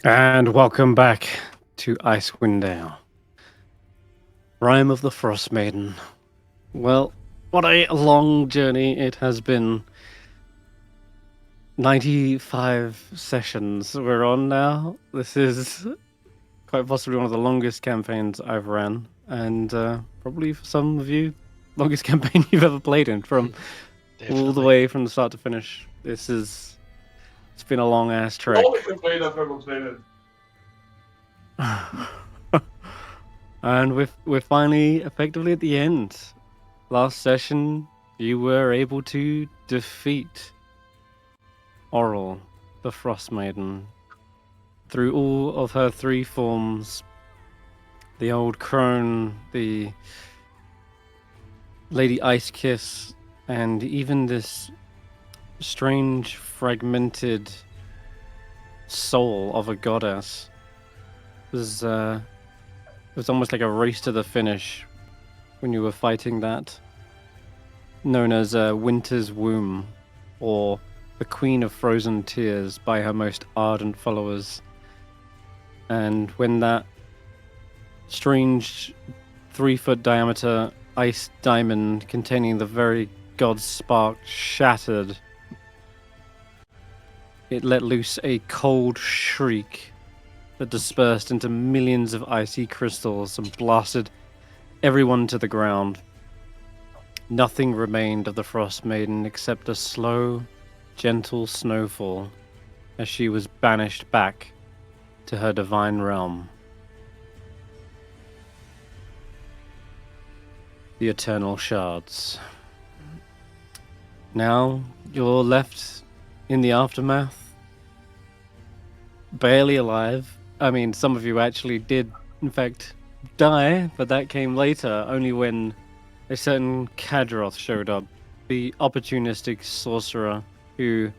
And welcome back to Icewindale. Rime of the Frostmaiden. Well, what a long journey it has been. 95 sessions we're on now. This is quite possibly one of the longest campaigns I've ran, and probably for some of you, longest campaign you've ever played in, from all the way from the start to finish. It's been a long ass trek. Longest campaign I've ever played in. And we're finally effectively at the end. Last session, you were able to defeat Oral, the Frostmaiden, through all of her three forms: the old crone, the Lady Ice Kiss, and even this strange fragmented soul of a goddess. It was almost like a race to the finish when you were fighting that, known as Winter's Womb, or the Queen of Frozen Tears by her most ardent followers. And when that strange 3-foot diameter ice diamond containing the very god's spark shattered, it let loose a cold shriek that dispersed into millions of icy crystals and blasted everyone to the ground. Nothing remained of the Frostmaiden except a slow, gentle snowfall as she was banished back to her divine realm. The Eternal Shards. Now you're left in the aftermath, barely alive. I mean, some of you actually did, in fact, die, but that came later, only when a certain Kadroth showed up, the opportunistic sorcerer who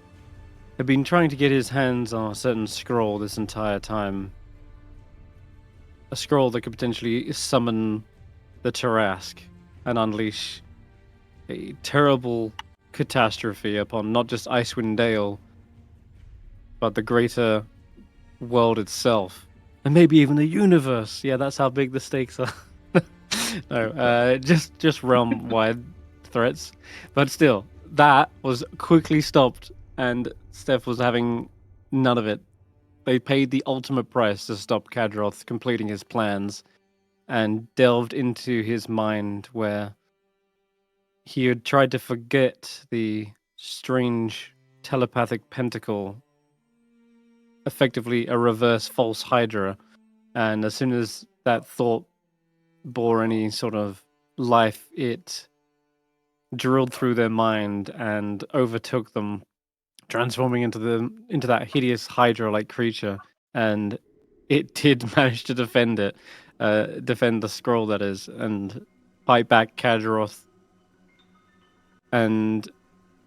had been trying to get his hands on a certain scroll this entire time. A scroll that could potentially summon the Tarask and unleash a terrible catastrophe upon not just Icewindale, but the greater world itself, and maybe even the universe. Yeah, that's how big the stakes are. No, just realm-wide threats. But still, that was quickly stopped, and Stef was having none of it. They paid the ultimate price to stop Kadroth completing his plans, and delved into his mind, where he had tried to forget the strange telepathic pentacle, effectively a reverse false Hydra. And as soon as that thought bore any sort of life, it drilled through their mind and overtook them, transforming into that hideous Hydra-like creature. And it did manage to defend the scroll, that is, and fight back Kadroth. And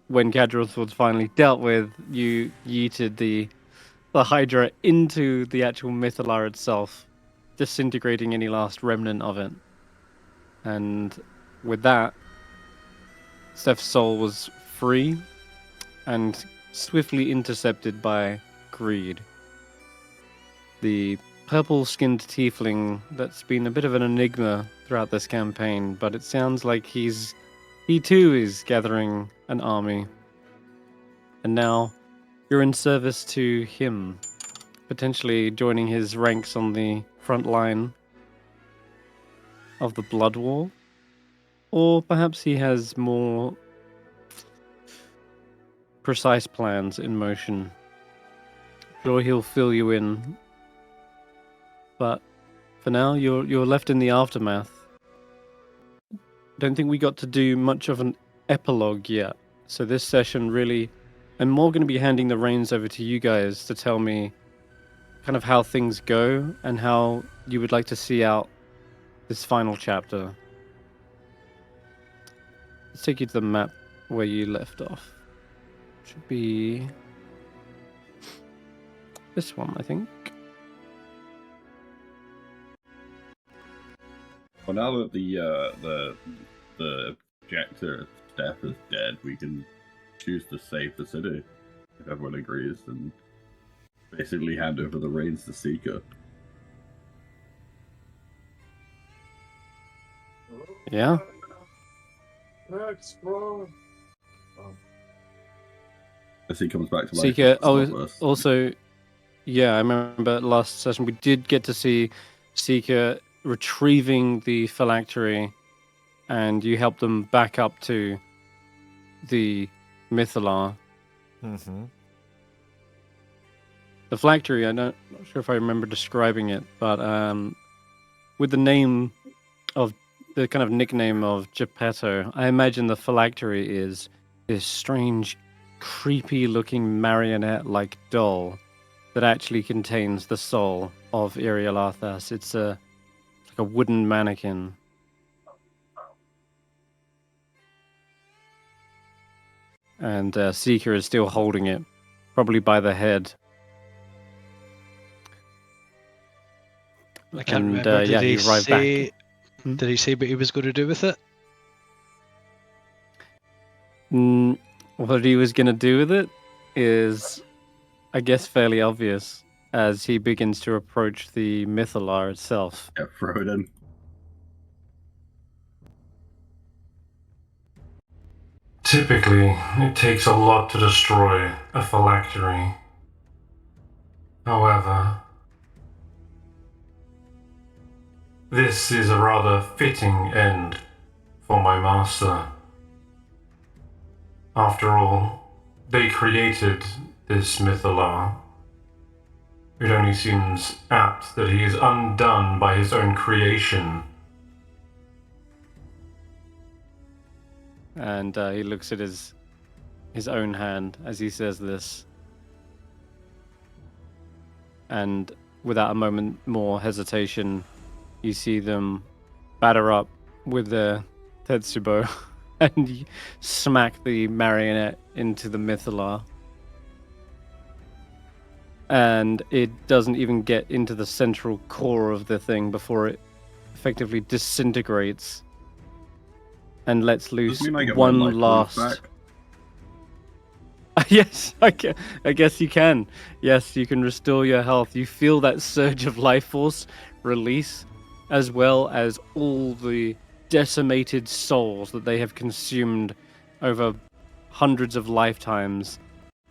when Kadroth was finally dealt with, you yeeted the Hydra into the actual Mythalar itself, disintegrating any last remnant of it. And with that, Stef's soul was free and swiftly intercepted by Greed, the purple-skinned tiefling that's been a bit of an enigma throughout this campaign, but it sounds like he too is gathering an army. And now you're in service to him, potentially joining his ranks on the front line of the Blood War. Or perhaps he has more precise plans in motion. Sure, he'll fill you in. But for now, you're left in the aftermath. Don't think we got to do much of an epilogue yet. So this session really, I'm more going to be handing the reins over to you guys to tell me kind of how things go and how you would like to see out this final chapter. Let's take you to the map where you left off. Should be this one, I think. Well, now that the objector Stef is dead, we can choose to save the city if everyone agrees. And basically hand over the reins to Seeker. Yeah. Next one. As he comes back to life. Seeker. to stop us. Also, yeah, I remember last session we did get to see Seeker retrieving the phylactery, and you helped them back up to the Mythalar. Mm-hmm. The phylactery, I'm not sure if I remember describing it, but with the name of the kind of nickname of Geppetto, I imagine the phylactery is this strange, creepy-looking marionette-like doll that actually contains the soul of Iriel Arthas. It's like a wooden mannequin. And Seeker is still holding it, probably by the head. I can't And, remember. yeah, Did he arrived say? back. Hmm? Did he say what he was going to do with it? What he was going to do with it is, I guess, fairly obvious as he begins to approach the Mythalar itself. Yeah, throw it in. Typically, it takes a lot to destroy a phylactery. However, this is a rather fitting end for my master. After all, they created this Mythalar. It only seems apt that he is undone by his own creation. And he looks at his own hand as he says this. And without a moment more hesitation, you see them batter up with their Tetsubo and smack the marionette into the Mythalar. And it doesn't even get into the central core of the thing before it effectively disintegrates and lets loose Does it mean I get my one life points last. back? Yes, I guess you can. Yes, you can restore your health. You feel that surge of life force release, as well as all the decimated souls that they have consumed over hundreds of lifetimes.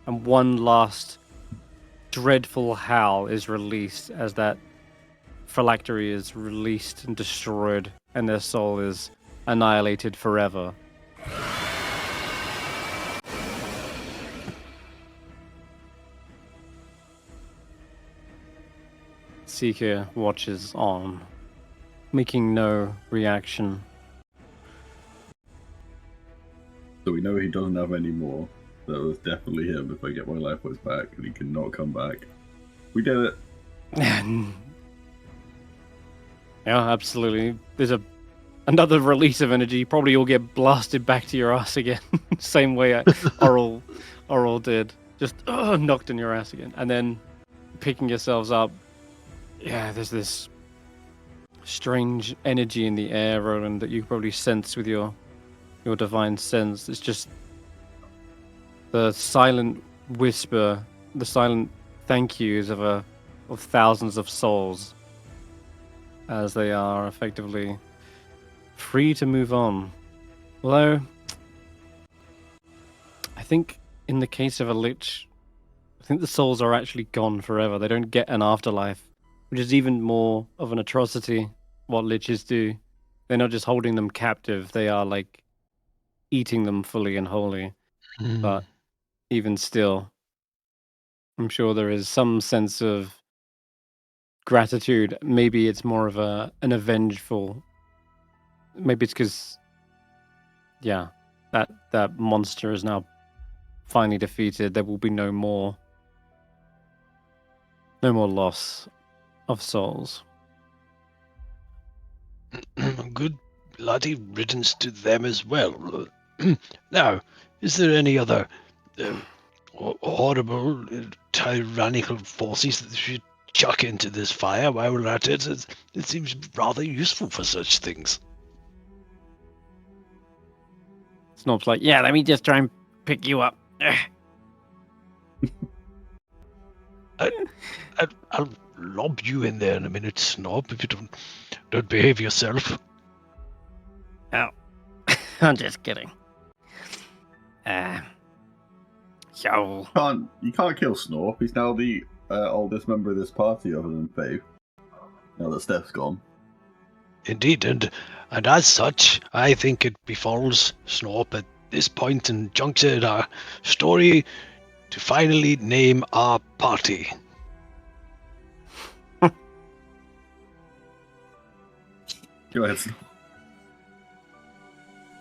And one last dreadful howl is released as that phylactery is released and destroyed, and their soul is annihilated forever. Seeker watches on, making no reaction. So we know he doesn't have any more. That was definitely him if I get my life points back, and he cannot come back. We did it. Yeah, absolutely. There's another release of energy. Probably you'll get blasted back to your ass again. Same way Oral did. Just knocked in your ass again. And then picking yourselves up. Yeah, there's this strange energy in the air, Roland, that you probably sense with your divine sense. It's just the silent whisper, the silent thank yous of thousands of souls as they are effectively free to move on. Although, I think in the case of a lich, I think the souls are actually gone forever. They don't get an afterlife, which is even more of an atrocity, what liches do. They're not just holding them captive, they are like eating them fully and wholly. But even still, I'm sure there is some sense of gratitude. Maybe it's more of an avengeful. Maybe it's because, yeah, that monster is now finally defeated. There will be no more loss of souls. Good bloody riddance to them as well. Now, is there any other horrible, tyrannical forces that we should chuck into this fire while we're at it? It seems rather useful for such things. Snob's like, yeah, let me just try and pick you up. I'll lob you in there in a minute, Snob, if you don't behave yourself. Oh, I'm just kidding. So You can't kill Snorp. He's now the oldest member of this party, other than Faith. Now that Stef's gone. Indeed, and as such, I think it befalls Snorp at this point and juncture in our story to finally name our party. Go ahead, Snorp.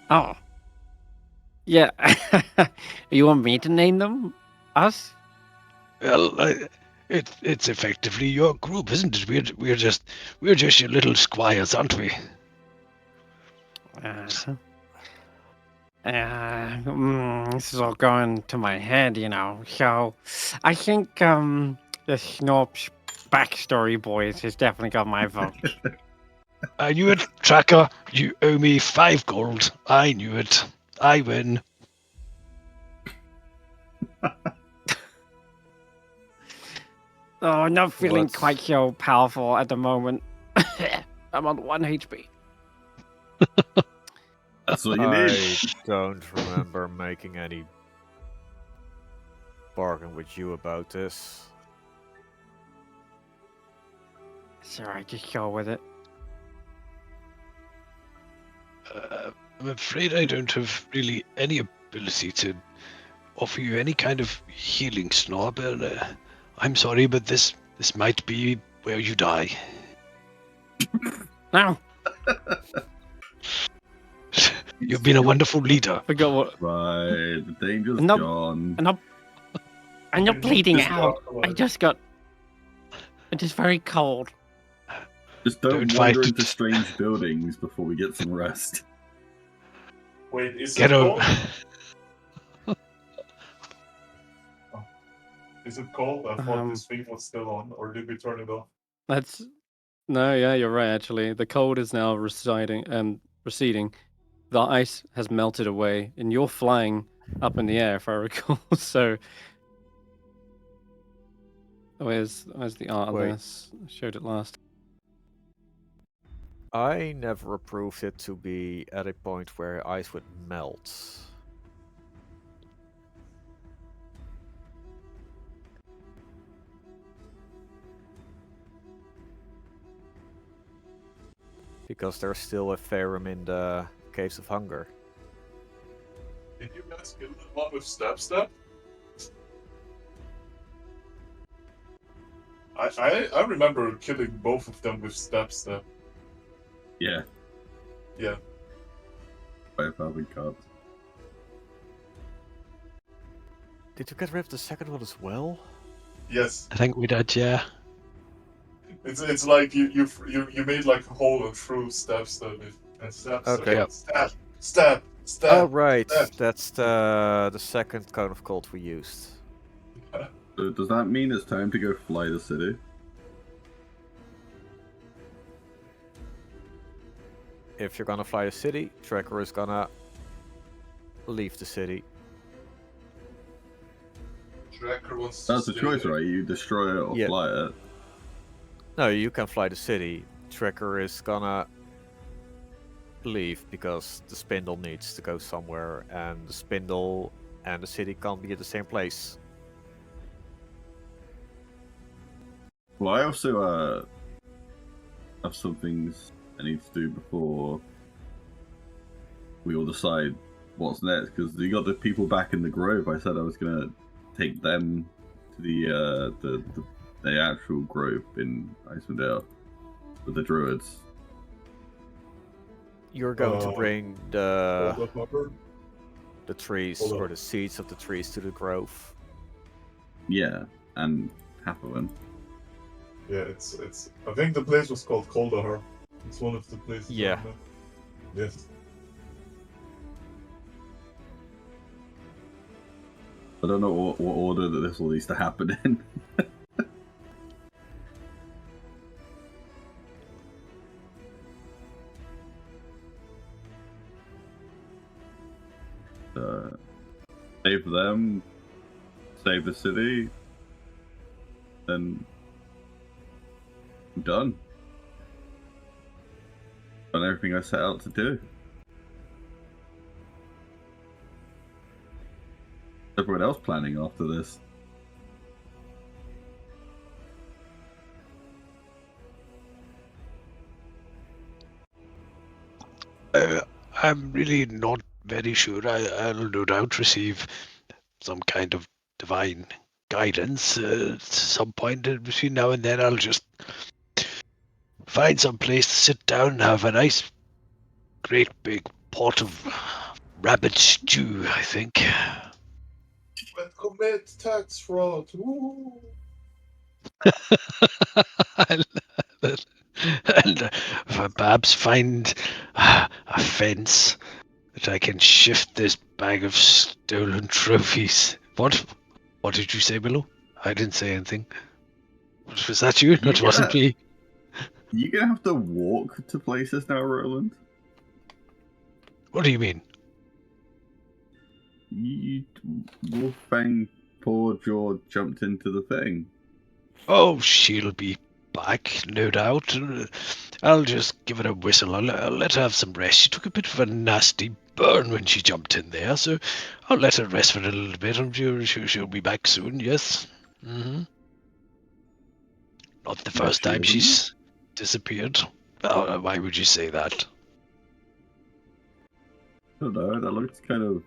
Oh. Yeah. You want me to name them? Us? Well, it's effectively your group, isn't it? We're just your little squires, aren't we? This is all going to my head, you know. So, I think the Snorp's backstory boys has definitely got my vote. I knew it, Tracker. You owe me 5 gold. I knew it. I win. Oh, I'm not feeling What's- quite so powerful at the moment. I'm on 1 HP. That's what you I need. don't remember making any bargain with you about this. It's alright, just go with it. I'm afraid I don't have really any ability to offer you any kind of healing, Snob. I'm sorry, but this might be where you die. No! You've been a wonderful leader. Forgot what. Right, the danger's And not- gone. I'm not bleeding Just out. walk I away. just got. It is very cold. Just don't Don't wander fight. into strange buildings before we get some rest. Wait, is Get it over. cold? Is it cold? I thought Um, this thing was still on, or did we turn it off? That's. No, yeah, you're right, actually. The cold is now receding. The ice has melted away, and you're flying up in the air, if I recall. So. Where's the art of Wait. this? I showed it last. I never approved it to be at a point where ice would melt. Because there's still a Farum in the Caves of Hunger. Did you guys kill the one with Step? I remember killing both of them with Step. Yeah. Yeah. 5,000 cards. Did you get rid of the second one as well? Yes. I think we did, yeah. It's like you made like a hole and threw Step and Step. Okay. Yep. Step. Oh right, Step. that's the second cone of cold we used. So does that mean it's time to go fly the city? If you're gonna fly the city, Tracker is gonna leave the city. Tracker wants to That's the stay choice, there. right? You destroy it or Yeah. fly it. No, you can fly the city. Tracker is gonna leave because the spindle needs to go somewhere, and the spindle and the city can't be at the same place. Well, I also have some things I need to do before we all decide what's next. Because you got the people back in the grove. I said I was gonna take them to the actual grove in Icewindale with the druids. You're going to bring the Hold up, Pepper. trees Hold or on. the seeds of the trees to the grove. Yeah, and Hathaway. Yeah, it's. I think the place was called Kaldahar. It's one of the places. I Yeah. remember. Yes. I don't know what order that this all needs to happen in. Save them, save the city, then I'm done. Done everything I set out to do. Everyone else planning after this? I'm really not very sure. I'll no doubt receive some kind of divine guidance at some point between now and then. I'll just find some place to sit down and have a nice, great big pot of rabbit stew, I think. And commit tax fraud. Woo! and perhaps find a fence that I can shift this bag of stolen trophies. What? What did you say, Willow? I didn't say anything. Was that you? That wasn't me. You're gonna have to walk to places now, Roland. What do you mean? Wolfbang poor Jaw jumped into the thing. Oh, she'll be back, no doubt. I'll just give her a whistle. I'll let her have some rest. She took a bit of a nasty burn when she jumped in there, so I'll let her rest for a little bit. I'm sure she'll be back soon, yes? Mm-hmm. Not the first time she's disappeared. Oh, why would you say that? I don't know, that looks kind of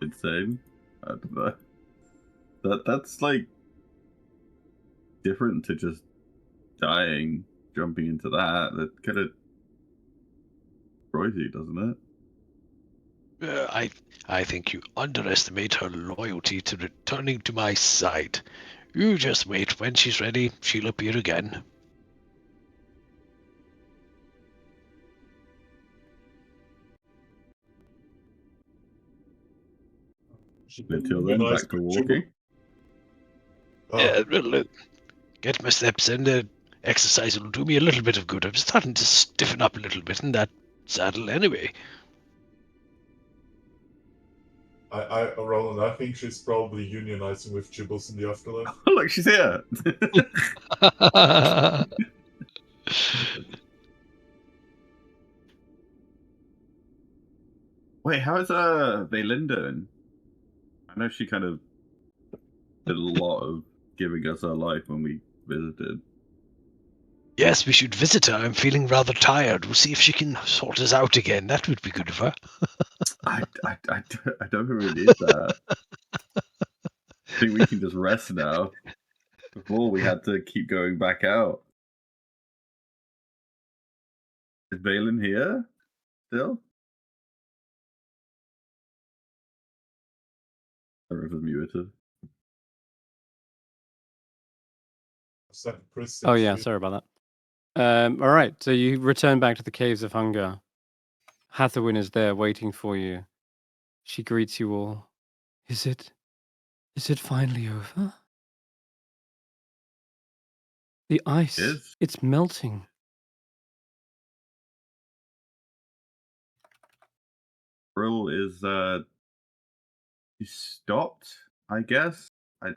insane. I don't know. That's like different to just dying, jumping into that. That kind of destroys you, doesn't it? I think you underestimate her loyalty to returning to my side. You just wait. When she's ready, she'll appear again. Until then, Nice back to good walking. Yeah, well, get my steps in. Exercise will do me a little bit of good. I'm starting to stiffen up a little bit in that saddle anyway. Roland, I think she's probably unionizing with Gibbles in the afterlife. Oh, look, she's here. Wait, how is Vaylin doing? I know she kind of did a lot of giving us her life when we visited. Yes, we should visit her. I'm feeling rather tired. We'll see if she can sort us out again. That would be good of her. I don't really need that. I think we can just rest now. Before we had to keep going back out. Is Vaylin here still? I don't know if it's muted. Oh yeah, sorry about that. All right, so you return back to the Caves of Hunger. Hathawin is there waiting for you. She greets you all. Is it finally over? The ice, it's melting. Brill is he stopped, I guess. I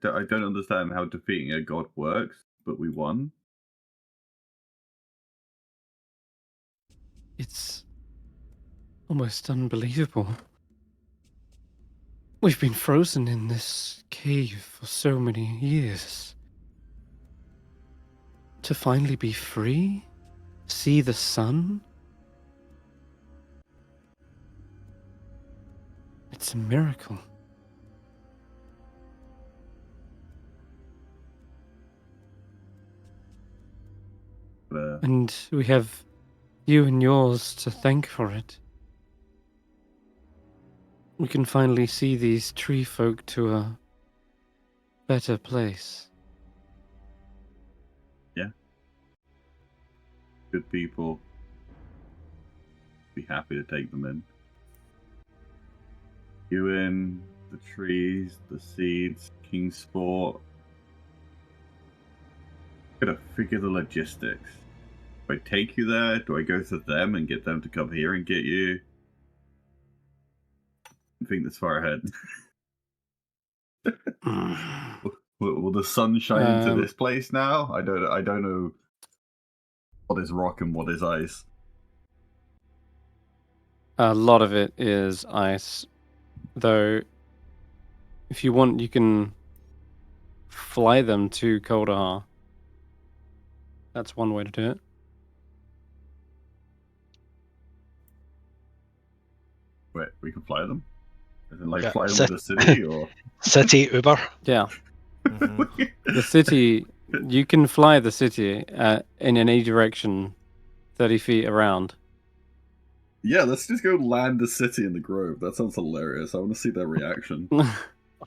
don't understand how defeating a god works, but we won. It's almost unbelievable. We've been frozen in this cave for so many years. To finally be free? See the sun? It's a miracle. And we have you and yours to thank for it. We can finally see these tree folk to a better place. Yeah. Good people. Be happy to take them in. You in, the trees, the seeds, Kingsport. Gotta figure the logistics. Do I take you there? Do I go to them and get them to come here and get you? I think this far ahead. Will the sun shine into Um, this place now? I don't know what is rock and what is ice. A lot of it is ice, though. If you want, you can fly them to Koldahar. That's one way to do it. Wait, we can fly them? Is it like Yeah, fly them sit- to the city, or City Uber. Yeah, Mhm. the city. You can fly the city in any direction, 30 feet around. Yeah, let's just go land the city in the grove. That sounds hilarious. I want to see their reaction.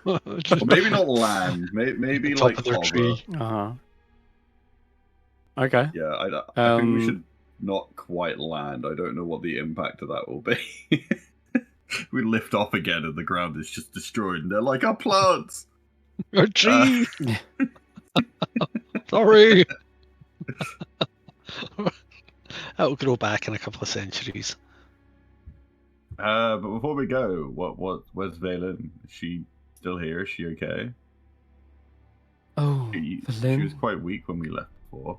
Or maybe not land. Maybe Top like of their hover. tree. Uh-huh. Okay. Yeah, I think we Um, should not quite land. I don't know what the impact of that will be. We lift off again and the ground is just destroyed. And they're like, our plants! Our tree. Sorry. That'll grow back in a couple of centuries. But before we go, where's Valen? Is she still here? Is she okay? Oh, She was Valen. quite weak when we left before.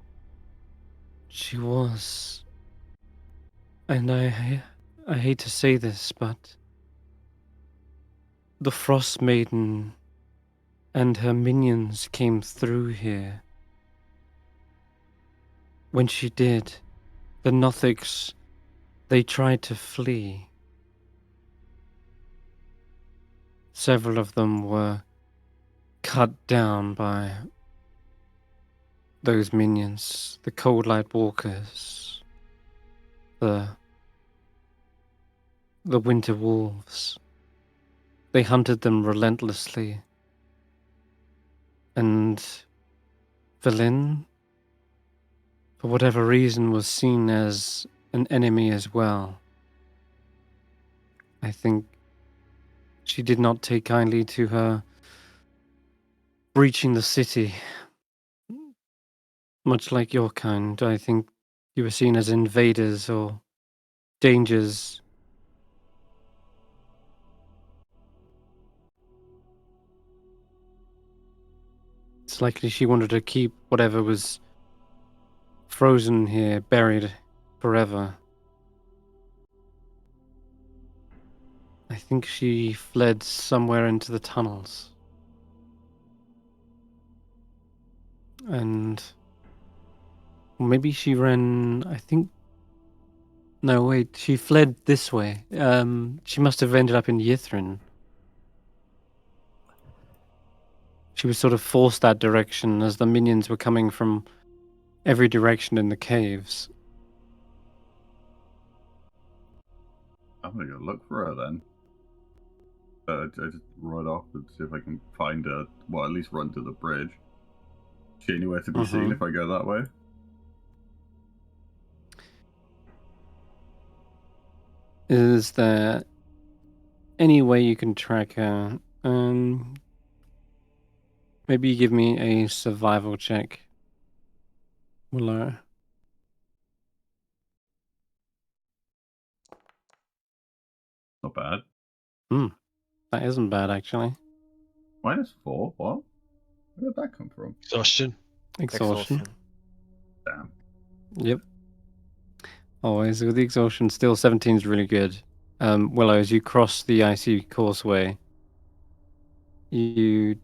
She was. And I hate to say this, but the Frostmaiden and her minions came through here. When she did, the Nothics, they tried to flee. Several of them were cut down by those minions, the Cold Light Walkers, the Winter Wolves. They hunted them relentlessly. And Velen, for whatever reason, was seen as an enemy as well. I think she did not take kindly to her breaching the city. Much like your kind, I think you were seen as invaders or dangers. It's likely she wanted to keep whatever was frozen here, buried forever. I think she fled somewhere into the tunnels. And maybe she ran, I think. No, wait, she fled this way. She must have ended up in Yithrin. She was sort of forced that direction as the minions were coming from every direction in the caves. I'm gonna go look for her then. I just run off and see if I can find her. Well, at least run to the bridge. Is she anywhere to be seen if I go that way? Is there any way you can track her? Maybe you give me a survival check, Willow. Not bad. That isn't bad, actually. -4? What? Where did that come from? Exhaustion. Exhaustion. Damn. Yep. Always with the exhaustion, still 17 is really good. Willow, as you cross the icy causeway, you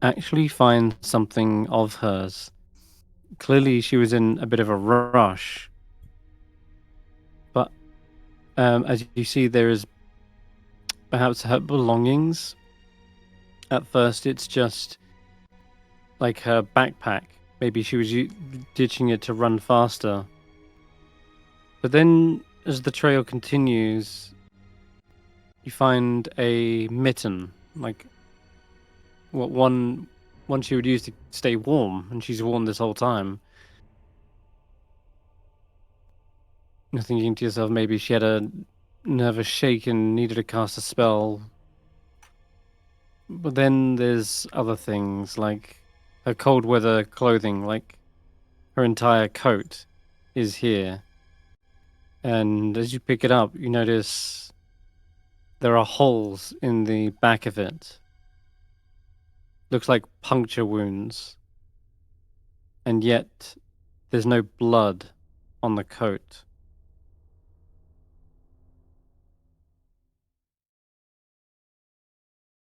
actually find something of hers. Clearly, she was in a bit of a rush, but as you see, there is perhaps her belongings. At first, it's just like her backpack. Maybe she was ditching it to run faster. But then, as the trail continues, you find a mitten, like what one she would use to stay warm, and she's worn this whole time. You're thinking to yourself, maybe she had a nervous shake and needed to cast a spell. But then there's other things, like her cold weather clothing, like her entire coat is here. And as you pick it up, you notice there are holes in the back of it, looks like puncture wounds, and yet there's no blood on the coat.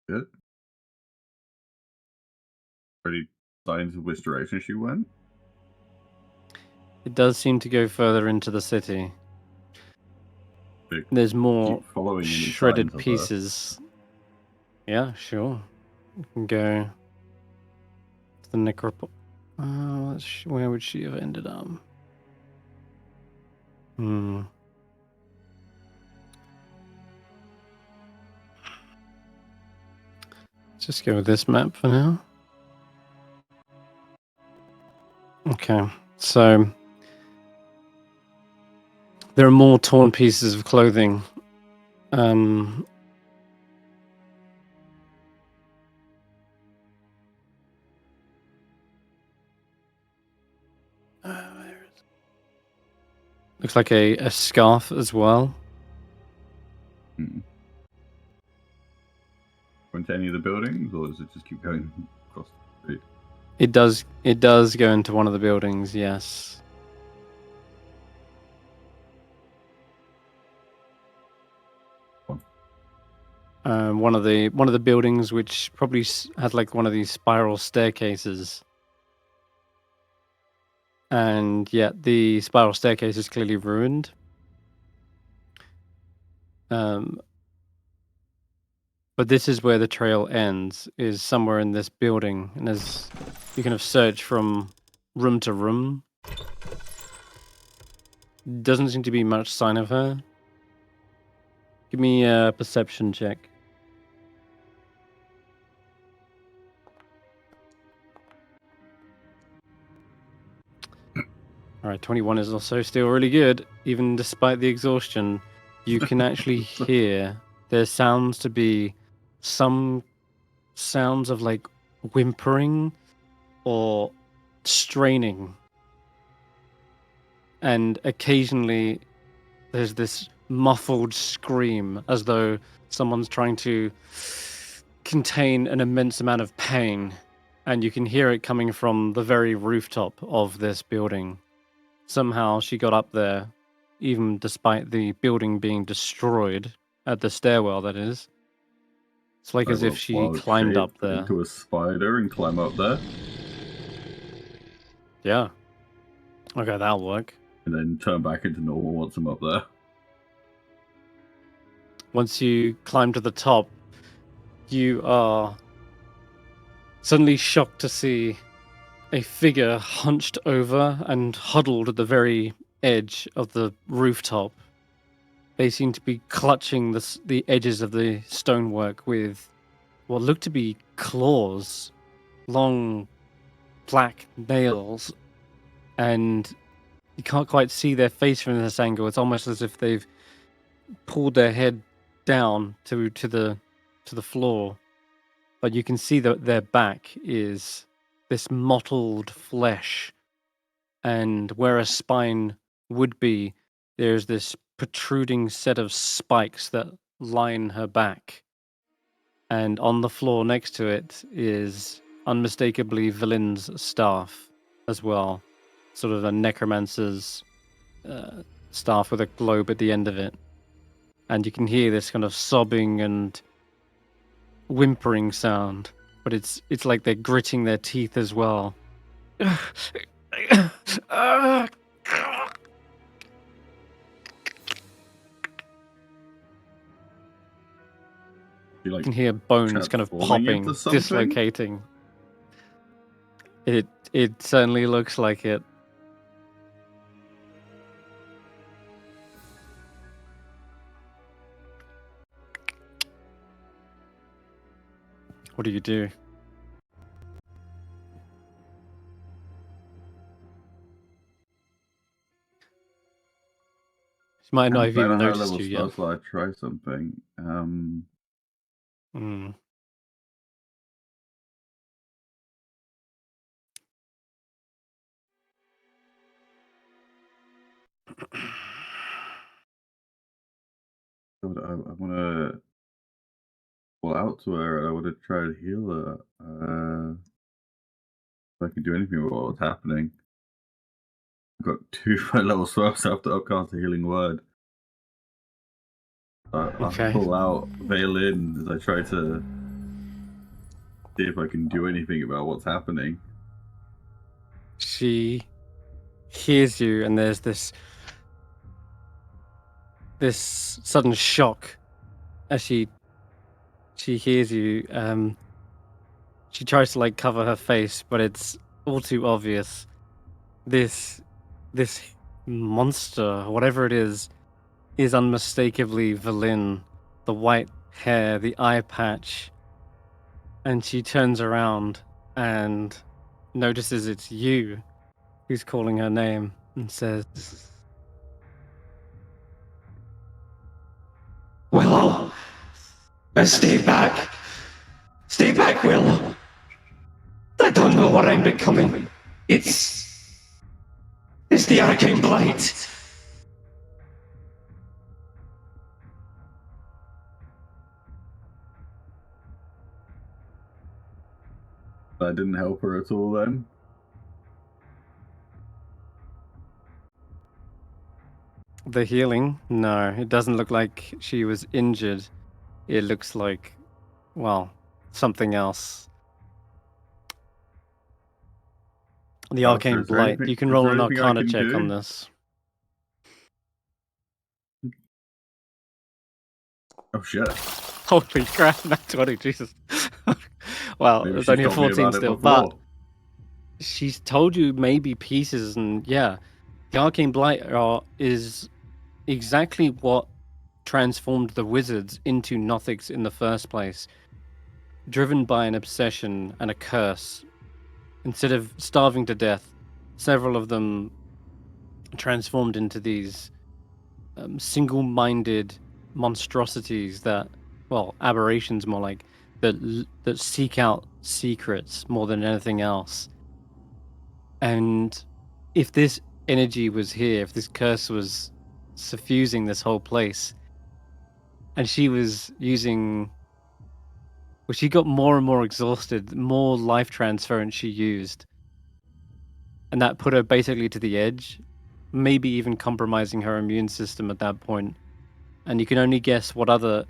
Good. Any signs of which direction she went? It does seem to go further into the city. Big. There's more Keep following any shredded signs of her. pieces. Yeah, sure. You can go to the necropole. Where would she have ended up? Let's just go with this map for now. Okay, so there are more torn pieces of clothing. Looks like a scarf as well. Went to any of the buildings, or does it just keep going across the street? It does go into one of the buildings, yes. One of the buildings which probably has like one of these spiral staircases. And yet the spiral staircase is clearly ruined. But this is where the trail ends, is somewhere in this building. And as you kind of search from room to room. Doesn't seem to be much sign of her. Give me a perception check. Alright, 21 is also still really good. Even despite the exhaustion, you can actually hear there sounds to be some sounds of like whimpering or straining. And occasionally there's this muffled scream as though someone's trying to contain an immense amount of pain. And you can hear it coming from the very rooftop of this building. Somehow she got up there, even despite the building being destroyed at the stairwell, that is. It's like as if she climbed up there. Into a spider and climb up there. Yeah. Okay, that'll work. And then turn back into normal once I'm up there. Once you climb to the top, you are suddenly shocked to see a figure hunched over and huddled at the very edge of the rooftop. They seem to be clutching the edges of the stonework with what look to be claws, long black nails, and you can't quite see their face from this angle. It's almost as if they've pulled their head down to the floor, but you can see that their back is this mottled flesh, and where a spine would be, there's this protruding set of spikes that line her back. And on the floor next to it is unmistakably Villain's staff as well. Sort of a necromancer's staff with a globe at the end of it. And you can hear this kind of sobbing and whimpering sound. But it's like they're gritting their teeth as well. You can hear bones kind of popping, dislocating. It certainly looks like it. What do you do? She might not have even noticed you yet. So I try something. I want to. call out to her and I want to try to heal her. If I can do anything with what's happening. I've got 2 level spells after upcast a healing word. I'll Okay. pull out Vaylin as I try to see if I can do anything about what's happening. She hears you, and there's this sudden shock as she hears you. She tries to like cover her face, but it's all too obvious. This monster, whatever it is unmistakably Vaylin. The white hair, the eye patch, and she turns around and notices it's you who's calling her name and says, Willow, stay back. Stay back, Willow. I don't know what I'm becoming. It's the arcane blight. That didn't help her at all then. the healing? No, it doesn't look like she was injured. It looks like, well, something else. The Oh, arcane is there blight. anything- You can is roll there an anything I arcana can check on do? this. Oh shit. Holy crap, not 20, Jesus. Well, Maybe it's she's only a told me 14 about it still, but before. she's told you maybe pieces, and yeah, the arcane blight is exactly what transformed the wizards into Nothics in the first place, driven by an obsession and a curse. Instead of starving to death, several of them transformed into these single-minded monstrosities that, well, aberrations more like, that seek out secrets more than anything else. And if this energy was here, if this curse was suffusing this whole place, and she was using, well, she got more and more exhausted, the more life transference she used, and that put her basically to the edge, maybe even compromising her immune system at that point. And you can only guess what other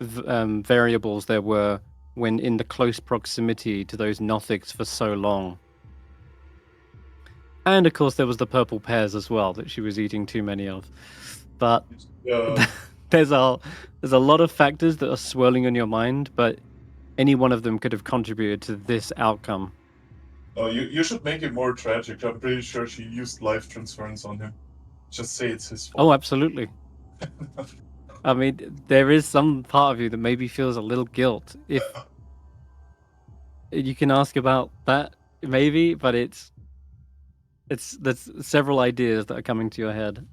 variables there were when in the close proximity to those Nothics for so long. And of course, there was the purple pears as well that she was eating too many of. But there's a lot of factors that are swirling in your mind, but any one of them could have contributed to this outcome. Oh, you should make it more tragic. I'm pretty sure she used life transference on him. Just say it's his Oh, fault. absolutely. I mean, there is some part of you that maybe feels a little guilt. If you can ask about that, maybe, but there's several ideas that are coming to your head.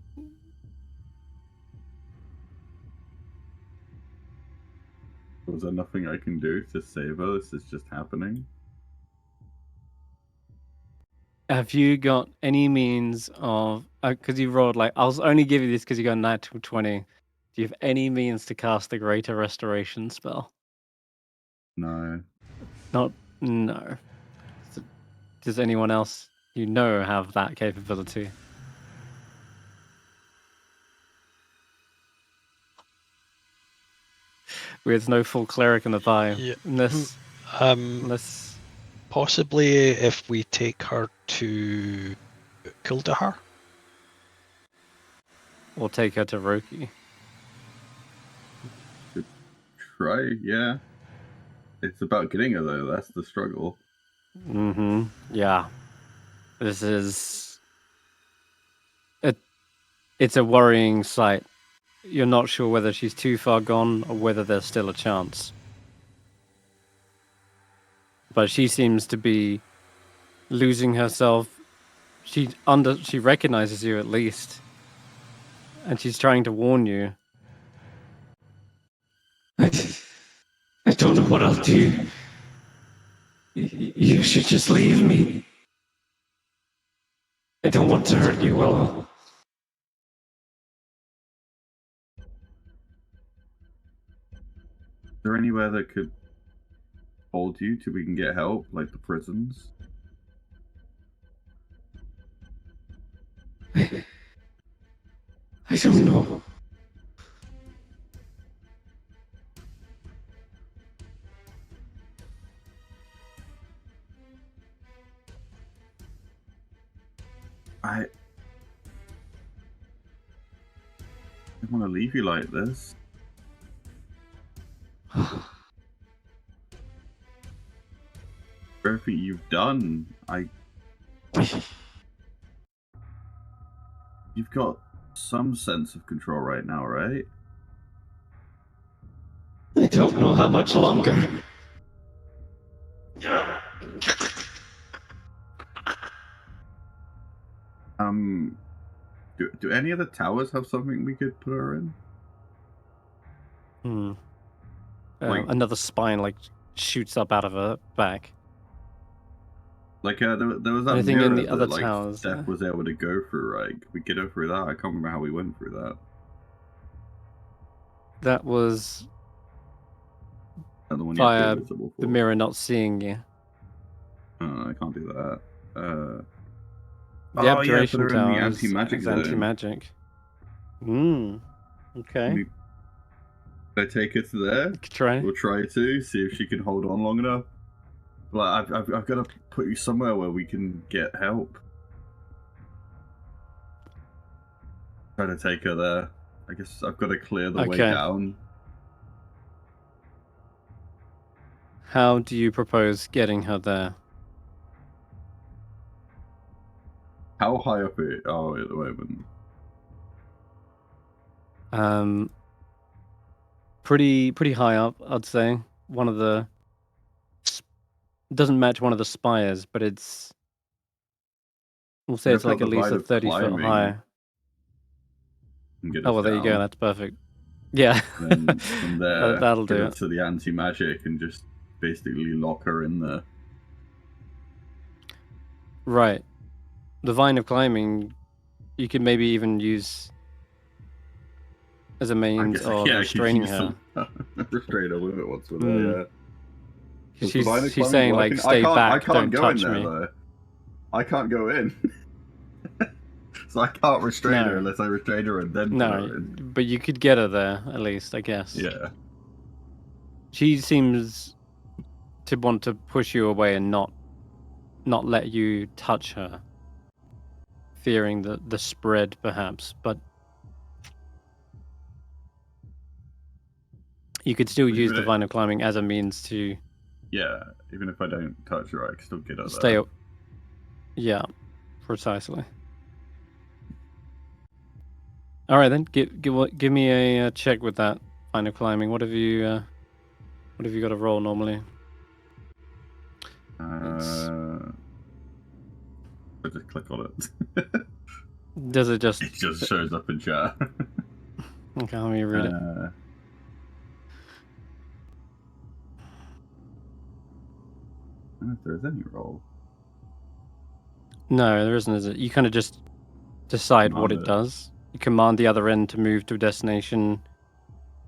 Was there nothing I can do to save her? This is just happening. Have you got any means of, because you rolled like, I'll only give you this because you got a natural 20. Do you have any means to cast the Greater Restoration spell? No. No. Does anyone else you know have that capability? There's no full cleric in the vibe. Yeah. Unless Possibly if we take her to Kildahar. or take her to Roki. Try, yeah. It's about getting her though, that's the struggle. Mm-hmm. Yeah. This is... It's a worrying sight. You're not sure whether she's too far gone or whether there's still a chance. But she seems to be losing herself. She recognizes you at least. And she's trying to warn you. I don't know what I'll do. You should just leave me. I don't want to hurt you, Willow. there anywhere that could hold you till we can get help, like the prisons? I don't know. I don't want to leave you like this. Everything you've done, you've got some sense of control right now, right? I don't know how much longer. Do any of the towers have something we could put her in? Like, another spine like shoots up out of her back. Like there was that Anything mirror in the other that, like, towers? Stef was able to go through, right? Could we get her through that? I can't remember how we went through that. That was The one you have to via be invisible for. the mirror not seeing you. I can't do that. The abjuration put her in the tower anti-magic is zone. anti-magic. Okay. Can I take her to there? Could try. We'll try to see if she can hold on long enough. But I've got to put you somewhere where we can get help. Try to take her there. I guess I've got to clear the way Okay. down. How do you propose getting her there? How high up are we at the moment? Pretty high up, I'd say. One of the doesn't match one of the spires, but we'll say What it's like about at the least line a of 30 foot climbing? high. And get Oh us well, there you go. down. That's perfect. Yeah, Then from there, that'll get do her it. to the anti-magic and just basically lock her in there. Right. The vine of climbing, you could maybe even use as a means of restraining her. Restrain her with it once we're Hmm. there, yeah. Does the vine of She's climbing saying work like, stay I can't back, go don't in touch there, me. though. I can't go in. So I can't restrain her No. unless I restrain her and then put her No, in. but you could get her there at least, I guess. Yeah. She seems to want to push you away and not let you touch her, fearing the spread, perhaps. But you could still use the vine of climbing as a means to Yeah, even if I don't touch her, I can still get her stay. there. Yeah, precisely. All right then, give me a check with that vine of climbing. What have you got to roll normally? I just click on it. Does it just? It just shows up in chat. Okay, let me read it. I don't know if there's any roll. No, there isn't, is it? You kind of just decide what it Command it. does. You command the other end to move to a destination.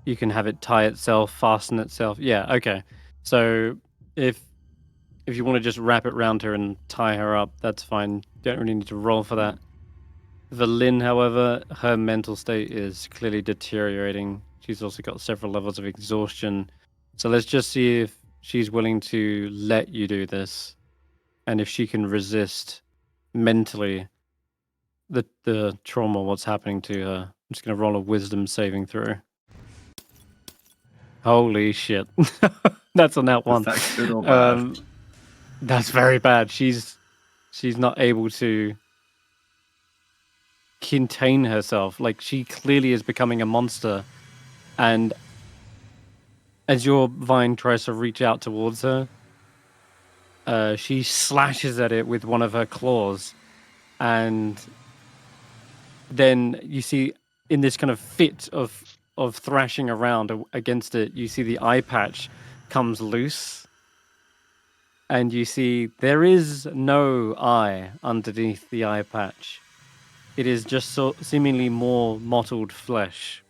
You can have it tie itself, fasten itself. Yeah, okay. So if you want to just wrap it around her and tie her up, that's fine. Don't really need to roll for that. The Lynn, however, her mental state is clearly deteriorating. She's also got several levels of exhaustion. So let's just see if she's willing to let you do this, and if she can resist mentally the trauma, what's happening to her. I'm just gonna roll a wisdom saving throw. Holy shit. That's on that one. Is that good or bad? That's very bad. She's not able to contain herself. Like, she clearly is becoming a monster, and as your vine tries to reach out towards her, she slashes at it with one of her claws, and then you see, in this kind of fit of thrashing around against it, you see the eye patch comes loose, and you see there is no eye underneath the eye patch. It is just so seemingly more mottled flesh.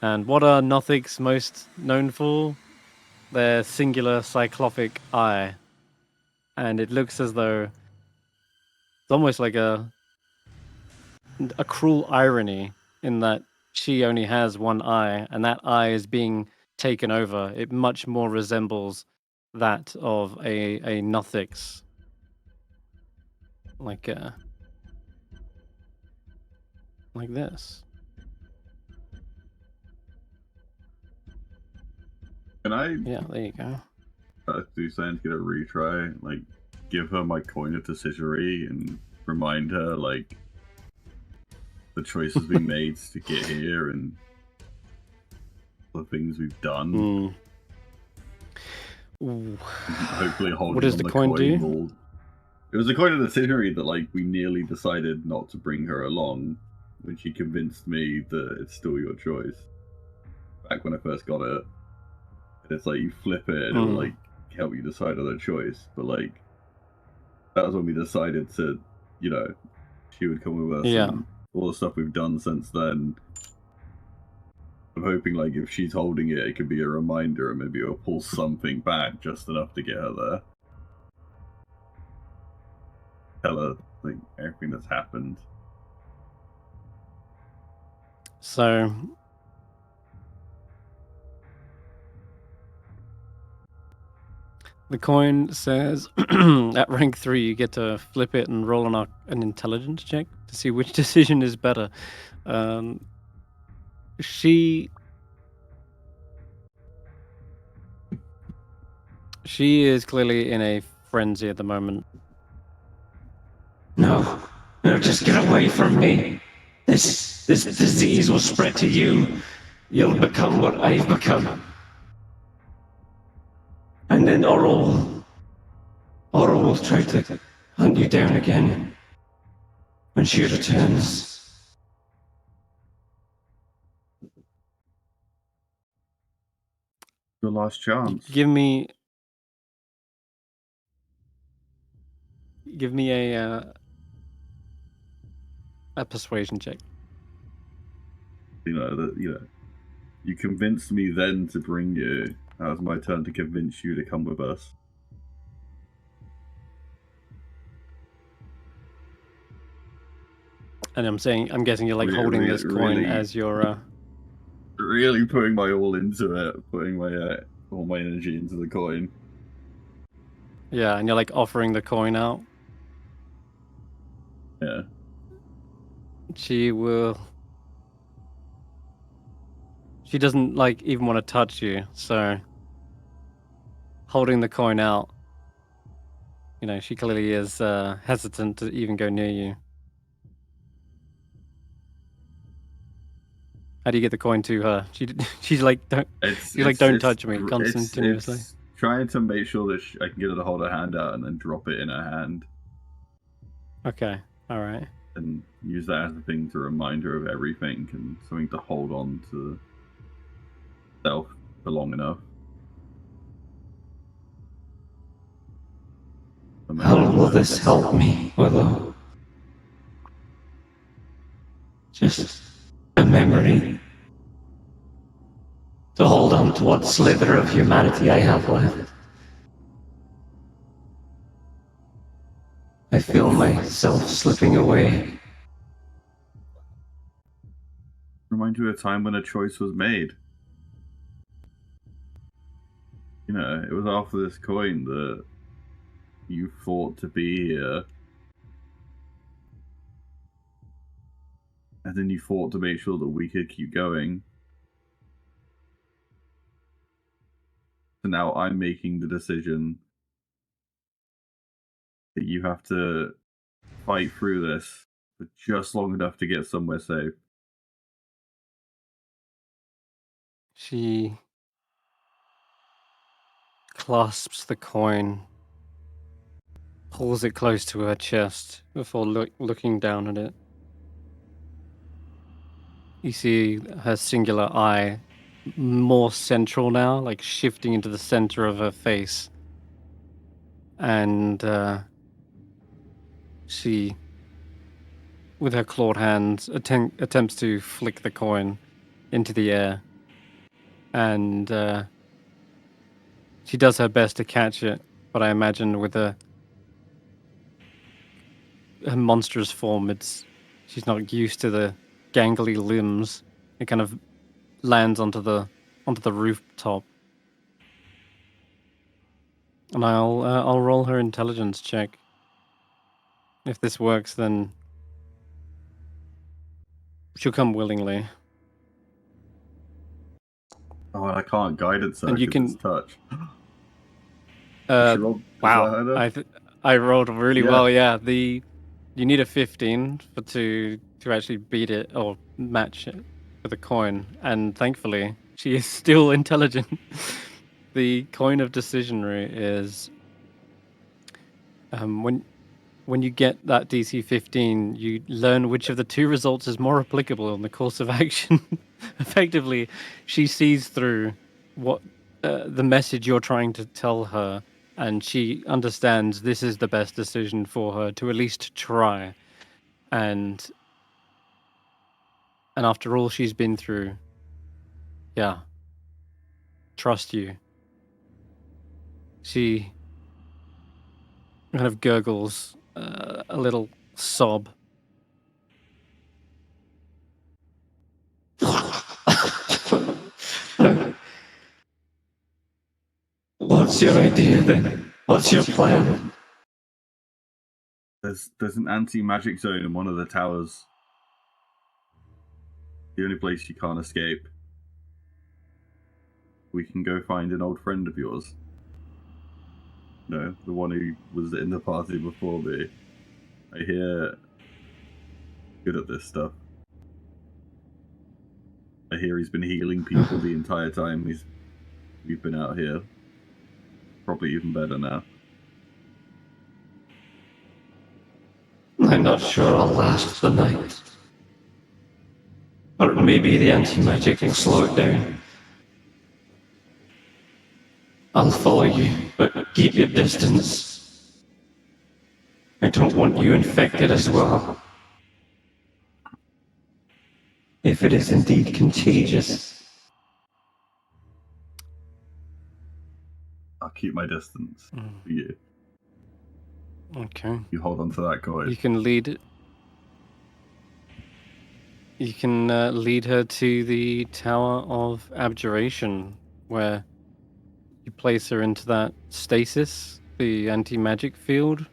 And what are Nothics most known for? Their singular cyclopic eye. And it looks as though it's almost like a cruel irony in that she only has one eye, and that eye is being taken over. It much more resembles that of a Nothic's. Like this. Can I Yeah, there you go. do something to get a retry? Like, give her my coin of decisionary and remind her, like, the choices we made to get here and the things we've done. Hopefully holding what does on the coin do? Will... It was a coin of decisionary that, like, we nearly decided not to bring her along when she convinced me that it's still your choice. Back when I first got it. It's like you flip it and it'll, like, help you decide on a choice. But, like, that was when we decided to, you know, she would come with us. Yeah. And all the stuff we've done since then. I'm hoping, like, if she's holding it, it could be a reminder and maybe it'll pull something back just enough to get her there. Tell her, like, everything that's happened. So the coin says at rank 3 you get to flip it and roll an intelligence check to see which decision is better. She is clearly in a frenzy at the moment. No, just get away from me. This disease will spread to you. You'll become what I've become. And then Oral will try to hunt you down again when she returns. The last chance. Give me a persuasion check. You convinced me then to bring you. Now it's my turn to convince you to come with us. And I'm guessing you're like holding this coin as your really putting my all into it, putting my all my energy into the coin. Yeah, and you're like offering the coin out. Yeah. She doesn't like even want to touch you, so holding the coin out, you know, she clearly is hesitant to even go near you. How do you get the coin to her? She's like, don't touch me continuously. It's trying to make sure that I can get her to hold her hand out and then drop it in her hand. Okay, all right. And use that as a thing to remind her of everything and something to hold on to self for long enough. How will this help me, Willow? Just a memory to hold on to what slither of humanity I have left. I feel myself slipping away. Remind you of a time when a choice was made. You know, it was after this coin that you fought to be here. And then you fought to make sure that we could keep going. So now I'm making the decision that you have to fight through this for just long enough to get somewhere safe. She clasps the coin, pulls it close to her chest before looking down at it. You see her singular eye more central now, like shifting into the center of her face. And she, with her clawed hands, attempts to flick the coin into the air and she does her best to catch it. But I imagine with her monstrous form, she's not used to the gangly limbs. It kind of lands onto the rooftop, and I'll roll her intelligence check. If this works, then she'll come willingly. Oh, I can't guidance her And you because can- it's touch. She rolled- is that Wow, her? I rolled really Yeah. well. Yeah, you need a 15 to actually beat it or match it with a coin, and thankfully she is still intelligent. The coin of decisionary is when you get that DC 15, you learn which of the two results is more applicable in the course of action. Effectively, she sees through what the message you're trying to tell her, and she understands this is the best decision for her to at least try. And after all she's been through, yeah, trust you. She kind of gurgles a little sob. What's your idea then? What's your plan? There's an anti-magic zone in one of the towers. The only place you can't escape. We can go find an old friend of yours. No, the one who was in the party before me. I hear good at this stuff. I hear he's been healing people the entire time we've been out here. Probably even better now. I'm not sure I'll last the night. Or maybe the anti-magic can slow it down. I'll follow you, but keep your distance. I don't want you infected as well. If it is indeed contagious. I'll keep my distance for you. Okay. You hold on to that coin. You can lead. You can lead her to the Tower of Abjuration, where you place her into that stasis, the anti-magic field.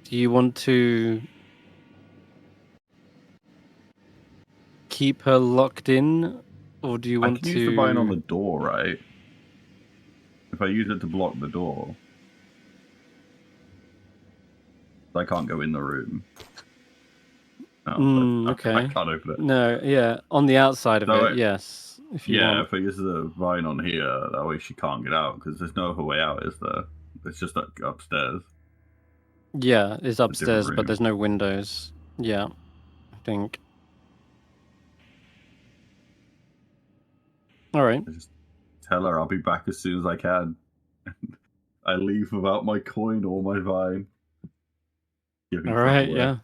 Do you want to keep her locked in, or do you I want can to use the vine on the door, right? If I use it to block the door, I can't go in the room. No, okay. I can't open it. No, yeah, on the outside of No, it, yes. If you Yeah, want. if I use the vine on here, that way she can't get out, because there's no other way out, is there? It's just like upstairs. Yeah, it's upstairs, room. but there's no windows. Yeah, I think. All right. I just tell her I'll be back as soon as I can. I leave without my coin or my vine. All right, yeah.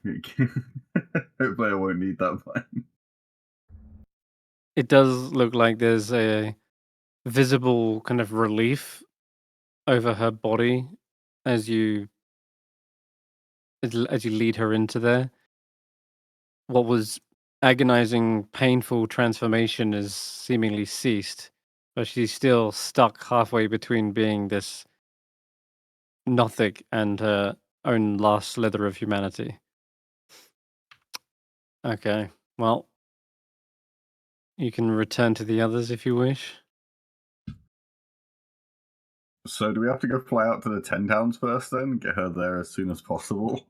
Hopefully I won't need that vine. It does look like there's a visible kind of relief over her body as you lead her into there. What was agonizing, painful transformation has seemingly ceased, but she's still stuck halfway between being this Nothic and her own last slither of humanity. Okay, well, you can return to the others if you wish. So do we have to go fly out to the 10 towns first then? Get her there as soon as possible?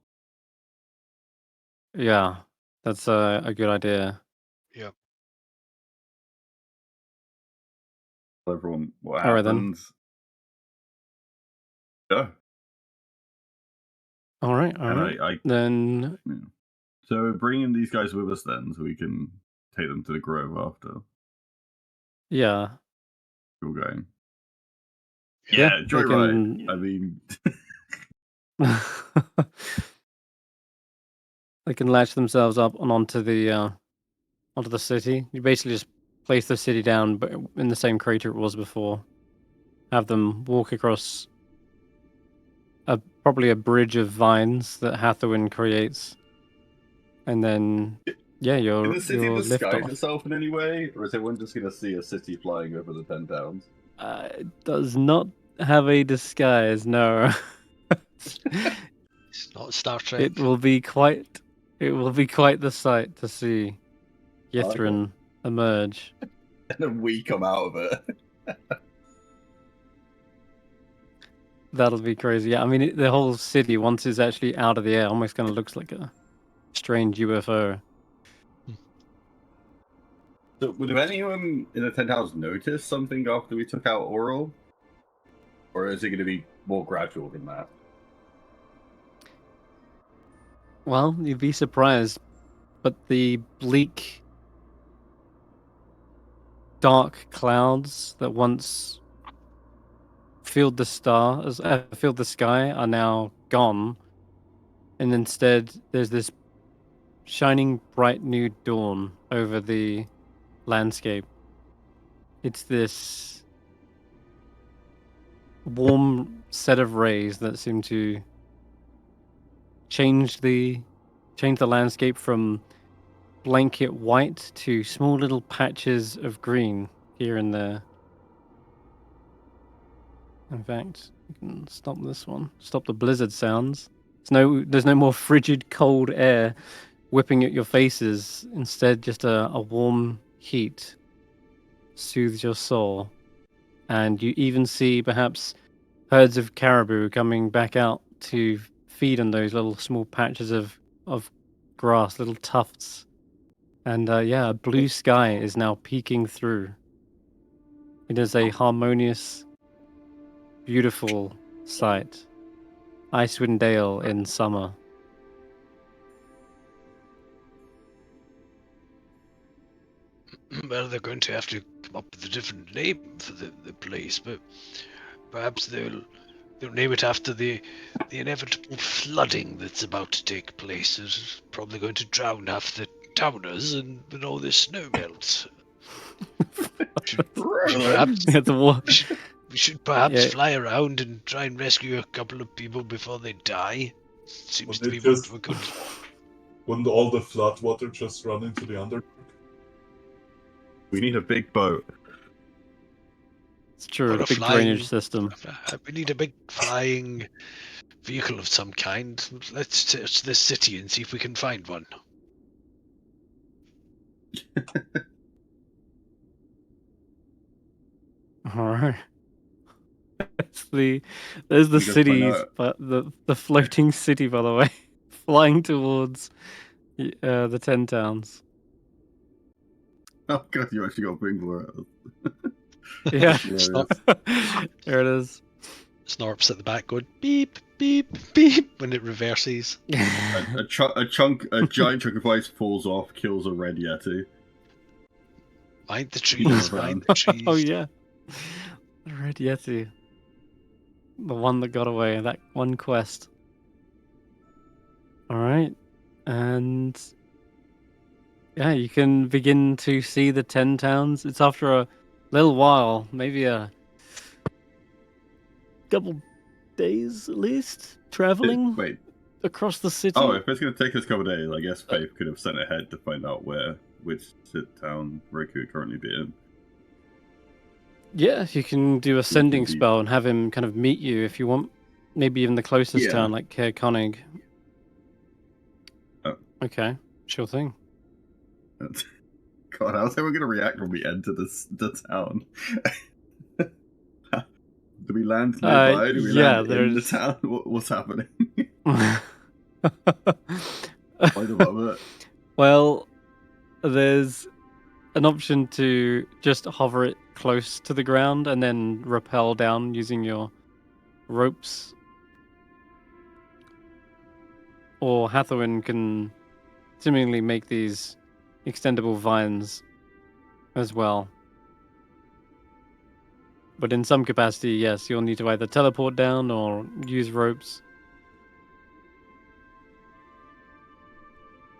Yeah, that's a good idea. Yeah. Everyone, what All right, then. happens? Yeah. All right, all And right. Then yeah. So bringing these guys with us then, so we can take them to the grove after yeah, we're going. Yeah, Yeah, they joyride. can- I mean, they can latch themselves up and onto the city. You basically just place the city down, but in the same crater it was before. Have them walk across probably a bridge of vines that Hathawin creates, and then Can you're the city lift disguise off. itself in any way, or is everyone just gonna see a city flying over the 10 towns? It does not have a disguise. No, It's not Star Trek. it will be quite the sight to see Yithrin emerge. And then we come out of it. That'll be crazy. Yeah, I mean, the whole city, once it's actually out of the air, almost kind of looks like a strange UFO. So, would anyone in the 10 towns notice something after we took out Oral? Or is it going to be more gradual than that? Well, you'd be surprised, but the bleak, dark clouds that once filled the sky are now gone, and instead there's this shining bright new dawn over the landscape. It's this warm set of rays that seem to change the landscape from blanket white to small little patches of green here and there. In fact, you can stop this one. Stop the blizzard sounds. There's no more frigid cold air whipping at your faces. Instead, just a warm heat soothes your soul. And you even see perhaps herds of caribou coming back out to feed on those little small patches of grass, little tufts. And a blue sky is now peeking through. It is a harmonious, beautiful sight. Icewindale in summer. Well, they're going to have to come up with a different name for the place, but perhaps they'll name it after the inevitable flooding that's about to take place. It's probably going to drown half the towners, and when all this snow melts. We should perhaps fly around and try and rescue a couple of people before they die. Seems to be what we're good. Wouldn't all the flood water just run into the Underdark? We need a big boat. It's true, a big drainage system. We need a big flying vehicle of some kind. Let's search this city and see if we can find one. All right. There's the cities, but the floating city, by the way, flying towards the 10 towns. Oh god, you actually got a big for it. Yeah. There it is. Snorps at the back going beep, beep, beep when it reverses. A giant chunk of ice falls off, kills a red yeti. Mind the trees, mind the trees. Oh yeah. The red yeti. The one that got away, that one quest. Alright. And yeah, you can begin to see the 10 towns. It's after a little while, maybe a couple days at least, traveling across the city. Oh, if it's going to take us a couple of days, I guess Faith could have sent ahead to find out which town Roku would currently be in. Yeah, you can do a sending spell and have him kind of meet you if you want. Maybe even the closest town, like Caer Konig. Oh. Okay, sure thing. God, how's everyone going to react when we enter the town? Do we land nearby? Do we land in the town? What's happening? Right above it. Well, there's an option to just hover it close to the ground and then rappel down using your ropes. Or Hathawin can seemingly make these extendable vines as well. But in some capacity, yes, you'll need to either teleport down or use ropes.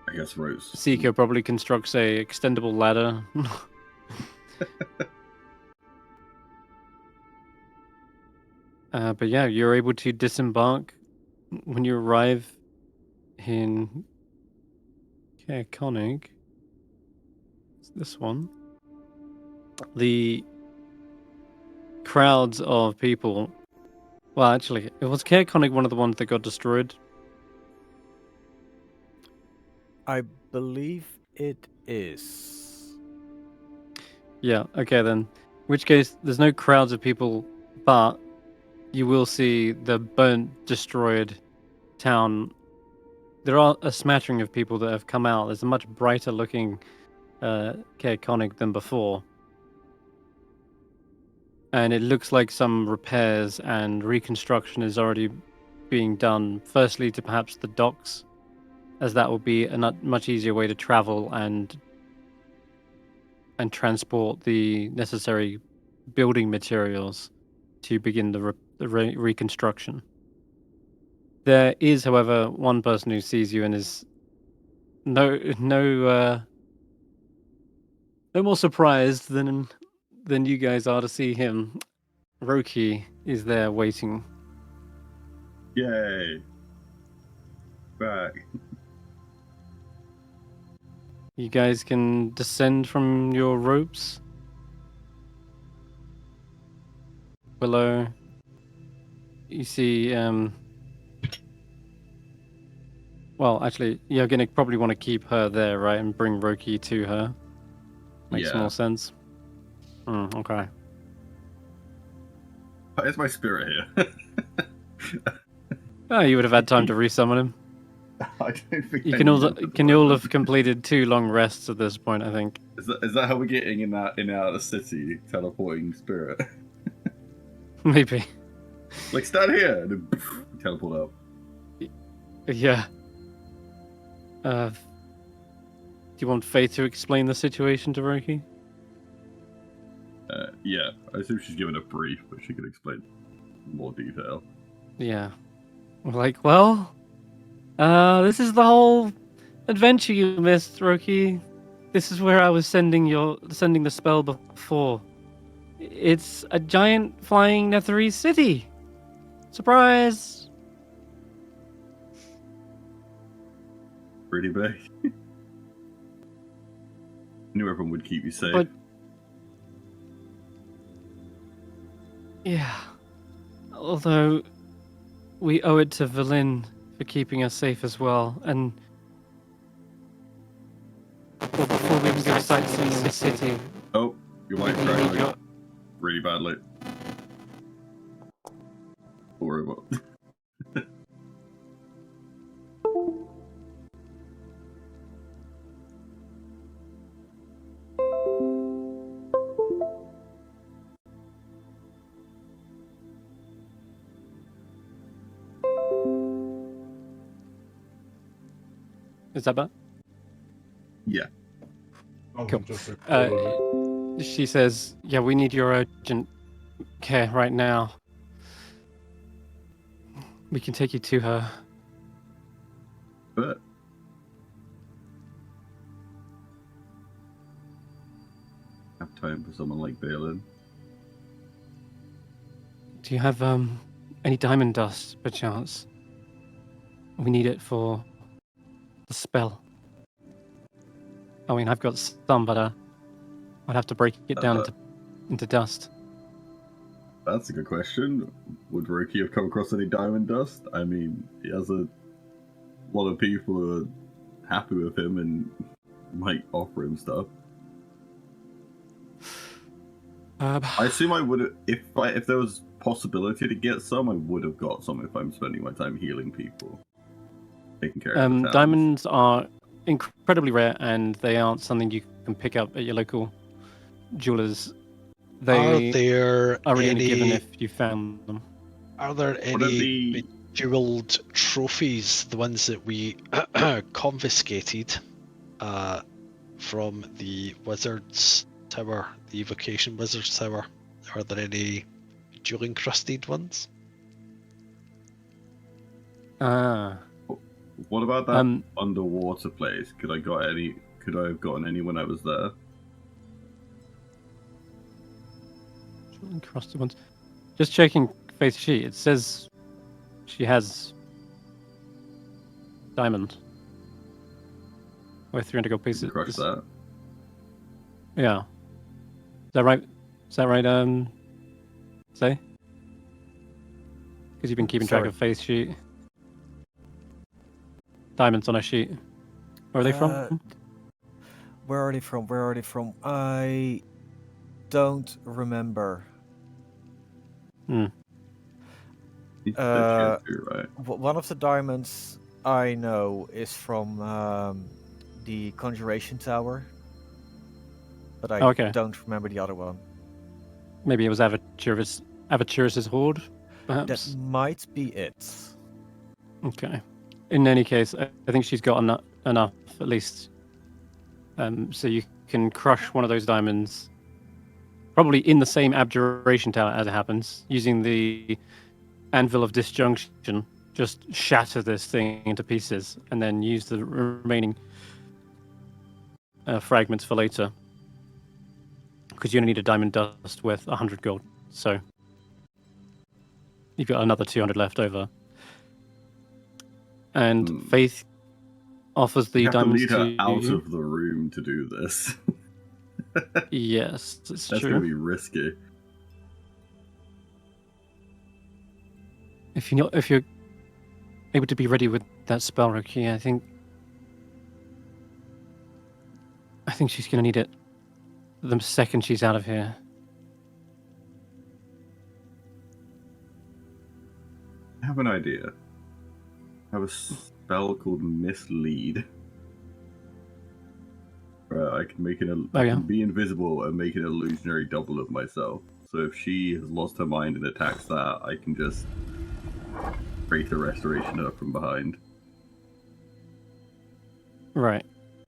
I guess ropes. Seeker probably constructs a extendable ladder. But yeah, you're able to disembark when you arrive in Koenig. It's this one. The crowds of people. Well, actually, it was Koenig one of the ones that got destroyed. I believe it is. Yeah, okay then. In which case, there's no crowds of people, but you will see the burnt, destroyed town. There are a smattering of people that have come out. There's a much brighter looking Koenig than before. And it looks like some repairs and reconstruction is already being done. Firstly, to perhaps the docks, as that will be a much easier way to travel and transport the necessary building materials to begin the reconstruction. There is, however, one person who sees you and is no more surprised than you guys are to see him. Roki is there waiting. Yay! Back. You guys can descend from your ropes. Willow, you see, well, actually, you're going to probably want to keep her there, right, and bring Roki to her. Makes Yeah. more sense. Okay. Where's my spirit here? Oh, you would have had time to resummon him. I don't think You I can all needed to can do you all that. have completed 2 long rests at this point, I think. Is that how we're getting in out of the city, teleporting spirit? Maybe. Like, stand here! And then teleport up. Yeah. Do you want Faye to explain the situation to Roki? Yeah, I assume she's given a brief, but she could explain more detail. Yeah. We're like, well, this is the whole adventure you missed, Roki. This is where I was sending the spell before. It's a giant flying Netherese city. Surprise! Pretty big. Knew everyone would keep you safe. But yeah, although we owe it to Velin for keeping us safe as well, and well, before we can go sightseeing in the city, Oh, your mic we need cracked your... really badly. Don't worry about it. Is that bad? Yeah. Oh, Cool. just recorded it. She says, yeah, we need your urgent care right now. We can take you to her. But have time for someone like Balin. Do you have any diamond dust, perchance? We need it for the spell. I mean, I've got some, but I'd have to break it down into dust. That's a good question. Would Roki have come across any diamond dust? I mean, he has a lot of people who are happy with him and might offer him stuff. I assume I would, if there was possibility to get some, I would have got some if I'm spending my time healing people, taking care of the towns. Diamonds are incredibly rare, and they aren't something you can pick up at your local jewelers. They Are there are only any given if you found them. Are there What are any the bejeweled trophies, the ones that we confiscated from the Wizard's Tower, the Evocation Wizard's Tower? Are there any jewel encrusted ones? What about that underwater place? Could I have gotten any when I was there? Crossed it once. Just checking Faith's sheet. It says she has diamond. Worth 300 gold pieces. Crush that. Yeah. Is that right? Say? Because you've been keeping track Sorry. of Faith's sheet. Diamonds on her sheet. Where are they from? Where are they from? Where are they from? I don't remember. Hmm. It's the shit too, right? One of the diamonds I know is from the Conjuration Tower, but I Okay. don't remember the other one. Maybe it was Aventurus' hoard, That perhaps? might be it. Okay. In any case, I think she's got enough, at least. So you can crush one of those diamonds, probably in the same abjuration tower as it happens, using the Anvil of Disjunction. Just shatter this thing into pieces, and then use the remaining fragments for later. Because you only need a diamond dust worth 100 gold. So you've got another 200 left over. And Faith offers the You have to diamonds lead her to out you. of the room to do this. Yes, it's That's true. gonna be risky. If you're able to be ready with that spell, Roki, I think she's gonna need it the second she's out of here. I have an idea. I have a spell called Mislead. I can make I can be invisible and make an illusionary double of myself. So if she has lost her mind and attacks that, I can just create a restoration her from behind. Right.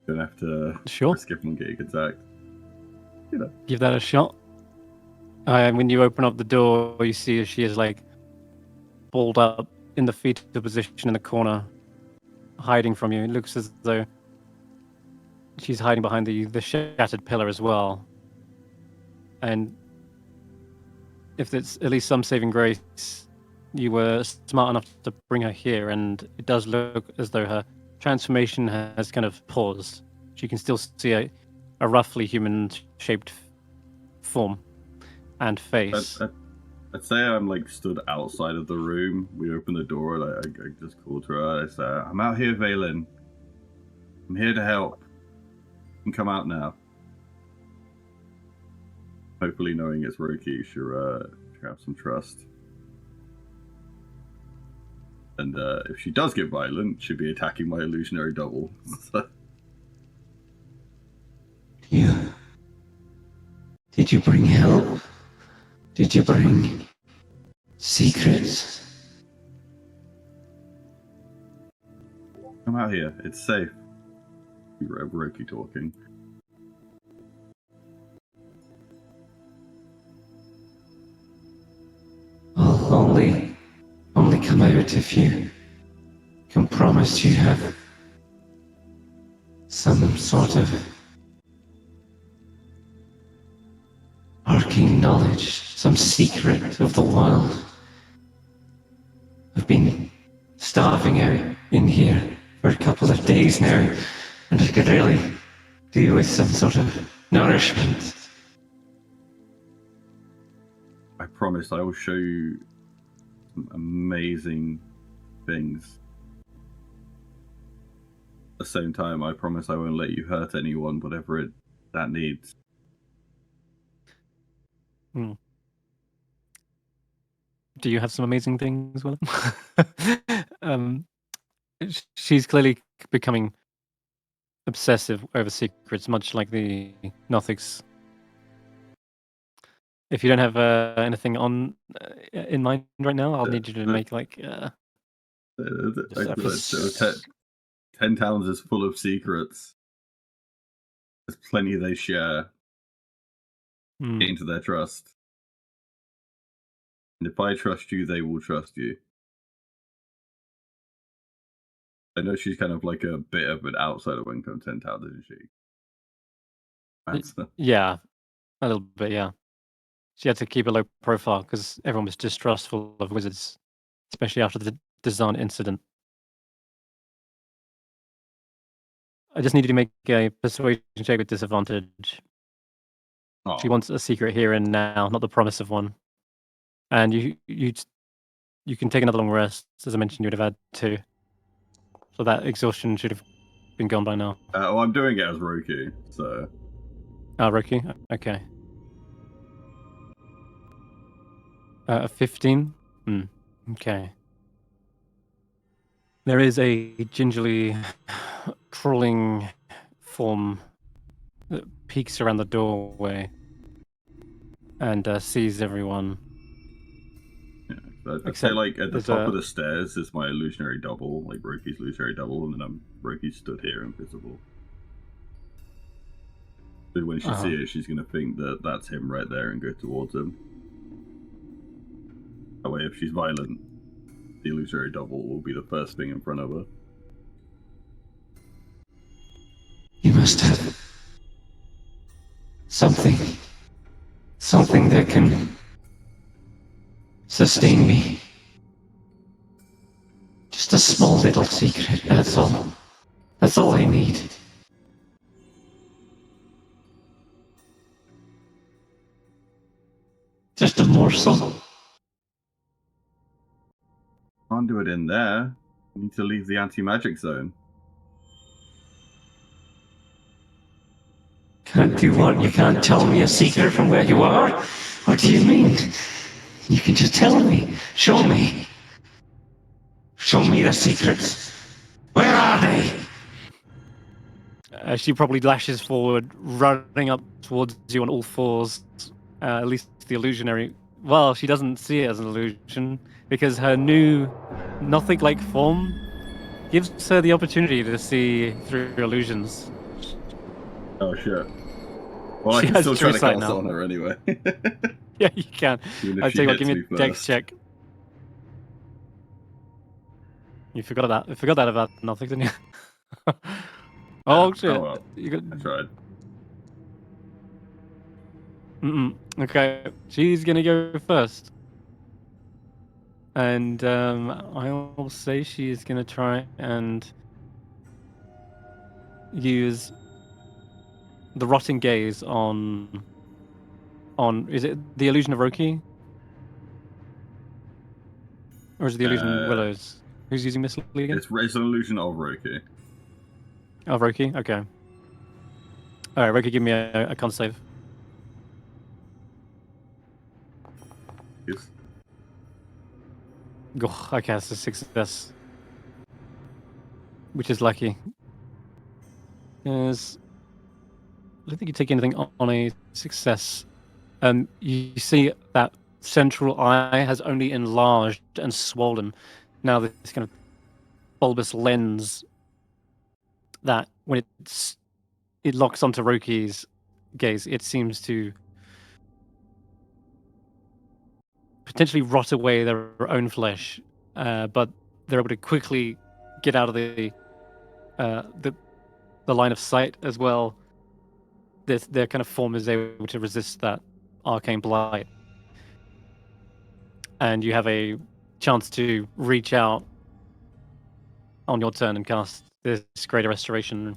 Don't have to skip and get attacked. You know. Give that a shot. When you open up the door, you see she is like balled up in the fetal position in the corner, hiding from you. It looks as though she's hiding behind the shattered pillar as well. And if it's at least some saving grace, you were smart enough to bring her here, and it does look as though her transformation has kind of paused. She can still see a roughly human-shaped form and face. I'd say I'm like stood outside of the room. We open the door and I just call to her. I say, "I'm out here, Valen. I'm here to help. You can come out now." Hopefully, knowing it's Roki, she'll have some trust. And if she does get violent, she'll be attacking my illusionary double. Did you bring help? Did you bring secrets? Come out here. It's safe. Roki talking. I'll only come out if you can promise you have some sort of arcane knowledge, some secret of the wild. I've been starving out in here for a couple of days now, and I could really do with some sort of nourishment. I promise I will show you some amazing things. At the same time, I promise I won't let you hurt anyone, whatever that needs. Do you have some amazing things, Willow? She's clearly becoming obsessive over secrets, much like the Nothics. If you don't have anything in mind right now, I'll need you to make like 10 towns is full of secrets. There's plenty they share. Get into their trust. And if I trust you, they will trust you. I know she's kind of like a bit of an outsider when it comes to 10 towns, isn't she? Yeah, a little bit, yeah. she had to keep a low profile because everyone was distrustful of wizards, especially after the Dazan incident. I just needed to make a persuasion check with disadvantage. Oh, She wants a secret here and now, not the promise of one. And you can take another long rest. As I mentioned, you would have had 2. So that exhaustion should have been gone by now. well, I'm doing it as Roku, so Ah, Roki? Okay. 15? Okay. There is a gingerly crawling form that peeks around the doorway and sees everyone. I'd say Except like at the there's top a- of the stairs is my illusionary double, like Roki's illusionary double, and then Roki stood here invisible. So when she sees it, she's gonna think that that's him right there and go towards him. That way, if she's violent, the illusionary double will be the first thing in front of her. You must have something that can sustain me. Just a small little secret, that's all. That's all I need. Just a morsel. Can't do it in there. You need to leave the anti-magic zone. Can't do what? You can't tell me a secret from where you are? What do you mean? You can just tell me. Show me. Show me the secrets. Where are they? She probably lashes forward, running up towards you on all fours. At least the illusionary. Well, she doesn't see it as an illusion because her new Nothic-like form gives her the opportunity to see through illusions. Oh shit. Well, I She can has still try to true sight cast it now. on her anyway. Yeah, you can. Even if I she tell you what, hits give me a me dex first. check. You forgot that. You forgot that about Nothic, didn't you? Oh shit! Oh well, You got... I tried. Okay, she's gonna go first, and I'll say she is gonna try and use the rotting gaze on. Is it the illusion of Roki, or is it the illusion Willows? Who's using Miss Lee again? It's an illusion of Roku. Oh, Roki. Okay. All right, Roki, give me a con save. Yes. Oh, okay, that's a success, which is lucky. Yes. I don't think you take anything on a success. You see that central eye has only enlarged and swollen. Now this kind of bulbous lens that when it locks onto Roki's gaze, it seems to potentially rot away their own flesh, but they're able to quickly get out of the line of sight as well. Their kind of form is able to resist that arcane blight, and you have a chance to reach out on your turn and cast this Greater Restoration,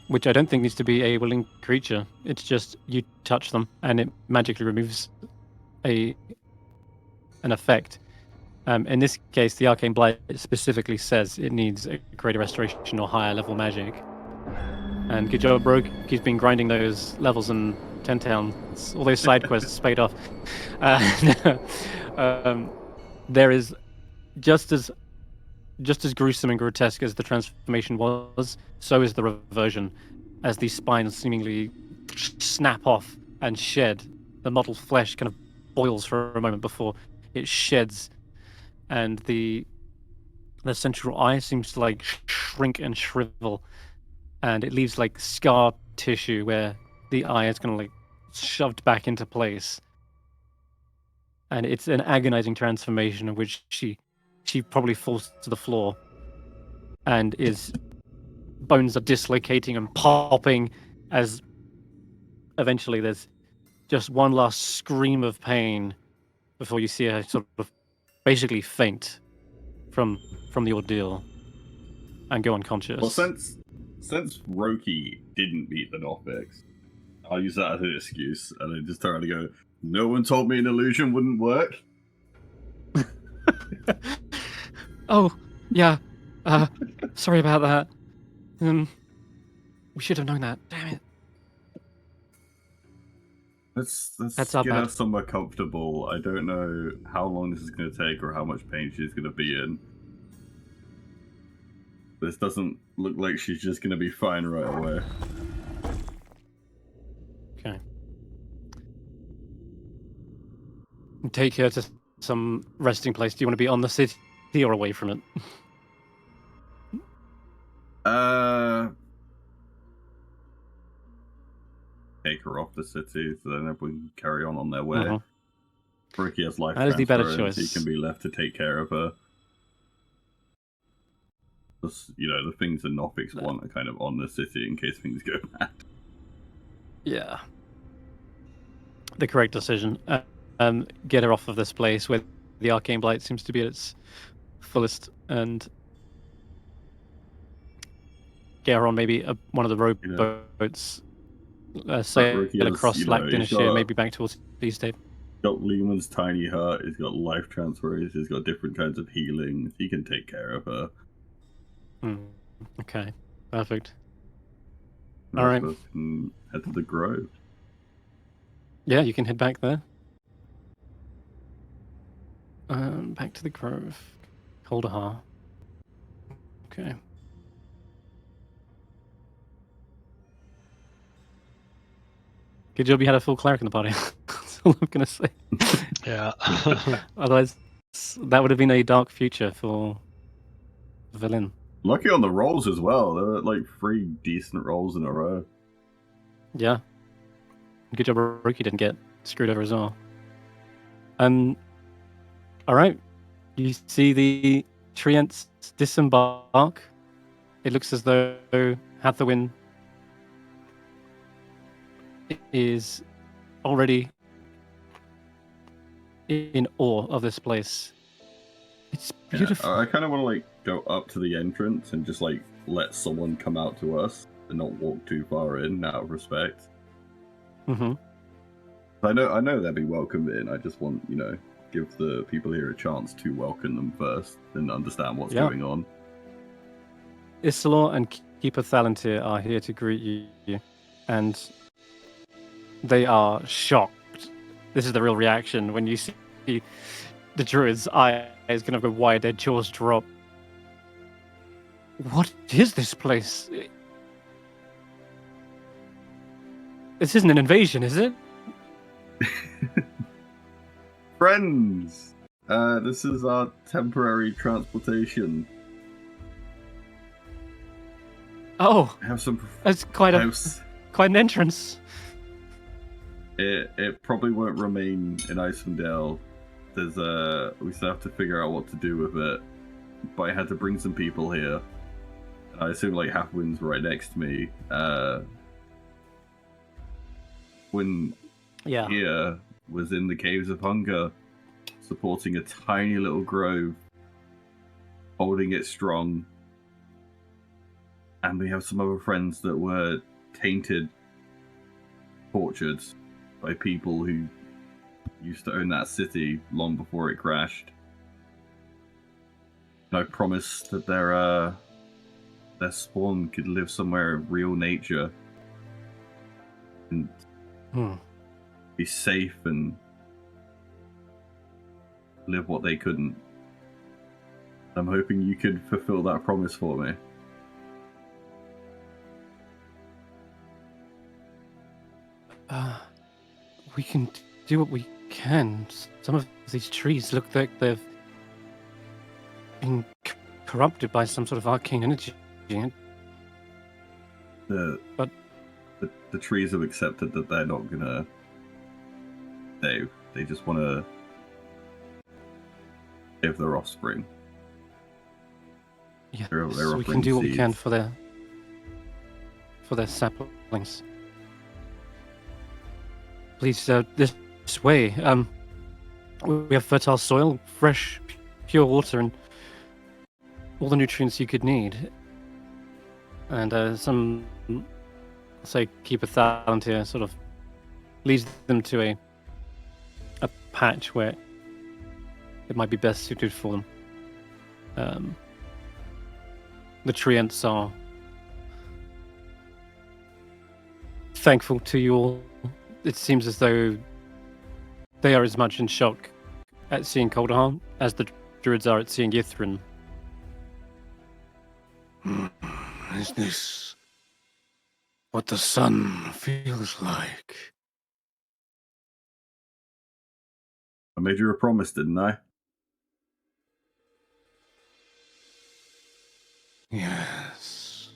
which I don't think needs to be a willing creature. It's just you touch them and it magically removes an effect. In this case, the Arcane Blight specifically says it needs a Greater Restoration or higher level magic. And good job, Broke. He's been grinding those levels in 10 towns. All those side quests paid off. There is just as gruesome and grotesque as the transformation was, so is the reversion, as these spines seemingly snap off and shed. The mottled flesh kind of boils for a moment before it sheds, and the central eye seems to like shrink and shrivel, and it leaves like scar tissue where the eye is kind of like shoved back into place. And it's an agonizing transformation in which she probably falls to the floor and bones are dislocating and popping as eventually there's just one last scream of pain before you see her sort of basically faint from the ordeal and go unconscious. Well, since Roki didn't beat the Northvics, I'll use that as an excuse, and I just turn around and go, "No one told me an illusion wouldn't work." Oh, yeah. Sorry about that. We should have known that. Damn it. Let's That's our get her bad. somewhere comfortable. I don't know how long this is going to take or how much pain she's going to be in. This doesn't look like she's just going to be fine right away. Okay. Take her to some resting place. Do you want to be on the city or away from it? Take her off the city so then everyone can carry on their way. Mhm. Brookie has life That is the better transference. He choice. can be left to take care of her. Plus, the things the Nothics want are kind of on the city in case things go bad. Yeah. The correct decision. Get her off of this place where the arcane blight seems to be at its fullest, and get her on maybe one of the rowboats. Sail Rookie has, across he's Lackdinshire, got- maybe back towards Easthaven. Got Lehman's tiny heart, he's got life transfers, he's got different kinds of healing. He can take care of her. Okay, perfect. The All rest right. of us can head to the Grove. Yeah, you can head back there. Back to the Grove. Kaldahar. Okay. Good job you had a full cleric in the party. That's all I'm going to say. Yeah. Otherwise, that would have been a dark future for Villain. Lucky on the rolls as well. There were like 3 decent rolls in a row. Yeah. Good job Rookie didn't get screwed over as well. Alright. You see the Treants disembark. It looks as though Hathawin is already in awe of this place. It's beautiful. Yeah, I kind of want to like go up to the entrance and just like let someone come out to us and not walk too far in out of respect. Mm-hmm. I know they'll be welcomed in. I just want, give the people here a chance to welcome them first and understand what's going on. Isilor and Keeper Thalantir are here to greet you, and they are shocked. This is the real reaction when you see the druid's eyes kind of go wide, their jaws drop. What is this place? This isn't an invasion, is it? Friends! This is our temporary transportation. Oh, Have some that's quite an entrance. It probably won't remain in Icewindale. We still have to figure out what to do with it. But I had to bring some people here. I assume like Halfwind's right next to me. When here was in the Caves of Hunger, supporting a tiny little grove, holding it strong. And we have some other friends that were tainted, tortured by people who used to own that city long before it crashed. And I promised that their spawn could live somewhere in real nature and be safe and live what they couldn't. I'm hoping you could fulfill that promise for me. We can do what we can. Some of these trees look like they've been corrupted by some sort of arcane energy. The trees have accepted that they're not gonna save. They just want to save their offspring. Yeah, They're we can offering do what we can seeds. for their saplings. Please, this way. We have fertile soil, fresh, pure water, and all the nutrients you could need. And some, say, keep 1,000 here, sort of leads them to a patch where it might be best suited for them. The treants are thankful to you all. It seems as though they are as much in shock at seeing Coldahar as the druids are at seeing Yithrin. Is this what the sun feels like? I made you a promise, didn't I? Yes.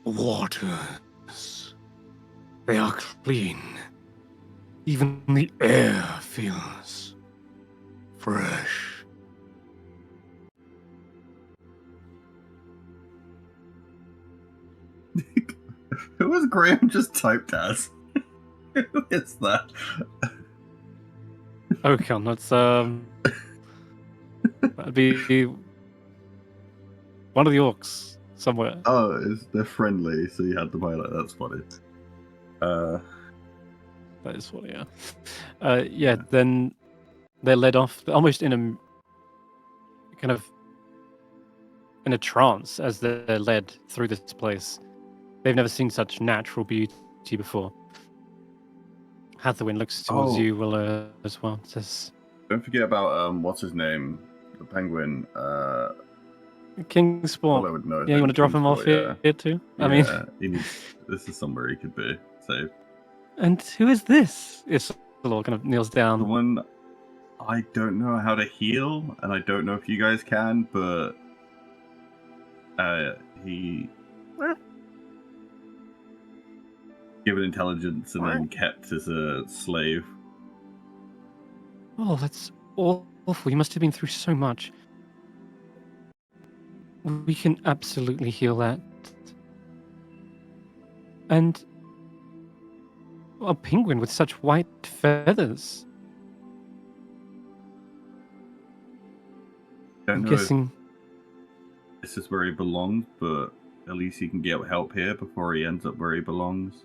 Waters. They are clean. Even the air feels fresh. Who was Graham just typed as? Who is that? Okay, that's that'd be one of the orcs somewhere. Oh, they're friendly, so you had to highlight. That's funny. That is funny, yeah. Yeah, then they're led off almost in a kind of in a trance as they're led through this place. They've never seen such natural beauty before. Hathawin looks towards you, Willow, as well. Says, don't forget about what's his name, the penguin. Kingsport. Willow would know. Yeah, you want to drop him off here too? I mean, he needs, this is somewhere he could be safe. And who is this? It's kind of kneels down. The one, I don't know how to heal, and I don't know if you guys can, but he given intelligence and then kept as a slave. Oh, that's awful. You must have been through so much. We can absolutely heal that. And a penguin with such white feathers. Don't I'm know guessing. if this is where he belongs, but at least he can get help here before he ends up where he belongs.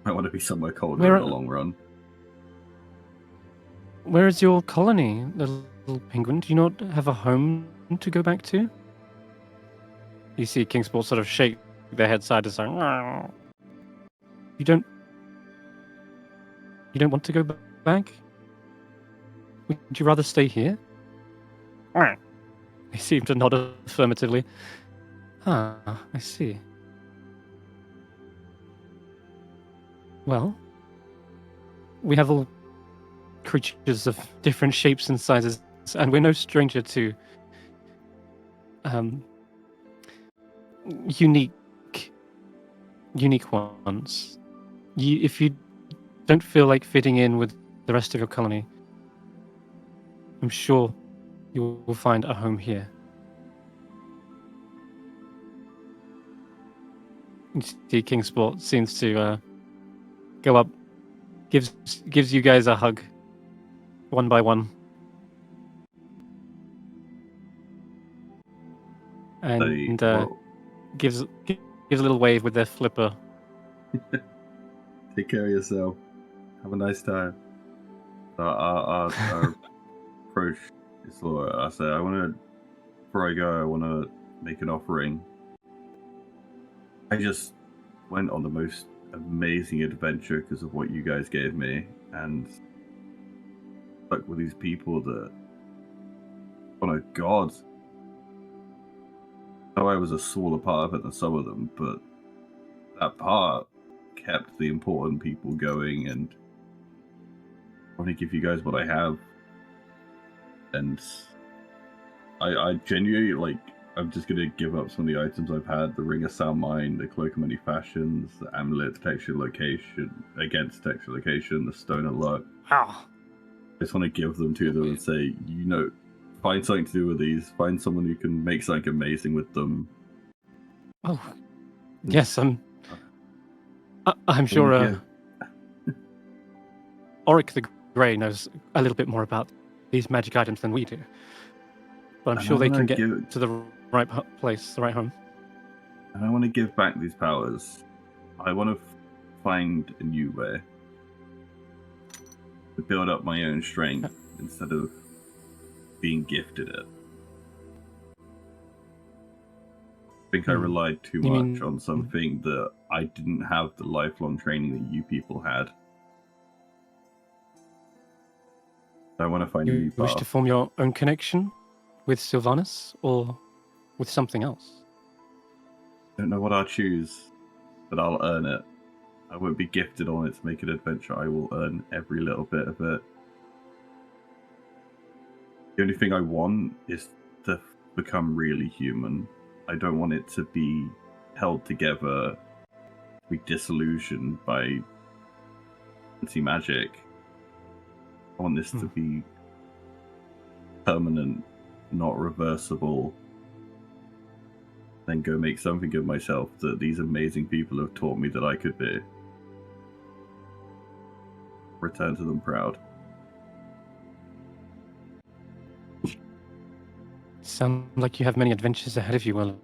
I want to be somewhere colder in the long run. Where is your colony, the little penguin? Do you not have a home to go back to? You see Kingsport sort of shake their head side to side. You don't want to go back? Would you rather stay here? They seem to nod affirmatively. Ah, I see. Well, we have all creatures of different shapes and sizes, and we're no stranger to unique ones. If you don't feel like fitting in with the rest of your colony, I'm sure you will find a home here. You see Kingsport seems to go up, gives you guys a hug, one by one, and gives a little wave with their flipper. Take care of yourself. Have a nice time. Our approach is sort of, I say, before I go, I want to make an offering. I just went on the most amazing adventure because of what you guys gave me, and stuck with these people that, oh my god, though I was a smaller part of it than some of them, but that part kept the important people going, and I want to give you guys what I have. And I genuinely, I'm just going to give up some of the items I've had: the Ring of Sound Mind, the Cloak of Many Fashions, the Amulet Detection Location, Against Detection Location, the Stone of Luck. Oh. I just want to give them to them and say, find something to do with these. Find someone who can make something amazing with them. Oh, yes, I'm sure Yeah. Auric the Grey knows a little bit more about these magic items than we do. But I'm And sure I they wanna can get give- to the right place, the right home. And I want to give back these powers. I want to find a new way to build up my own strength instead of being gifted it. I think I relied too You much mean- on something that I didn't have the lifelong training that you people had. I want to find a new You wish to path. form your own connection with Sylvanas or with something else? I don't know what I'll choose, but I'll earn it. I won't be gifted on it to make an adventure. I will earn every little bit of it. The only thing I want is to become really human. I don't want it to be held together, be disillusioned by anti-magic. I want this to be permanent, not reversible. Then go make something of myself that these amazing people have taught me that I could be. Return to them proud. Sound like you have many adventures ahead of you, Willow.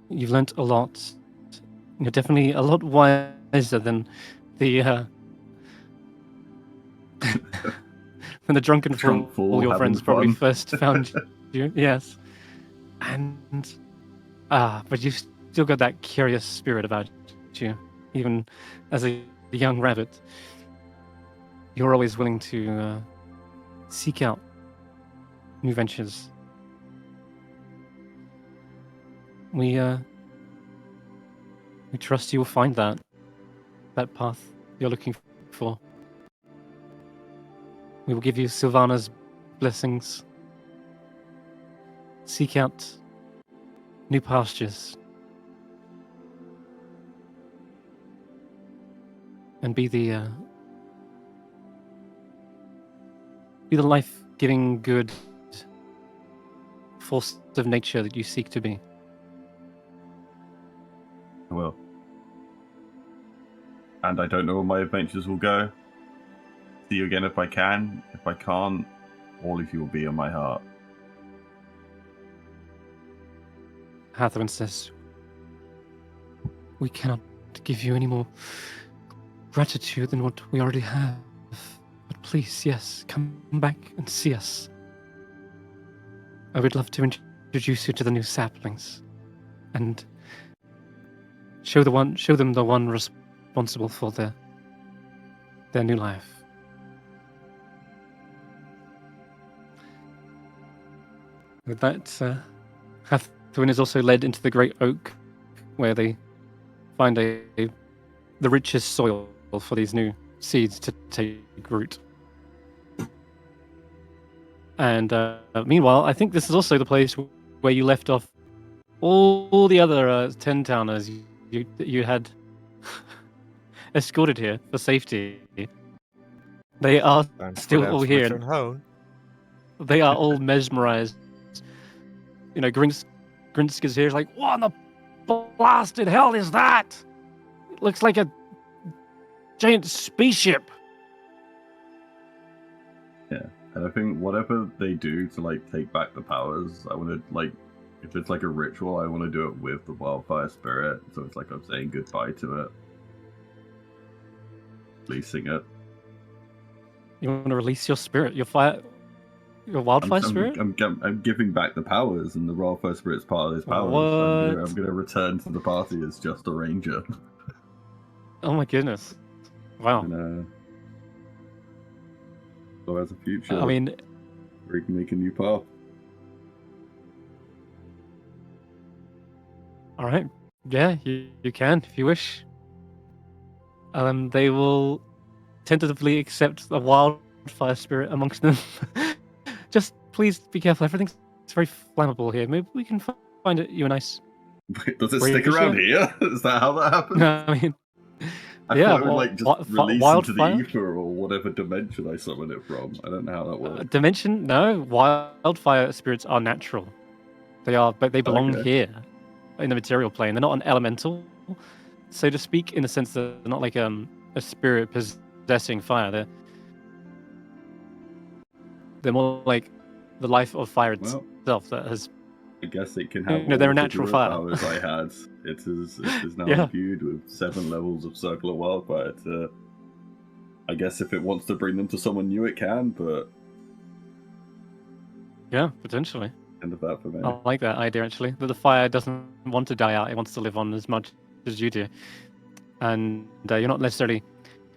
You've learnt a lot. You're definitely a lot wiser than the than the drunken Drunk fool fool your having friends probably fun. first found you. Yes, and but you've still got that curious spirit about you, even as a young rabbit. You're always willing to seek out new ventures. We trust you will find that path you're looking for. We will give you Sylvana's blessings. Seek out new pastures. And be the life-giving good force of nature that you seek to be. I will. And I don't know where my adventures will go. See you again if I can. If I can't, all of you will be in my heart. Hatherman says, we cannot give you any more gratitude than what we already have. But please, yes, come back and see us. I would love to introduce you to the new saplings and show them the one responsible for their new life. With that, Hathawin is also led into the great oak, where they find the richest soil for these new seeds to take root. And meanwhile, I think this is also the place where you left off all the other 10 towners you had escorted here for safety. They are Time for still them all to here. return home. They are all mesmerized. You know, Grinsk is here, like, what in the blasted hell is that? It looks like a giant spaceship. And I think whatever they do to like take back the powers, I want to like, if it's like a ritual, I want to do it with the wildfire spirit. So it's like I'm saying goodbye to it, releasing it. You want to release your spirit, your wildfire spirit? I'm giving back the powers, and the wildfire spirit's part of those powers. What? I'm gonna return to the party as just a ranger. Oh my goodness! Wow. And, so as a future, I mean, we can make a new path. all right. Yeah, you can if you wish. They will tentatively accept a wildfire spirit amongst them. Just please be careful. Everything's very flammable here. Maybe we can find you a nice. Wait, does it Where stick you around should? here? Is that how that happens? No, I mean, I yeah, thought it would well, like just release into the wildfire? ether or whatever dimension I summoned it from. I don't know how that works. Dimension? No, wildfire spirits are natural. They are, but they belong Okay. here in the material plane. They're not an elemental. so to speak, in the sense that they're not like a spirit possessing fire. They're more like the life of fire Well, itself that has. I guess it can have No, they're all a the natural druid fire. powers I had. It is now Yeah. imbued with 7 levels of circular wildfire. I guess if it wants to bring them to someone new, it can, but Yeah, potentially. end of that for me. I like that idea actually. That the fire doesn't want to die out; it wants to live on as much as you do, and you're not necessarily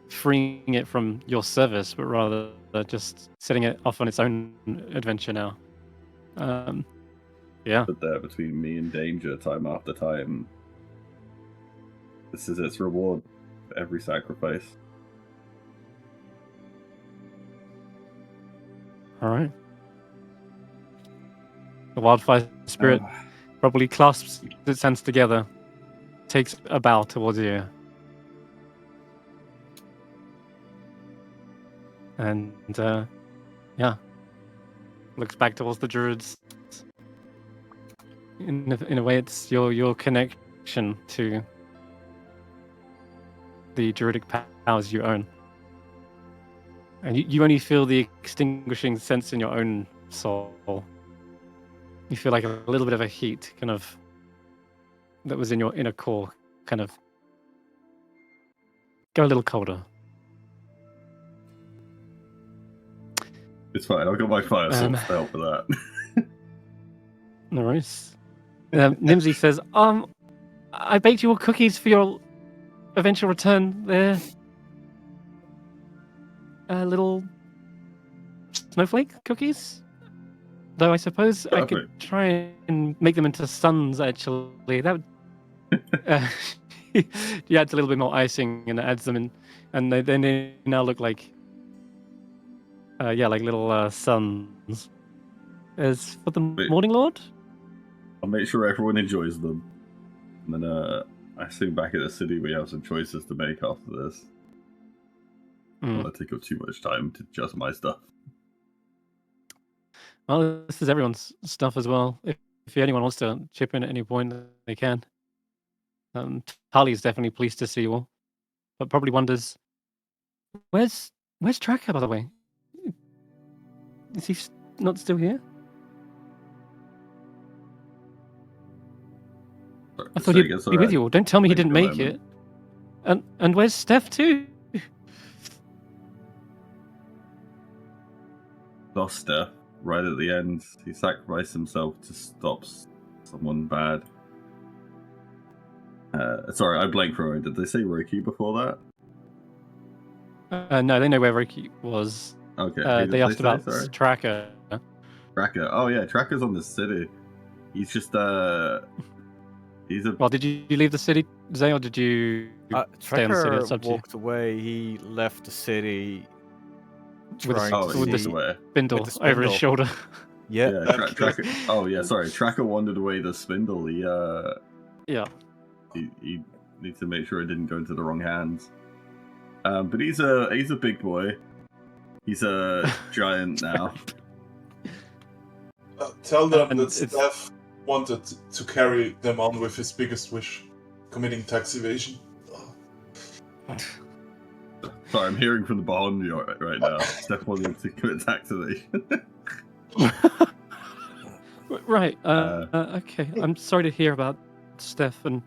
freeing it from your service, but rather just setting it off on its own adventure now. Yeah. But there, between me and danger, time after time, this is its reward for every sacrifice. All right. The wildfire spirit probably clasps its hands together, takes a bow towards you, and looks back towards the druids. In a way, it's your connection to the druidic powers you own, and you only feel the extinguishing sense in your own soul. You feel like a little bit of a heat, kind of, that was in your inner core, kind of go a little colder. It's fine. I've got my fire sword to help with that. No worries. Nimsy says, I baked you all cookies for your eventual return there. Little snowflake cookies? Though I suppose I could try and make them into suns, actually. That would... you add a little bit more icing and it adds them in, and they now look like... like little suns. As for the Morning Lord? I'll make sure everyone enjoys them. And then I assume back at the city we have some choices to make after this. I don't want to take up too much time to adjust my stuff. Well, this is everyone's stuff as well. If anyone wants to chip in at any point, they can. Tali's definitely pleased to see you all, but probably wonders, where's Tracker, by the way? Is he not still here? I thought he'd be with you all. Don't tell me he didn't make it. And where's Stef too? Lost Stef right at the end. He sacrificed himself to stop someone bad. Sorry, I blanked for a moment. Did they say Roki before that? No, they know where Roki was. Okay. They asked about Tracker. Tracker. Oh yeah, Tracker's on the city. He's just Well, did you leave the city, Zay, or did you stay in the city? It's up to you. Walked away. He left the city. With the spindle over his shoulder. Yeah. Tracker. Oh yeah, sorry. Tracker wandered away the spindle. He needs to make sure it didn't go into the wrong hands. But he's a big boy. He's a giant now. Tell them that Stef wanted to carry them on with his biggest wish, committing tax evasion. Sorry, I'm hearing from the behind you right now. Stef wanted to commit tax evasion. Right. Okay. I'm sorry to hear about Stef, and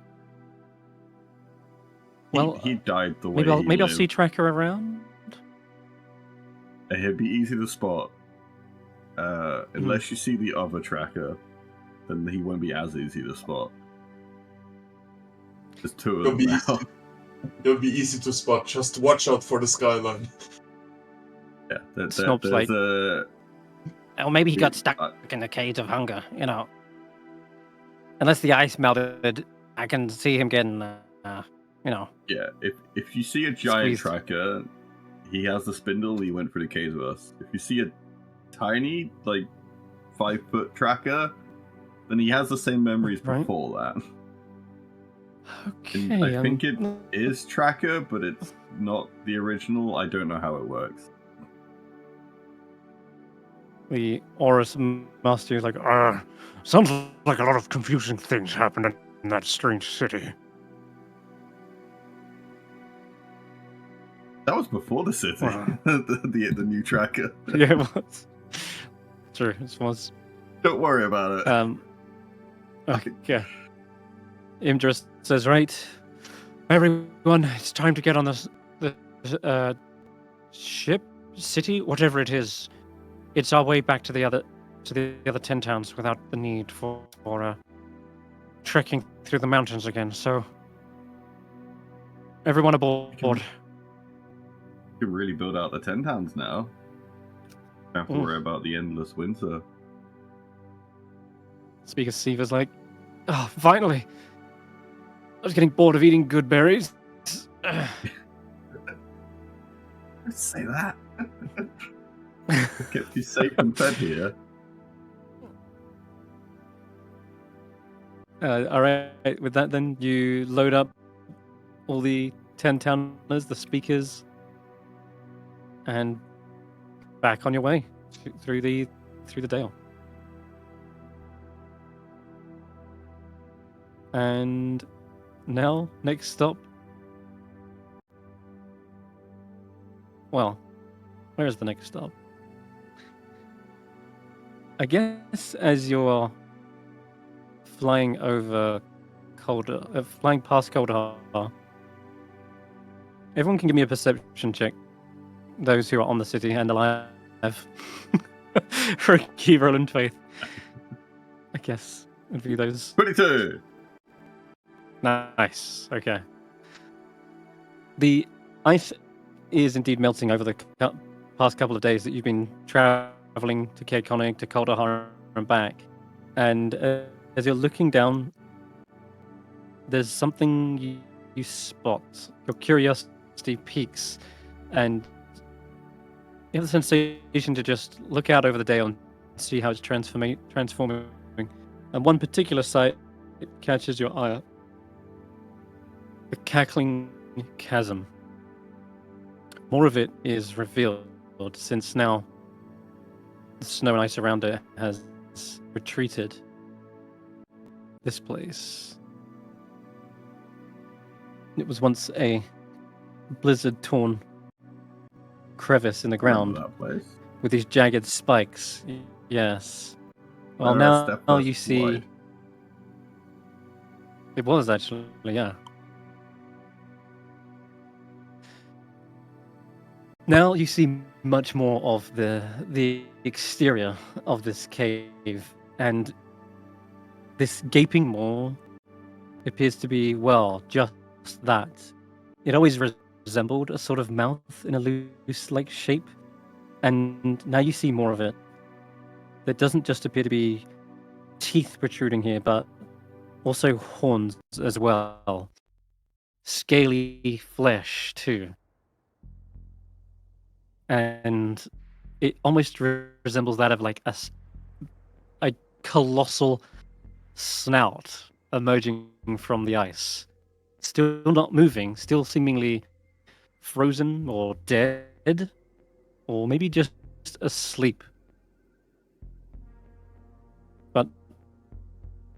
he died the way maybe I'll see Tracker around. He'd be easy to spot. Unless you see the other Tracker, then he won't be as easy to spot. There's 2 of them now. It'll be easy to spot. Just watch out for the skyline. Yeah, there's Or maybe he got stuck in the cage of hunger, you know. Unless the ice melted, I can see him getting, you know. Yeah, if you see a giant Tracker, he has the spindle, he went through the cave with us. If you see a tiny, 5-foot Tracker, then he has the same memories before that. Okay. And I think it is Tracker, but it's not the original. I don't know how it works. The Horus Master is like, sounds like a lot of confusing things happened in that strange city. That was before the city. Wow. the new tracker. Yeah, it was. True, it was. Don't worry about it. Okay. Imdra says, right, everyone, it's time to get on the ship, city, whatever it is. It's our way back to the other 10 towns without the need for trekking through the mountains again. So, everyone aboard. You can really build out the 10 towns now. Don't have to worry about the endless winter. Speaker Siva's like, oh, finally. I was getting bored of eating good berries. Don't say that. Kept you safe and fed here. All right, with that, then you load up all the 10 towners, the speakers, and back on your way through the dale. And now, next stop. Well, where is the next stop? I guess as you're flying over flying past Coldar, everyone can give me a perception check. Those who are on the city and alive. For a key roll and faith. I guess would be those. 22! Nice. Okay. The ice is indeed melting over the past couple of days that you've been traveling to Cape Conning, to Kaldahar and back. And as you're looking down, there's something you spot. Your curiosity peaks, and you have the sensation to just look out over the dale and see how it's transforming. And one particular sight, it catches your eye. The cackling chasm. More of it is revealed, since now the snow and ice around it has retreated. This place. It was once a blizzard-torn crevice in the ground That place. with these jagged spikes. Yes. Well, Where now Stef was you see. wide. It was actually, yeah. Now you see much more of the exterior of this cave, and this gaping maw appears to be, well, just that. It always resembled a sort of mouth in a loose-like shape, and now you see more of it. There doesn't just appear to be teeth protruding here, but also horns as well. Scaly flesh, too. And it almost resembles that of like a colossal snout emerging from the ice. Still not moving, still seemingly frozen or dead, or maybe just asleep. But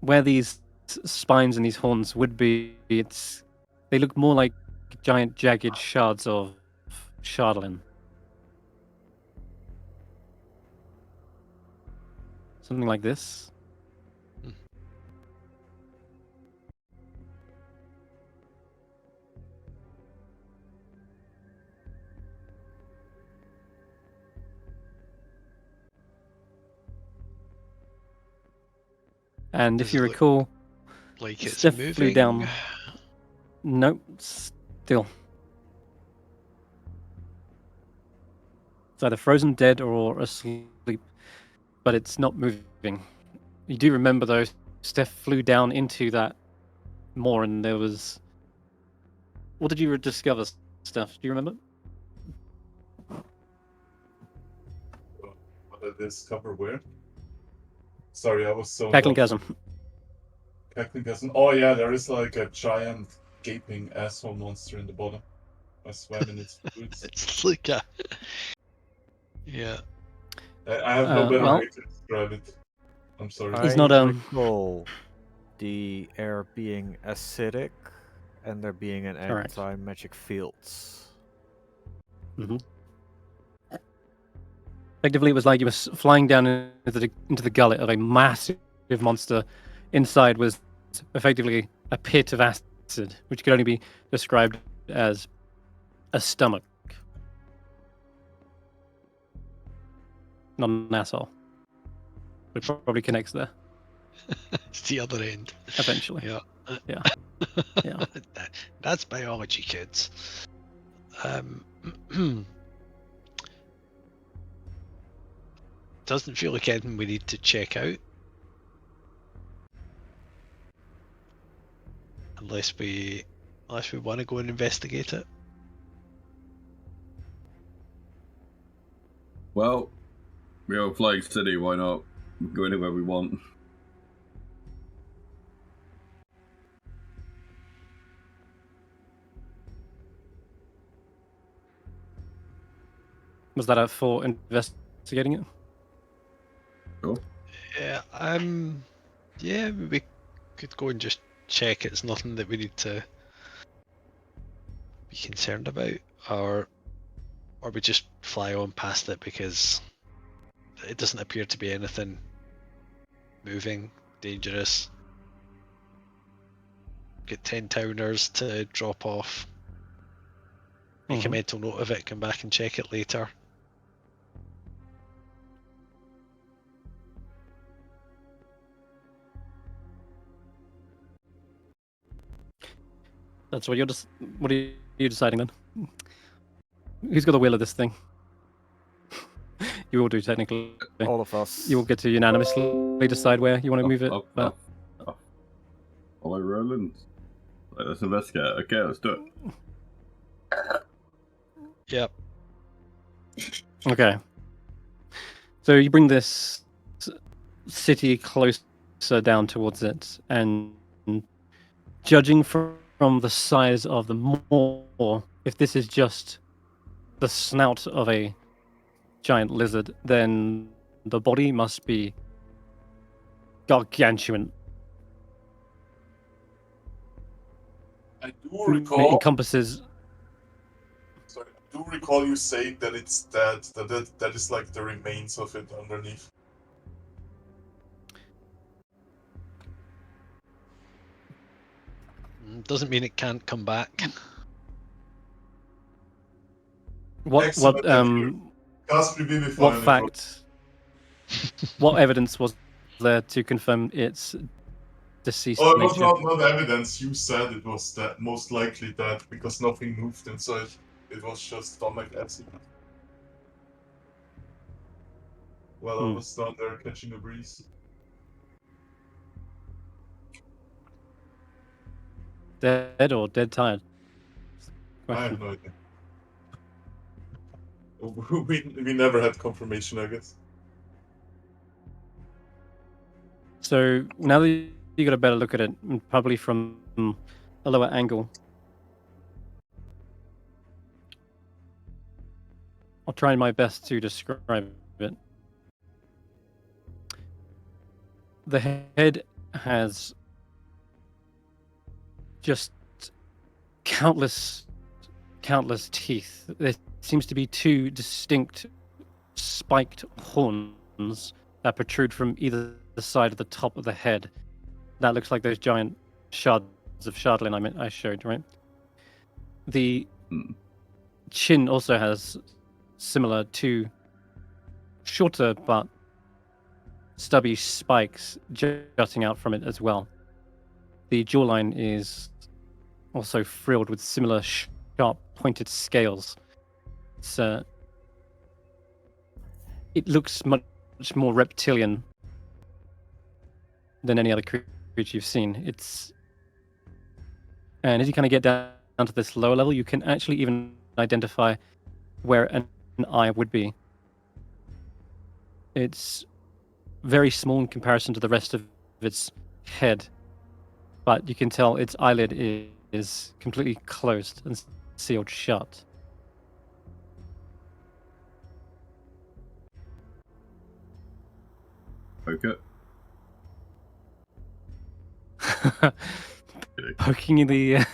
where these spines and these horns would be, they look more like giant jagged shards of Chardolin. Something like this. And if Does you it look recall, like it's Stef moving. flew down. Nope, still. It's either frozen, dead, or asleep, but it's not moving. You do remember, though, Stef flew down into that moor, and there was. What did you discover, Stef? Do you remember? What did I discover where? Sorry, I was so. Cackling chasm. Cackling chasm. Oh yeah, there is like a giant gaping asshole monster in the bottom. I swam in its roots. It's like a. Yeah. I have no better well- way to describe it. I'm sorry. He's not, recall the air being acidic and there being an Correct. anti-magic fields. Mm-hmm. Effectively, it was like you were flying down into the gullet of a massive monster. Inside was effectively a pit of acid, which could only be described as a stomach, not an asshole. It probably connects there It's the other end. eventually. Yeah. Yeah. Yeah. That's biology, kids. Doesn't feel like anything we need to check out. Unless we want to go and investigate it. Well, we have a flying city, why not? We can go anywhere we want. Was that for investigating it? Sure. Yeah, we could go and just check. It's nothing that we need to be concerned about, or we just fly on past it because it doesn't appear to be anything moving, dangerous. Get 10 towners to drop off. Make a mental note of it, come back and check it later. That's what what are you deciding then? Who's got the will of this thing? You all do, technically. All of us. You will get to unanimously decide where you want to move it. But Follow Roland. Let's investigate. Okay, let's do it. Yep. okay. So you bring this city closer down towards it, and judging from the size of the maw, if this is just the snout of a giant lizard, then the body must be gargantuan. I do It recall. encompasses. Sorry, I do recall you saying that it's dead. That is like the remains of it underneath. Doesn't mean it can't come back. What Excellent. Cast Revivify what on it, fact? What evidence was there to confirm its deceased Oh, it was nature? not evidence. You said it was that most likely that because nothing moved inside. It was just stomach acid. Well, I was down there catching a breeze. Dead or dead tired? I have no idea. We never had confirmation, I guess. So now that you got a better look at it, and probably from a lower angle, I'll try my best to describe it. The head has just countless teeth. There seems to be two distinct spiked horns that protrude from either side of the top of the head. That looks like those giant shards of shardlin I showed, right? The chin also has similar two shorter but stubby spikes jutting out from it as well. The jawline is also frilled with similar sharp pointed scales. It looks much more reptilian than any other creature you've seen. And as you kind of get down to this lower level, you can actually even identify where an eye would be. It's very small in comparison to the rest of its head, but you can tell its eyelid is completely closed and sealed shut. Okay. Poking in the...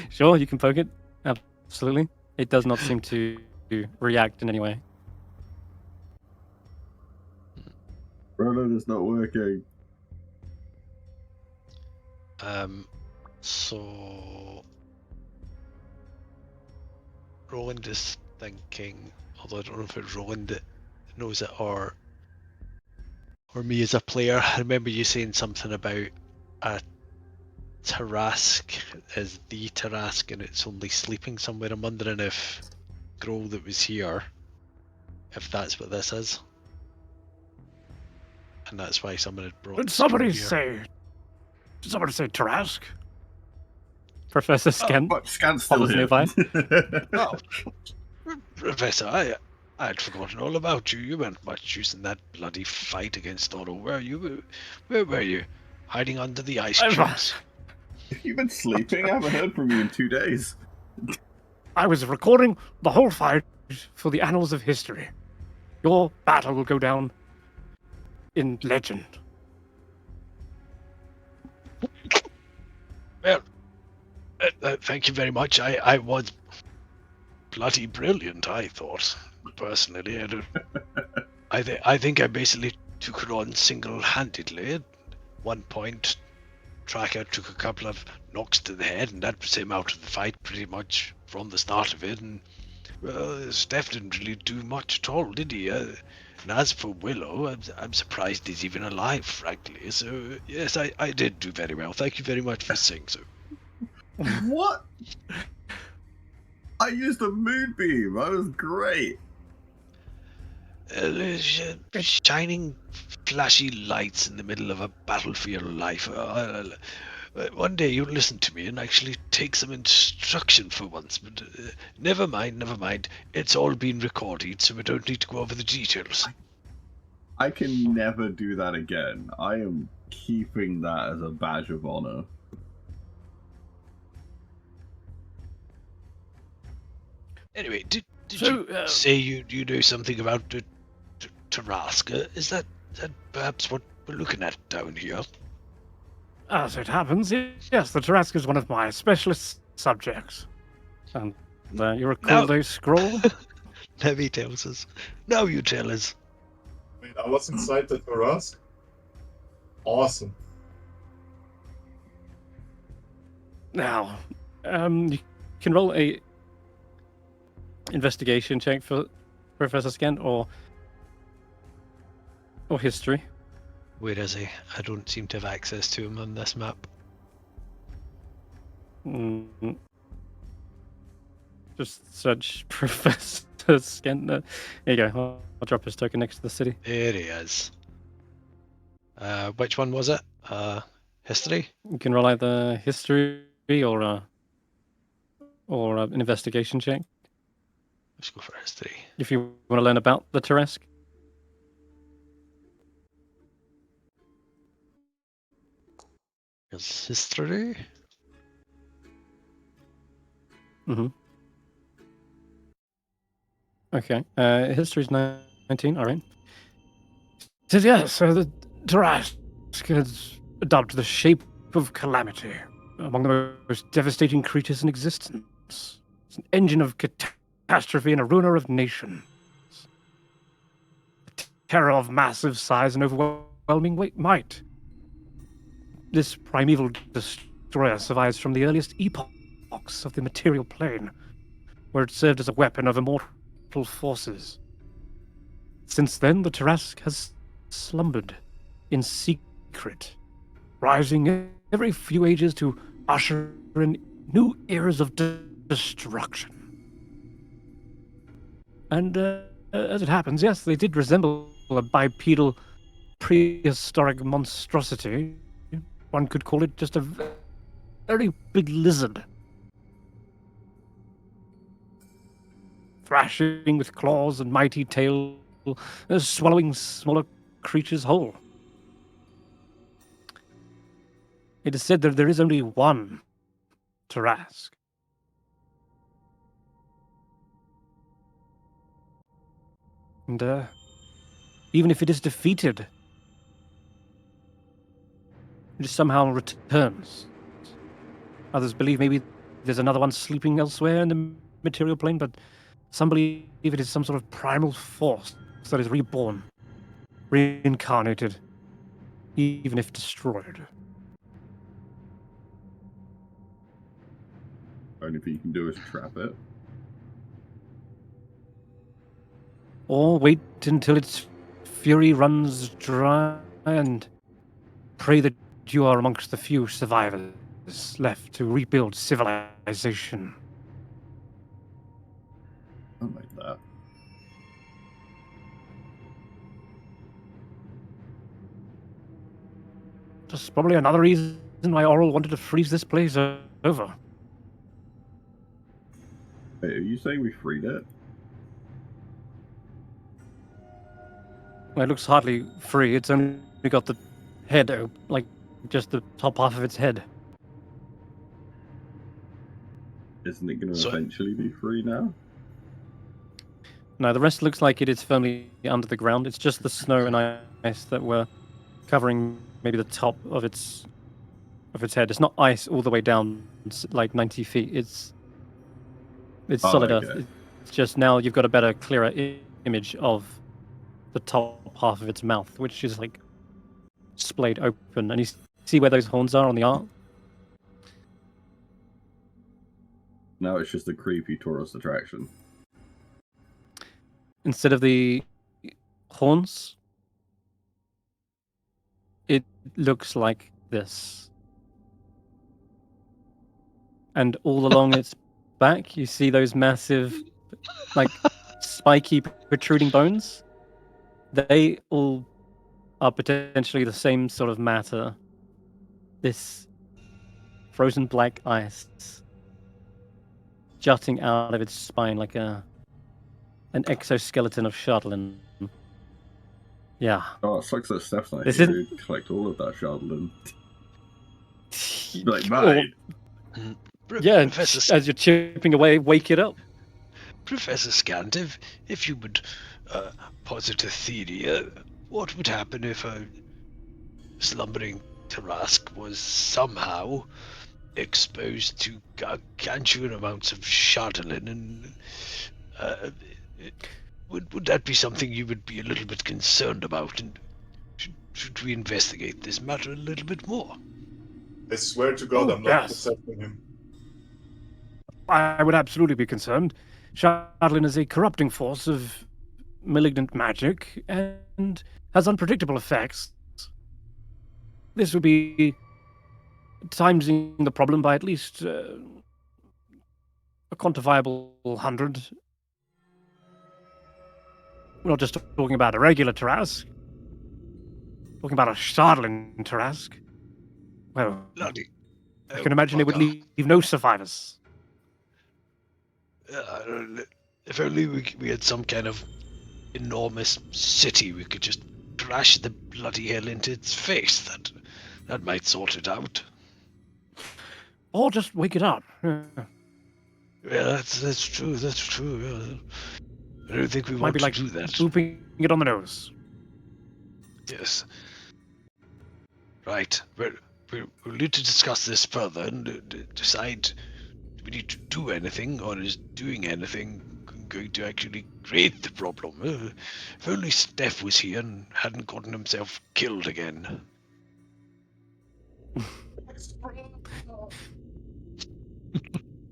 Sure, you can poke it. Absolutely. It does not seem to react in any way. Roland is not working. So Roland is thinking, although I don't know if it's Roland that knows it or me as a player. I remember you saying something about a Tarask is the Tarask and it's only sleeping somewhere. I'm wondering if Grohl that was here, if that's what this is. And that's why someone had brought Did Scroll somebody here. say Tarask? Professor Skent But Scant's still follows here. nearby. Oh, Professor, I had forgotten all about you. You weren't much use in that bloody fight against Oro, were you? Where were you? Hiding under the ice cubes? You've been sleeping? I haven't heard from you in 2 days. I was recording the whole fight for the annals of history. Your battle will go down in legend. Well, thank you very much. I was bloody brilliant, I thought. Personally, I think I basically took her on single-handedly. At one point, Tracker took a couple of knocks to the head, and that was him out of the fight pretty much from the start of it. And well, Stef didn't really do much at all, did he? And as for Willow, I'm surprised he's even alive, frankly. So yes, I did do very well. Thank you very much for saying so. What? I used a moonbeam. That was great. Shining flashy lights in the middle of a battle for your life. One day you'll listen to me and actually take some instruction for once, but never mind. It's all been recorded, so we don't need to go over the details. I can never do that again. I am keeping that as a badge of honor. Anyway, did So, you say you know something about the Tarask? Is that perhaps what we're looking at down here? As it happens, yes, the Tarask is one of my specialist subjects. And you recall those scroll? Now he tells us. Now you tell us. I mean, I was inside the Tarask. Awesome. Now, you can roll a investigation check for Professor Skent or history. Where is he? I don't seem to have access to him on this map. Just search Professor Skent. There you go. I'll drop his token next to the city. There he is. Which one was it? History? You can roll either history or an investigation check Let's go for history. if you want to learn about the Tarask. Here's history. Mm-hmm. Okay. History's 19. All right. Says yes, so the Tarask has adopted the shape of calamity, among the most devastating creatures in existence. It's an engine of catastrophe and a ruiner of nations. A terror of massive size and overwhelming might. This primeval destroyer survives from the earliest epochs of the material plane, where it served as a weapon of immortal forces. Since then, the Tarask has slumbered in secret, rising every few ages to usher in new eras of destruction. And as it happens, yes, they did resemble a bipedal prehistoric monstrosity. One could call it just a very big lizard. Thrashing with claws and mighty tail, swallowing smaller creatures whole. It is said that there is only one Tarask. And even if it is defeated, it somehow returns. Others believe maybe there's another one sleeping elsewhere in the material plane, but some believe it is some sort of primal force that is reborn, reincarnated, even if destroyed. Only thing you can do is trap it. Or wait until its fury runs dry and pray that you are amongst the few survivors left to rebuild civilization. I like that. Just probably another reason why Oral wanted to freeze this place over. Wait, are you saying we freed it? Well, it looks hardly free. It's only got the head, like just the top half of its head. Isn't it going to So- eventually be free now? No, the rest looks like it is firmly under the ground. It's just the snow and ice that were covering maybe the top of its head. It's not ice all the way down, like 90 feet. It's solid okay. earth. It's just now you've got a better, clearer image of the top half of its mouth, which is like splayed open, and you see where those horns are on the art. Now it's just a creepy tourist attraction. Instead of the horns, it looks like this. And all along its back, you see those massive, like, spiky, protruding bones. They all are potentially the same sort of matter. This frozen black ice jutting out of its spine like an exoskeleton of Shardlin. Yeah. Oh, it sucks that Stef's not This here isn't- to collect all of that Shardlin. Like, mine. Yeah, Professor, as you're chipping away, wake it up. Professor Scant, if you would posit a theory, what would happen if a slumbering Tarask was somehow exposed to gargantuan amounts of Shardlin, and would that be something you would be a little bit concerned about, and should we investigate this matter a little bit more? I swear to God, Oh, I'm not yes. accepting him. I would absolutely be concerned. Shardlin is a corrupting force of malignant magic and has unpredictable effects. This would be timesing the problem by at least a quantifiable 100. We're not just talking about a regular Tarask. Talking about a Shardlin Tarask. Well, Bloody. I can imagine it would leave no survivors. If only we had some kind of enormous city we could just crash the bloody hell into its face. That might sort it out. Or just wake it up. Yeah, that's true. That's true. Yeah. I don't think we Might want be to like do that. booping it on the nose. Yes. Right. We'll need to discuss this further and decide do we need to do anything, or is doing anything going to actually create the problem? If only Stef was here and hadn't gotten himself killed again.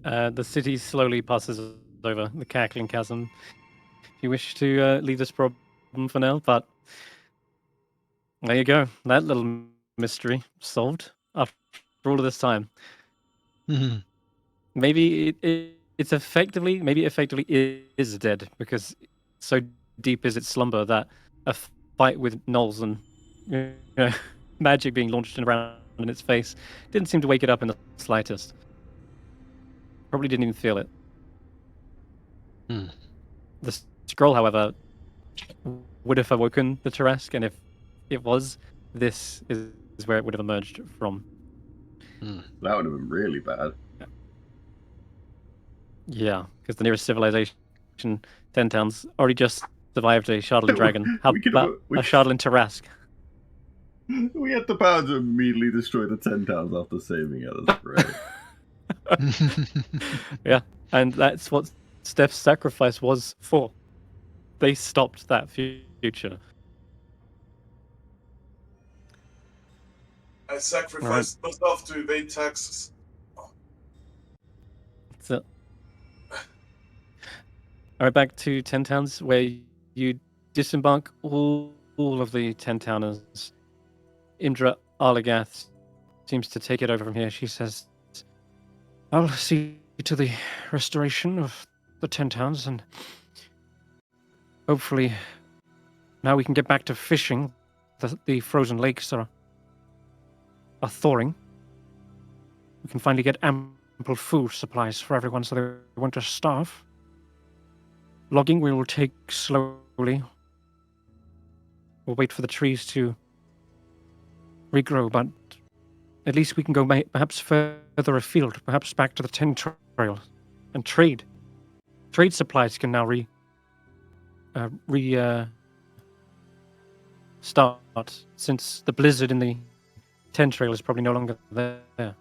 The city slowly passes over the cackling chasm. If you wish to leave this problem for now, but there you go. That little mystery solved after all of this time. Maybe it's effectively, is dead, because so deep is its slumber that a fight with gnolls and magic being launched around in its face didn't seem to wake it up in the slightest. Probably didn't even feel it. The scroll, however, would have awoken the Tarask, and if it was, this is where it would have emerged from. That would have been really bad. Yeah, because the nearest civilization, 10 towns, already just survived a Shardlin dragon. How We could- about we- a Shardlin Tarask? We had the power to immediately destroy the 10 towns after saving it. That's great. Yeah, and that's what's Stef's sacrifice was for. They stopped that future. I sacrificed myself to evade taxes. So, alright, back to 10 Towns, where you disembark all of the 10 Towners. Indra Arlagath seems to take it over from here. She says, I'll see to the restoration of the 10 Towns, and hopefully now we can get back to fishing. The frozen lakes are thawing. We can finally get ample food supplies for everyone so they won't just starve. Logging we will take slowly. We'll wait for the trees to regrow, but at least we can go perhaps further afield, perhaps back to the 10 Trail, and trade. Trade supplies can now start, since the blizzard in the 10 Trail is probably no longer there.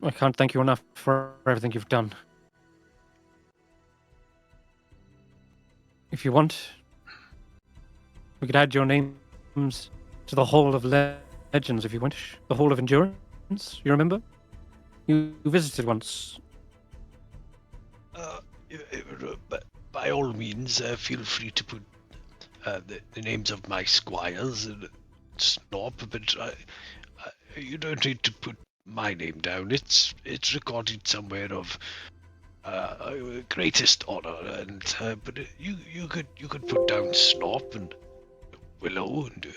I can't thank you enough for everything you've done. If you want, we could add your names to the Hall of Legends if you wish. The Hall of Endurance, you remember? You visited once. By all means, feel free to put the names of my squires and Snob, but you don't need to put my name down. It's recorded somewhere of greatest honor, and but you could put down Snob and Willow and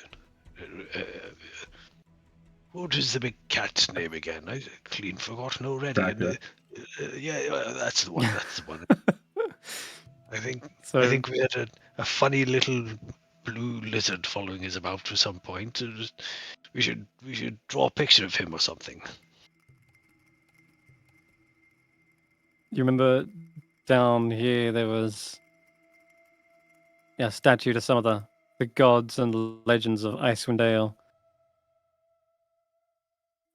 what is the big cat's name again? I clean forgotten already. And, yeah, that's the one. That's the one. I think we had a funny little blue lizard following us about at some point. We should draw a picture of him or something. You remember down here there was a statue to some of the gods and legends of Icewindale,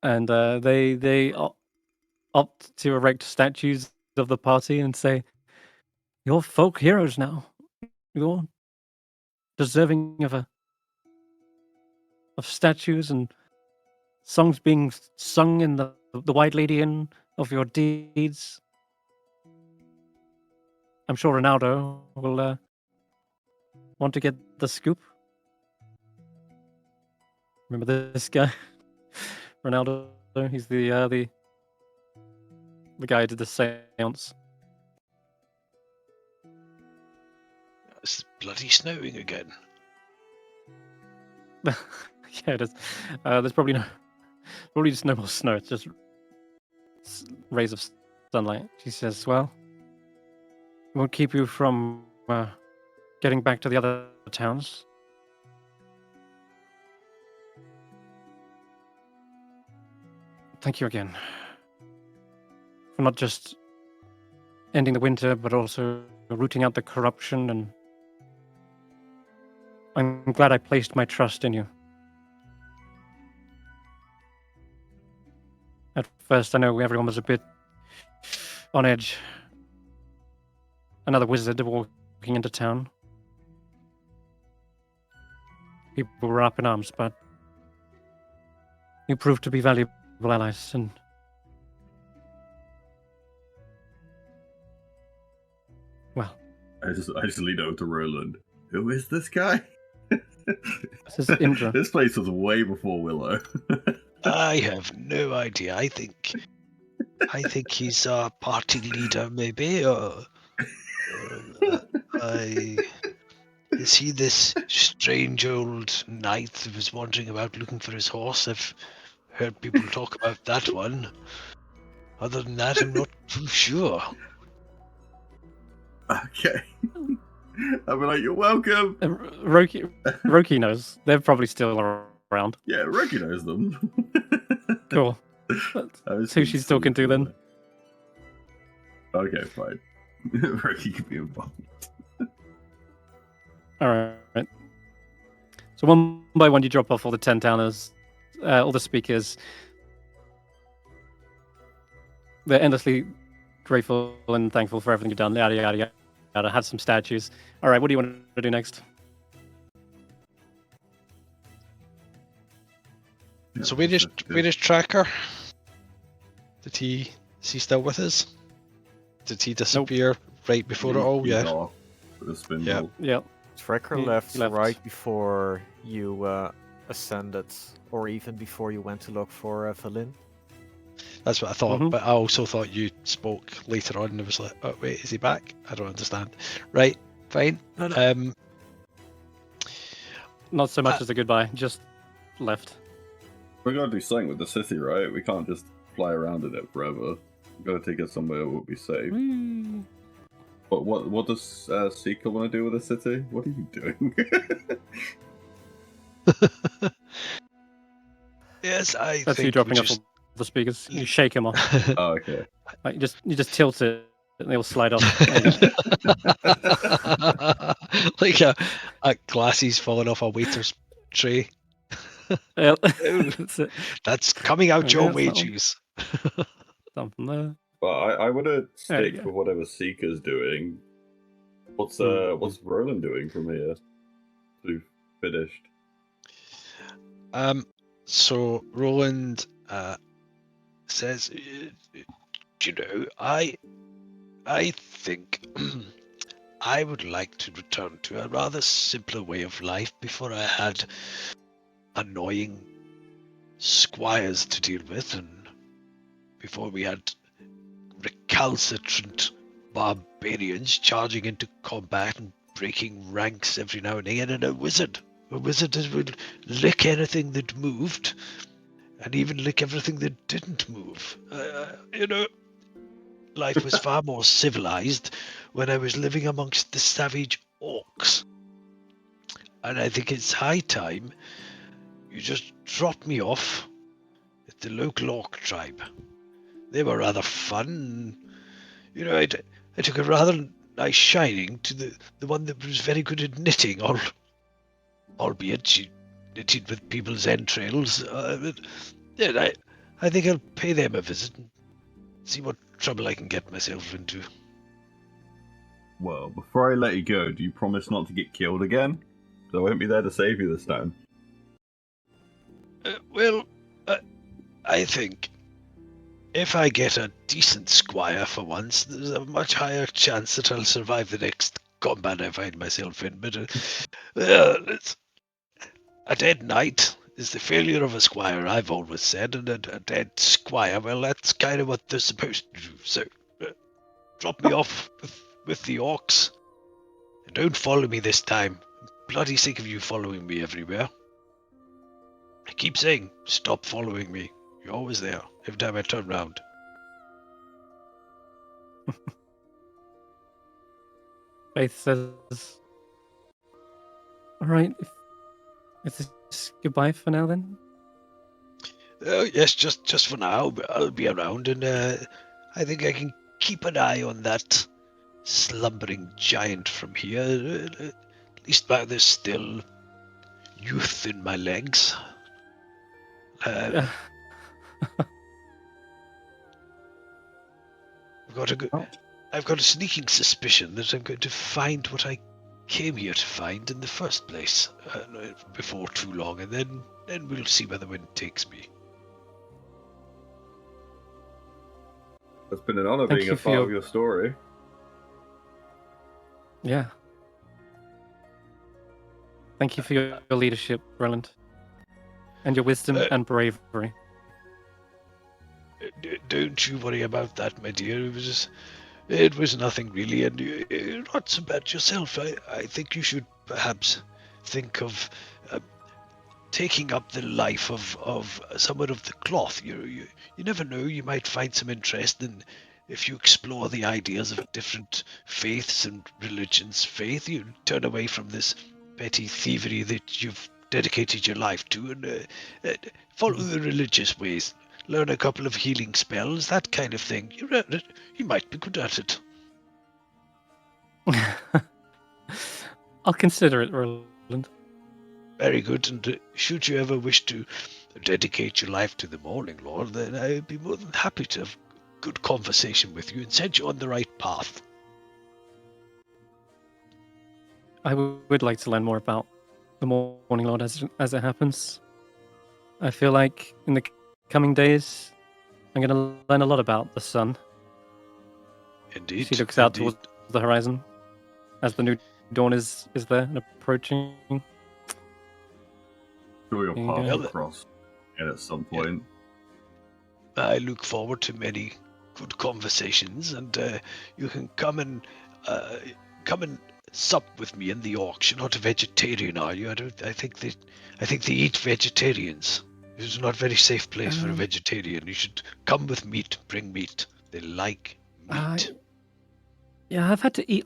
and they opt to erect statues of the party and say, "You're folk heroes now. You're deserving of statues and songs being sung in the White Lady Inn of your deeds." I'm sure Ronaldo will want to get the scoop. Remember this guy, Ronaldo? He's the guy who did the seance. It's bloody snowing again. Yeah, it is. There's probably just no more snow. It's just rays of sunlight. She says, "Well, it won't keep you from getting back to the other towns. Thank you again for not just ending the winter, but also rooting out the corruption, and I'm glad I placed my trust in you. At first, I know everyone was a bit on edge. Another wizard walking into town. People were up in arms, but you proved to be valuable allies, and well, I just leaned over to Roland. Who is this guy? this is Indra. This place was way before Willow. I have no idea. I think he's our party leader, maybe. Is he this strange old knight that was wandering about looking for his horse? I've heard people talk about that one. Other than that, I'm not too sure. Okay. I'll be like, you're welcome. Roki knows. They're probably still around. Yeah, Roki knows them. Cool. That's who she's talking to then. Okay, fine. Roki could be involved. All right. So one by one, you drop off all the 10 towners, all the speakers. They're endlessly grateful and thankful for everything you've done. Yada yada yada. Had some statues. All right. What do you want to do next? So where is Tracker? Did is he still with us? Did he disappear right before it all? He's Yeah. off with a spindle. Yeah. Tracker He left left. right before you ascended, or even before you went to look for Valin. That's what I thought, Mhm. but I also thought you spoke later on and it was like, oh wait, is he back? I don't understand. Right, fine. No. Not so much as a goodbye. Just left. We gotta do something with the city, right? We can't just fly around in it forever. We gotta take it somewhere where we'll be safe. Whee! But what does Seeker want to do with the city? What are you doing? Yes, I That's think you dropping we off just... all the speakers. You shake them off. Oh, okay. Like, you just tilt it and they'll slide off. There you go. Like a glasses falling off a waiter's tray. Yeah, Ooh, that's it. that's coming out Okay, your that's that one. wages. Something there. But I would There you stick go. with whatever Seeker's doing. What's Roland doing from here? We've finished. So Roland says, you know, I think I would like to return to a rather simpler way of life before I had annoying squires to deal with, and before we had recalcitrant barbarians charging into combat and breaking ranks every now and again, and a wizard that would lick anything that moved, and even lick everything that didn't move. You know, life was far more civilized when I was living amongst the savage orcs. And I think it's high time you just dropped me off at the local orc tribe. They were rather fun. You know, I took a rather nice shining to the one that was very good at knitting, albeit she knitted with people's entrails. But yeah, I think I'll pay them a visit and see what trouble I can get myself into. Well, before I let you go, do you promise not to get killed again? 'Cause I won't be there to save you this time. I think if I get a decent squire for once, there's a much higher chance that I'll survive the next combat I find myself in. But it's a dead knight is the failure of a squire, I've always said, and a dead squire, well, that's kind of what they're supposed to do. So drop me off with the orcs, and don't follow me this time. I'm bloody sick of you following me everywhere. I keep saying, stop following me. You're always there, every time I turn round. Faith says, all right, is this goodbye for now then? Yes, just for now, but I'll be around, and I think I can keep an eye on that slumbering giant from here. At least while there's still youth in my legs. I've got a sneaking suspicion that I'm going to find what I came here to find in the first place before too long, and then we'll see where the wind takes me. It's been an honor Thank being you a for part your- of your story. Yeah. Thank you for your leadership, Roland. And your wisdom and bravery. Don't you worry about that, my dear. It was nothing really, and you're not so bad yourself. I think you should perhaps think of taking up the life of someone of the cloth. You never know, you might find some interest in, if you explore the ideas of different faiths and religions. You turn away from this petty thievery that you've dedicated your life to, and follow the religious ways. Learn a couple of healing spells, that kind of thing. You might be good at it. I'll consider it, Roland. Very good, and should you ever wish to dedicate your life to the Morning Lord, then I'd be more than happy to have good conversation with you and set you on the right path. I would like to learn more about the Morning Lord as it happens. I feel like in the coming days, I'm going to learn a lot about the sun. Indeed. She looks out indeed. towards the horizon as the new dawn is there and approaching. Sure, your There you path go. will cross at some point. I look forward to many good conversations, and you can come and sup with me in the Orcs. You're not a vegetarian, are you? I think they eat vegetarians. This is not a very safe place for a vegetarian. You should come with meat. Bring meat. They like meat. Yeah, I've had to eat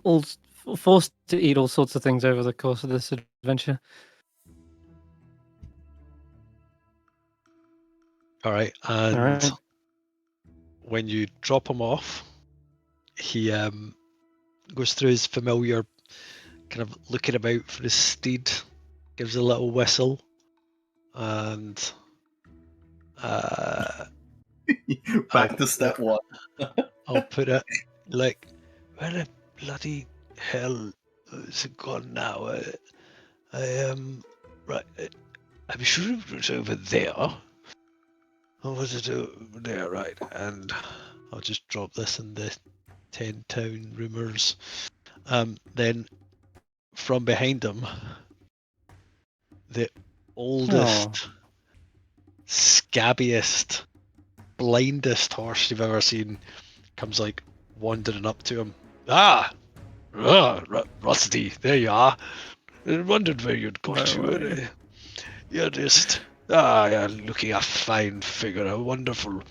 forced to eat all sorts of things over the course of this adventure. All right, and All right. when you drop him off, he goes through his familiar kind of looking about for his steed, gives a little whistle, and Back to step one. I'll put it like, where the bloody hell is it gone now? Right. I'm sure it was over there. Or was it over there? Right. And I'll just drop this in the 10 town rumours. Then from behind him, the oldest, scabbiest, blindest horse you've ever seen comes like wandering up to him. Rusty, there you are. I wondered where you'd got to. You're just you're looking a fine figure, a wonderful.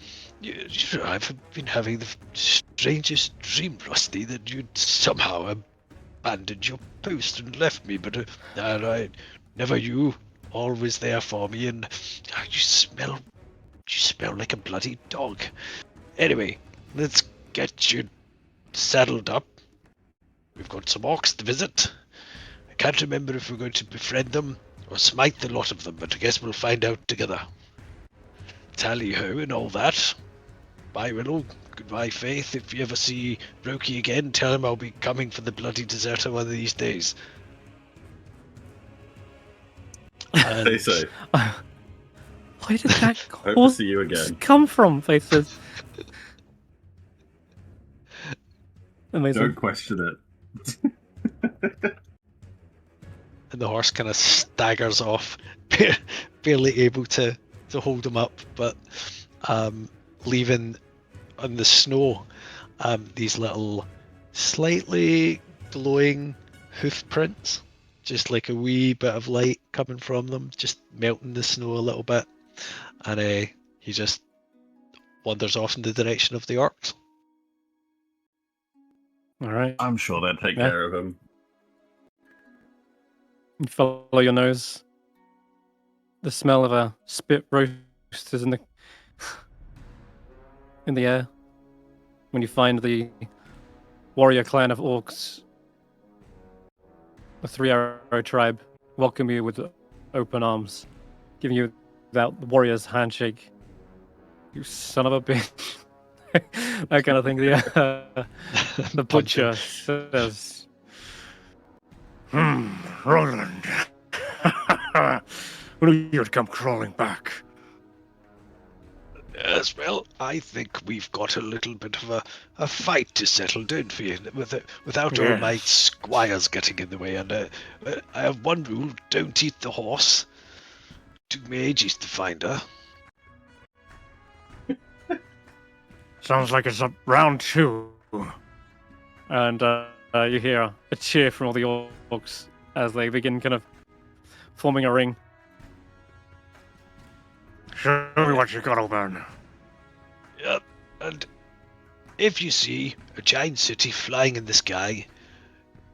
I've been having the strangest dream, Rusty, that you'd somehow abandoned your post and left me, but never you, always there for me, and you smell like a bloody dog. Anyway, let's get you saddled up. We've got some orcs to visit. I can't remember if we're going to befriend them or smite the lot of them, but I guess we'll find out together. Tally-ho and all that. Bye, Willow. Goodbye, Faith. If you ever see Roki again, tell him I'll be coming for the bloody deserter one of these days. Stay safe. Where did that Hope to see you again. come from? Faith says. Amazing. Don't question it. And the horse kind of staggers off, barely able to hold him up, but leaving on the snow these little slightly glowing hoof prints, just like a wee bit of light coming from them, just melting the snow a little bit, and he just wanders off in the direction of the orcs. All right. I'm sure they'll take care of him. You follow your nose. The smell of a spit roast is in the air. When you find the warrior clan of orcs, the 3-Arrow tribe, welcome you with open arms, giving you that warrior's handshake. You son of a bitch. That kind of thing. The butcher says, Roland. Will you come crawling back? Yes, well, I think we've got a little bit of a fight to settle, don't we? Without all my squires getting in the way. And I have one rule: don't eat the horse. Took me ages to find her. Sounds like it's up round 2. and you hear a cheer from all the orcs as they begin kind of forming a ring. Show me what you got, old man. Yep, and if you see a giant city flying in the sky,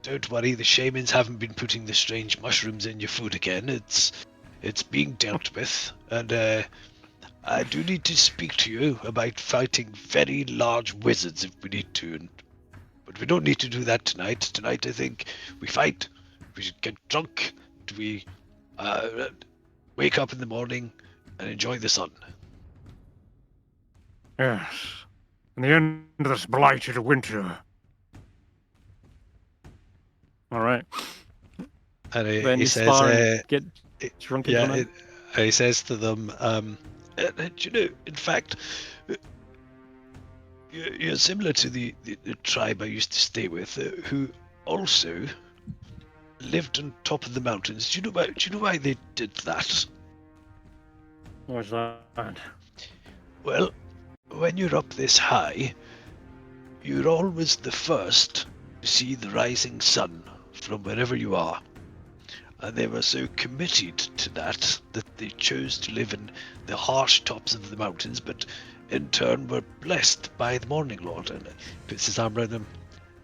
don't worry, the shamans haven't been putting the strange mushrooms in your food again. It's being dealt with, and I do need to speak to you about fighting very large wizards if we need to, but we don't need to do that tonight. Tonight I think we fight We should get drunk. And we wake up in the morning and enjoy the sun. Yes. In the end of this blighted winter. All right. And Then he you says, spar and get drunk into the night. he says to them, do you know, in fact, you're similar to the tribe I used to stay with, who also lived on top of the mountains. Do you know why they did that? What's that? Well, when you're up this high, you're always the first to see the rising sun from wherever you are. And they were so committed to that they chose to live in the harsh tops of the mountains, but in turn were blessed by the Morning Lord. And puts his arm around them.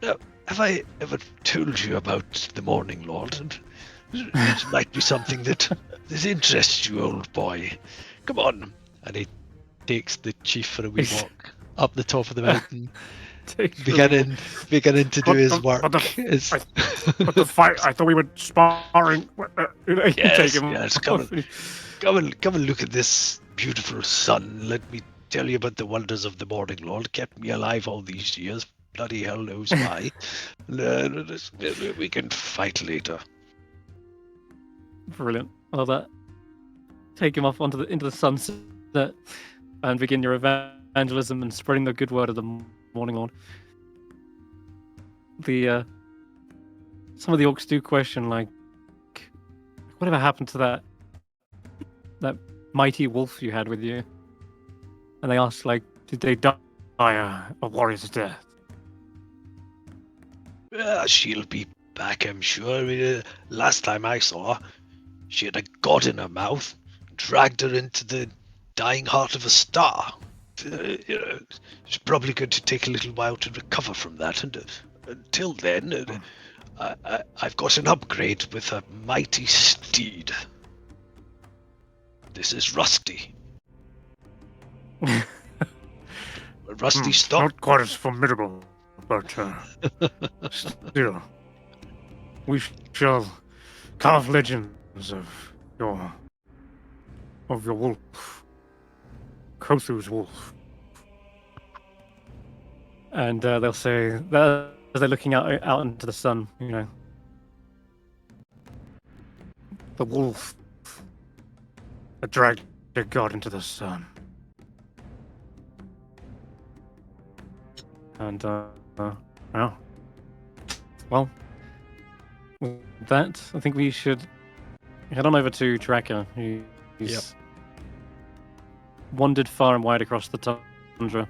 Now, have I ever told you about the Morning Lord? And it might be something that interests you, old boy. Come on. And he takes the chief for a wee walk up the top of the mountain. Beginning to do his work. But the fight, I thought we were sparring. Yes, come and look at this beautiful sun. Let me tell you about the wonders of the Morning Lord. Kept me alive all these years. Bloody hell knows why. We can fight later. Brilliant. I love that. Take him off into the sunset and begin your evangelism and spreading the good word of the Morning Lord. Some of the orcs do question, like, whatever happened to that mighty wolf you had with you? And they ask, like, did they die a warrior's death? She'll be back, I'm sure. I mean, last time I saw her, she had a god in her mouth, dragged her into the dying heart of a star. It's probably going to take a little while to recover from that, and until then, I've got an upgrade with a mighty steed. This is Rusty. Rusty, stop. Not quite as formidable, but still, we shall carve legends of your wolf. Kothu's wolf. And they'll say that as they're looking out into the sun, The wolf that dragged their god into the sun. And well, with that, I think we should head on over to Tracker, who's wandered far and wide across the tundra.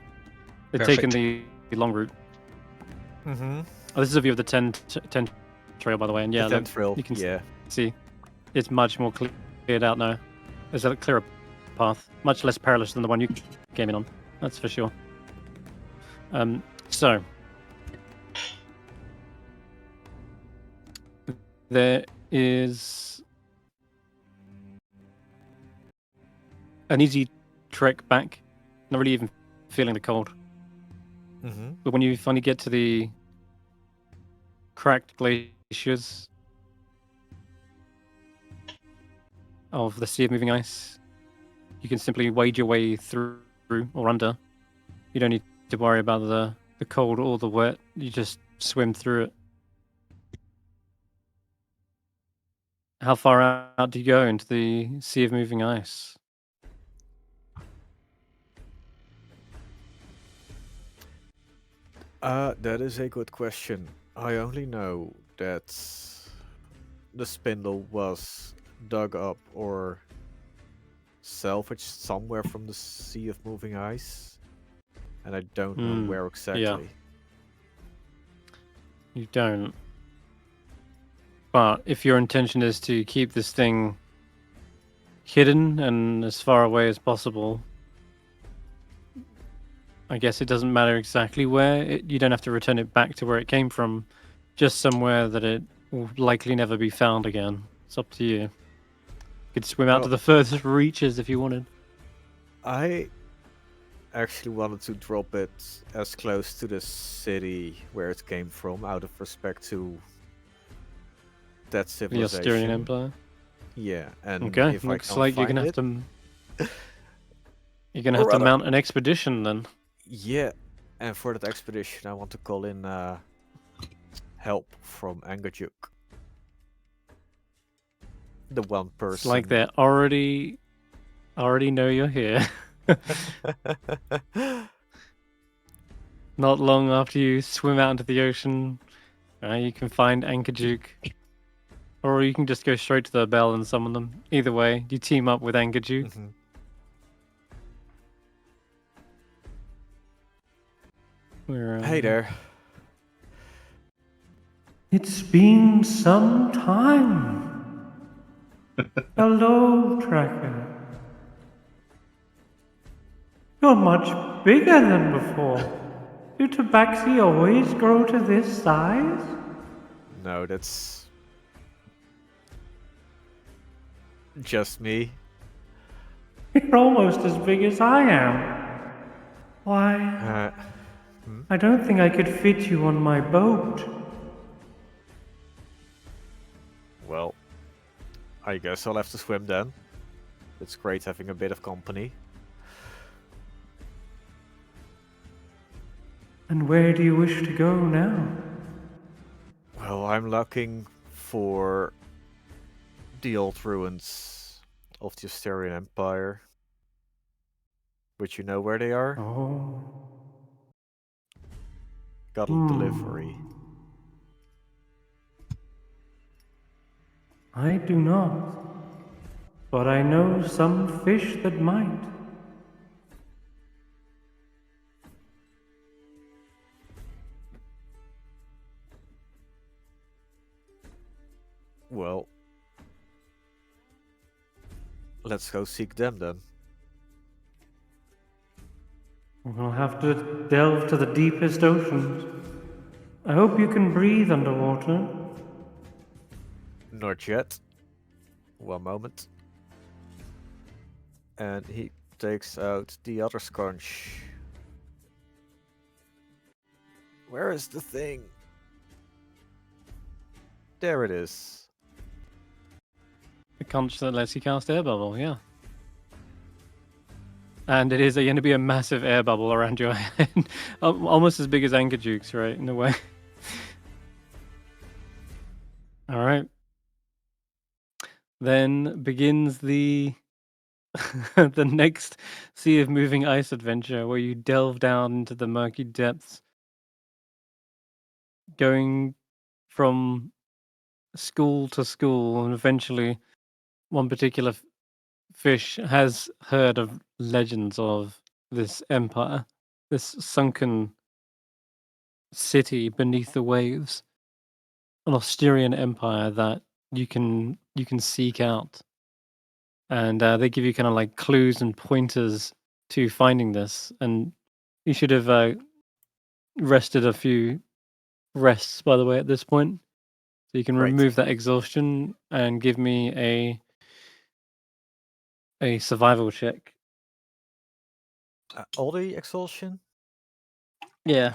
They've taken the long route. Mm-hmm. Oh, this is a view of the 10 trail, by the way, and The 10 trail, you can yeah. see it's much more cleared out now. There's a clearer path, much less perilous than the one you came in on. That's for sure. So there is an easy trek back. Not really even feeling the cold. Mm-hmm. But when you finally get to the cracked glaciers of the Sea of Moving Ice, you can simply wade your way through or under. You don't need to worry about the cold or the wet. You just swim through it. How far out do you go into the Sea of Moving Ice? That is a good question. I only know that the spindle was dug up or salvaged somewhere from the Sea of Moving Ice, and I don't know where exactly. You don't. But if your intention is to keep this thing hidden and as far away as possible, I guess it doesn't matter exactly where. You don't have to return it back to where it came from, just somewhere that it will likely never be found again. It's up to you. You could swim out to the furthest reaches if you wanted. I actually wanted to drop it as close to the city where it came from, out of respect to that The civilization. Ostarian Empire. Yeah, and Okay, if I looks can't like you're find gonna have it, to. You're gonna have to Rather- mount an expedition then. yeah, and for that expedition, I want to call in help from Angajuk. The one person. It's like they already know you're here. Not long after you swim out into the ocean, you can find Ankajuk. Or you can just go straight to the bell and summon them. Either way, you team up with Ankajuk. Mhm. Hey there. It's been some time. Hello, Tracker. You're much bigger than before. Do tabaxi always grow to this size? No, that's just me. You're almost as big as I am. Why, I don't think I could fit you on my boat. Well, I guess I'll have to swim then. It's great having a bit of company. And where do you wish to go now? Well, I'm looking for the old ruins of the Ostarian Empire. Which you know where they are? Oh. Got a delivery. I do not. But I know some fish that might. Well, let's go seek them then. We'll have to delve to the deepest oceans. I hope you can breathe underwater. Not yet. One moment. And he takes out the other scrunch. Where is the thing? There it is. The conch that lets you cast air bubble, yeah. And it is going to be a massive air bubble around your head. Almost as big as Ankajuke's, right, in a way. Alright. Then begins the the next Sea of Moving Ice adventure, where you delve down into the murky depths, going from school to school, and eventually one particular fish has heard of legends of this empire, this sunken city beneath the waves, an Ostarian empire that you can seek out, and they give you kind of like clues and pointers to finding this. And you should have rested a few rests, by the way, at this point, so you can Great. remove that exhaustion and give me a survival check. All the exhaustion? Yeah,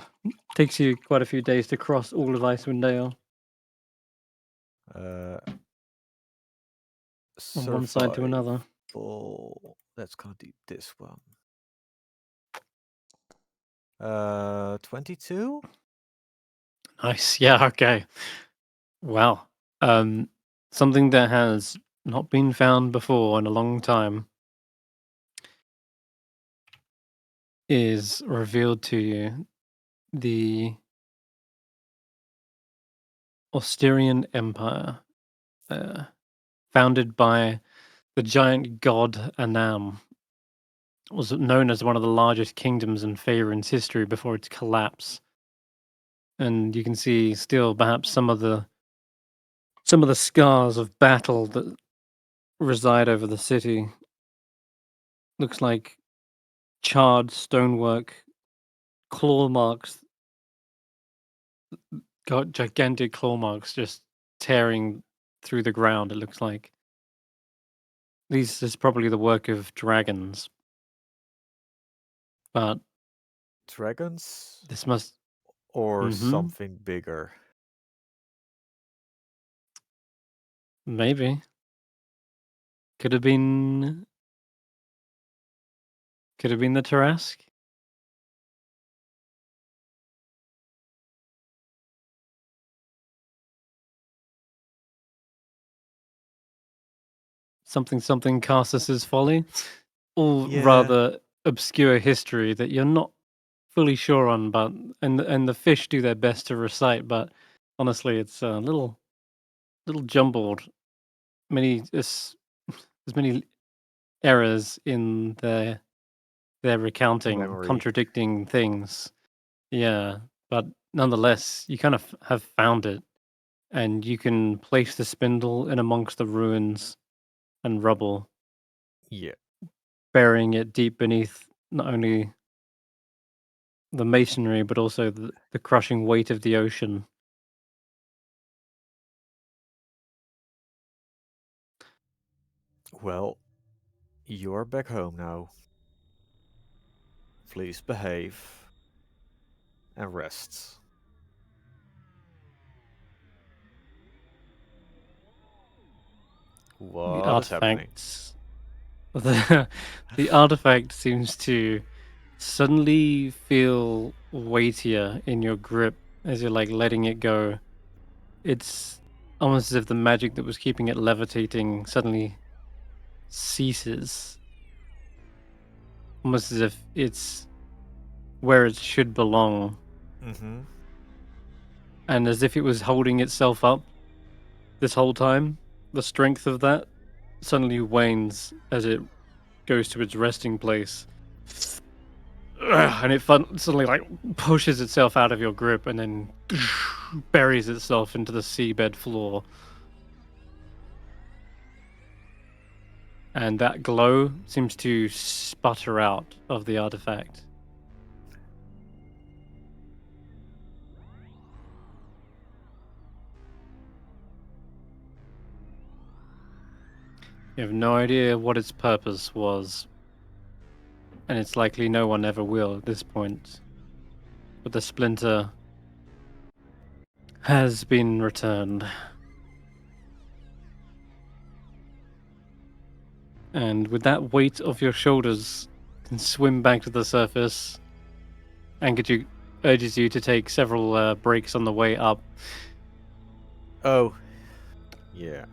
takes you quite a few days to cross all of Icewindale from one side to another. That's gonna be this one. 22? Nice. Yeah. Okay. Wow. Something that has not been found before in a long time is revealed to you. The Ostarian Empire, founded by the giant god Anam, was known as one of the largest kingdoms in Faerun's history before its collapse. And you can see still perhaps some of the scars of battle that reside over the city. Looks like charred stonework, claw marks, got gigantic claw marks just tearing through the ground, it looks like. This is probably the work of dragons. But Dragons? this must... Or Mhm. something bigger? Maybe. Could have been the Tarrasque. Something Carsus's folly. All Yeah. rather obscure history that you're not fully sure on, but and the fish do their best to recite, but honestly it's a little jumbled. There's many errors in their recounting, Memory. contradicting things. Yeah, but nonetheless, you kind of have found it, and you can place the spindle in amongst the ruins and rubble, Yeah. burying it deep beneath not only the masonry but also the crushing weight of the ocean. Well, you're back home now. Please behave and rest. The What is happening? artifacts, the artifact seems to suddenly feel weightier in your grip as you're like letting it go. It's almost as if the magic that was keeping it levitating suddenly ceases. Almost as if it's where it should belong, Mm-hmm. and as if it was holding itself up this whole time. The strength of that suddenly wanes as it goes to its resting place. And it suddenly like pushes itself out of your grip and then buries itself into the seabed floor. And that glow seems to sputter out of the artifact. You have no idea what its purpose was, and it's likely no one ever will at this point. But the splinter has been returned. And with that weight off your shoulders, you can swim back to the surface. Angerju urges you to take several breaks on the way up. Oh. Yeah.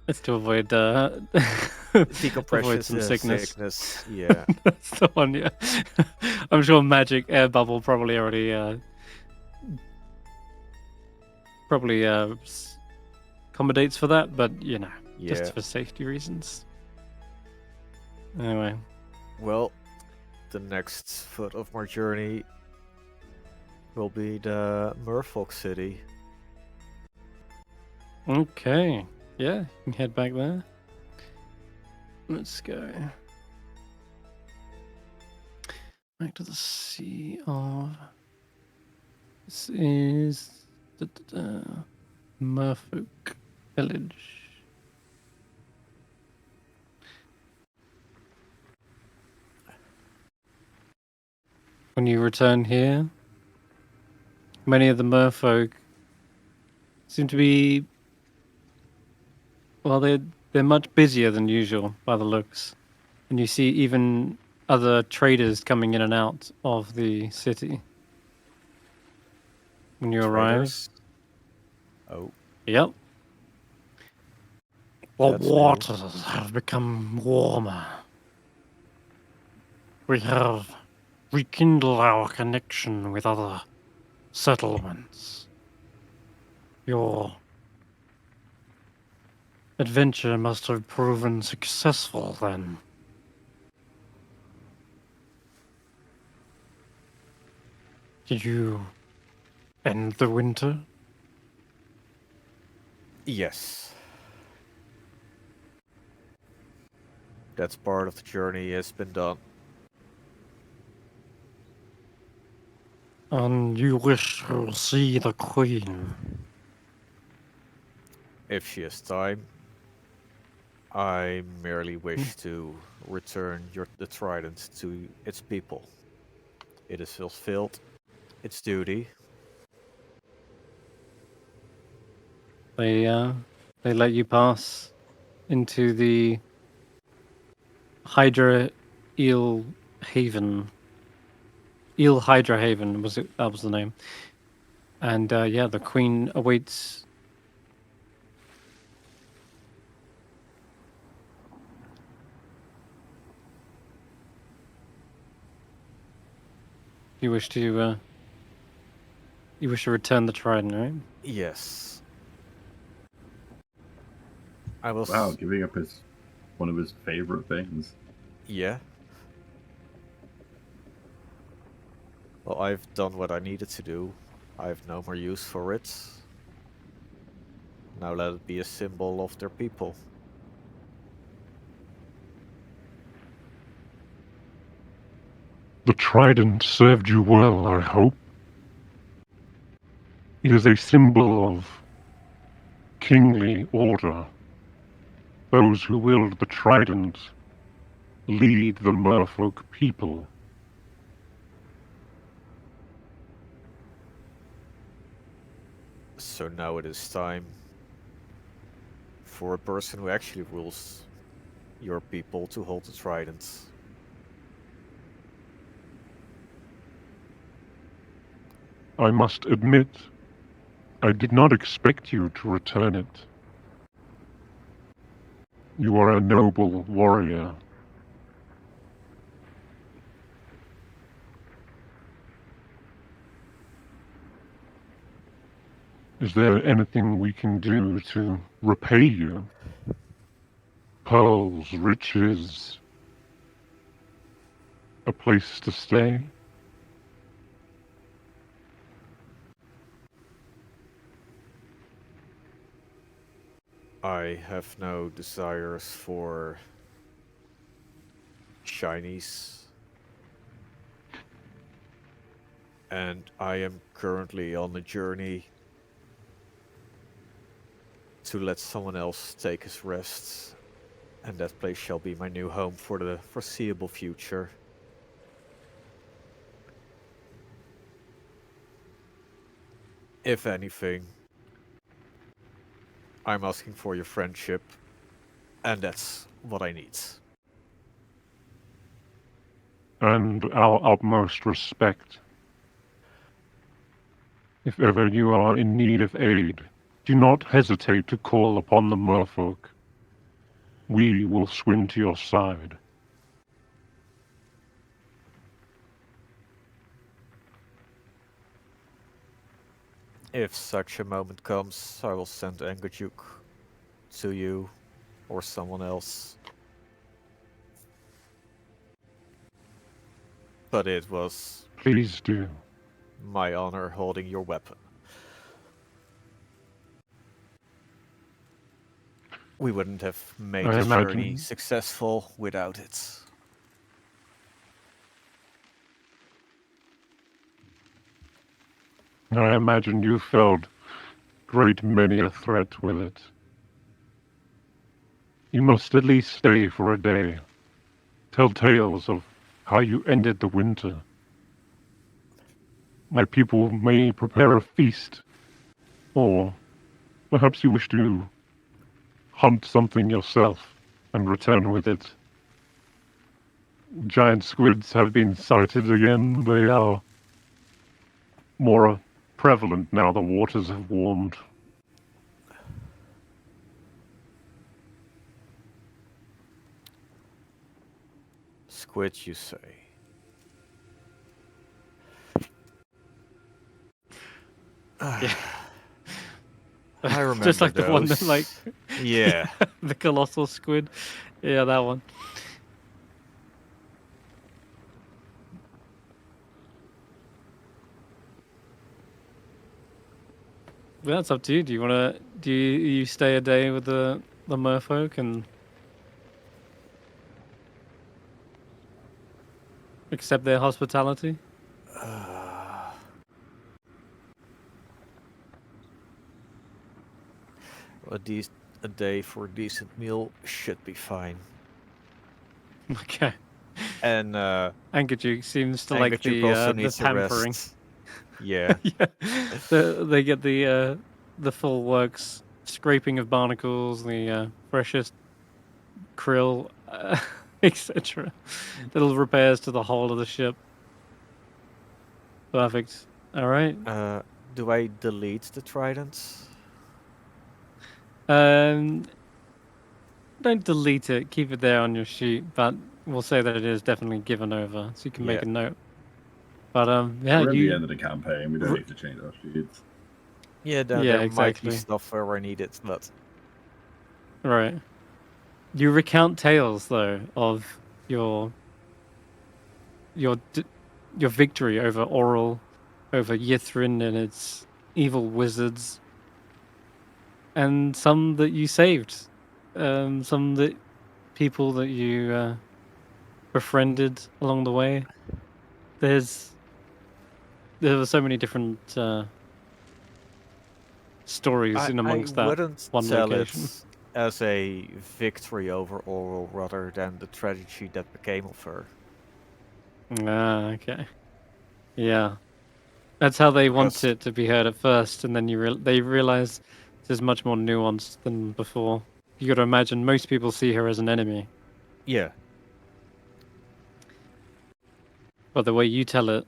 That's to avoid Decompression avoid some sickness. Yeah. That's the one, yeah. I'm sure magic air bubble probably already accommodates for that, but you know, Yeah. just for safety reasons. Anyway, Well, the next foot of my journey will be the Merfolk city. okay, yeah, you can head back there. Let's go back to the Sea of. This is Merfolk village. When you return here, many of the merfolk seem to be, well, they're much busier than usual by the looks. And you see even other traders coming in and out of the city. When you arrive. Traders? Oh, Yep. The That's new. waters have become warmer. We have rekindled our connection with other settlements. Your adventure must have proven successful then. Did you end the winter? yes. That's part of the journey has been done. And you wish to see the Queen? If she has time. I merely wish to return the trident to its people. It has fulfilled its duty. They They let you pass into the Hydra Eel Haven. Eel Hydra Haven was it? That was the name. And yeah, the Queen awaits. You wish to return the trident, right? Yes. I will. Wow, giving up his one of his favorite things. Yeah. Well, I've done what I needed to do. I have no more use for it. Now let it be a symbol of their people. The trident served you well, I hope. It is a symbol of kingly order. Those who wield the trident lead the merfolk people. So now it is time for a person who actually rules your people to hold the trident. I must admit, I did not expect you to return it. You are a noble warrior. Is there anything we can do to repay you? Pearls, riches, a place to stay? I have no desires for shinies. And I am currently on a journey to let someone else take his rest. And that place shall be my new home for the foreseeable future. If anything, I'm asking for your friendship, and that's what I need. And our utmost respect. If ever you are in need of aid, do not hesitate to call upon the merfolk. We will swim to your side. If such a moment comes, I will send Engajuk to you or someone else. But it was Please do. my honor holding your weapon. We wouldn't have made I this imagine- journey successful without it. I imagine you felt great many a threat with it. You must at least stay for a day. Tell tales of how you ended the winter. My people may prepare a feast, or perhaps you wish to hunt something yourself and return with it. Giant squids have been sighted again. They are more prevalent now the waters have warmed. Squid, you say? Yeah. I remember Just like the one that, those. like, Yeah. the colossal squid. Yeah, that one. Well, that's up to you. Do you wanna? Do you stay a day with the merfolk and accept their hospitality? A day for a decent meal should be fine. Okay. And Angajuk seems to like Angajuk also the needs a pampering. rest. Yeah. Yeah, they get the full works scraping of barnacles, the freshest krill, etc. Little repairs to the hull of the ship. Perfect. All right. Do I delete the tridents? Don't delete it. Keep it there on your sheet, but we'll say that it is definitely given over, so you can make Yeah. a note. But yeah, We're at the you end of the campaign. We don't need to change our sheets. Yeah, Yeah, there might exactly. be stuff where I need it, but right. You recount tales though of your your your victory over Oral, over Yithrin and its evil wizards, and some that you saved, some that people that you befriended along the way. There were so many different stories in I amongst that wouldn't one tell location. it as a victory over Oral rather than the tragedy that became of her. Ah, okay. Yeah. That's how they want Because it to be heard at first, and then they realize there's much more nuanced than before. You got to imagine most people see her as an enemy, yeah, but the way you tell it,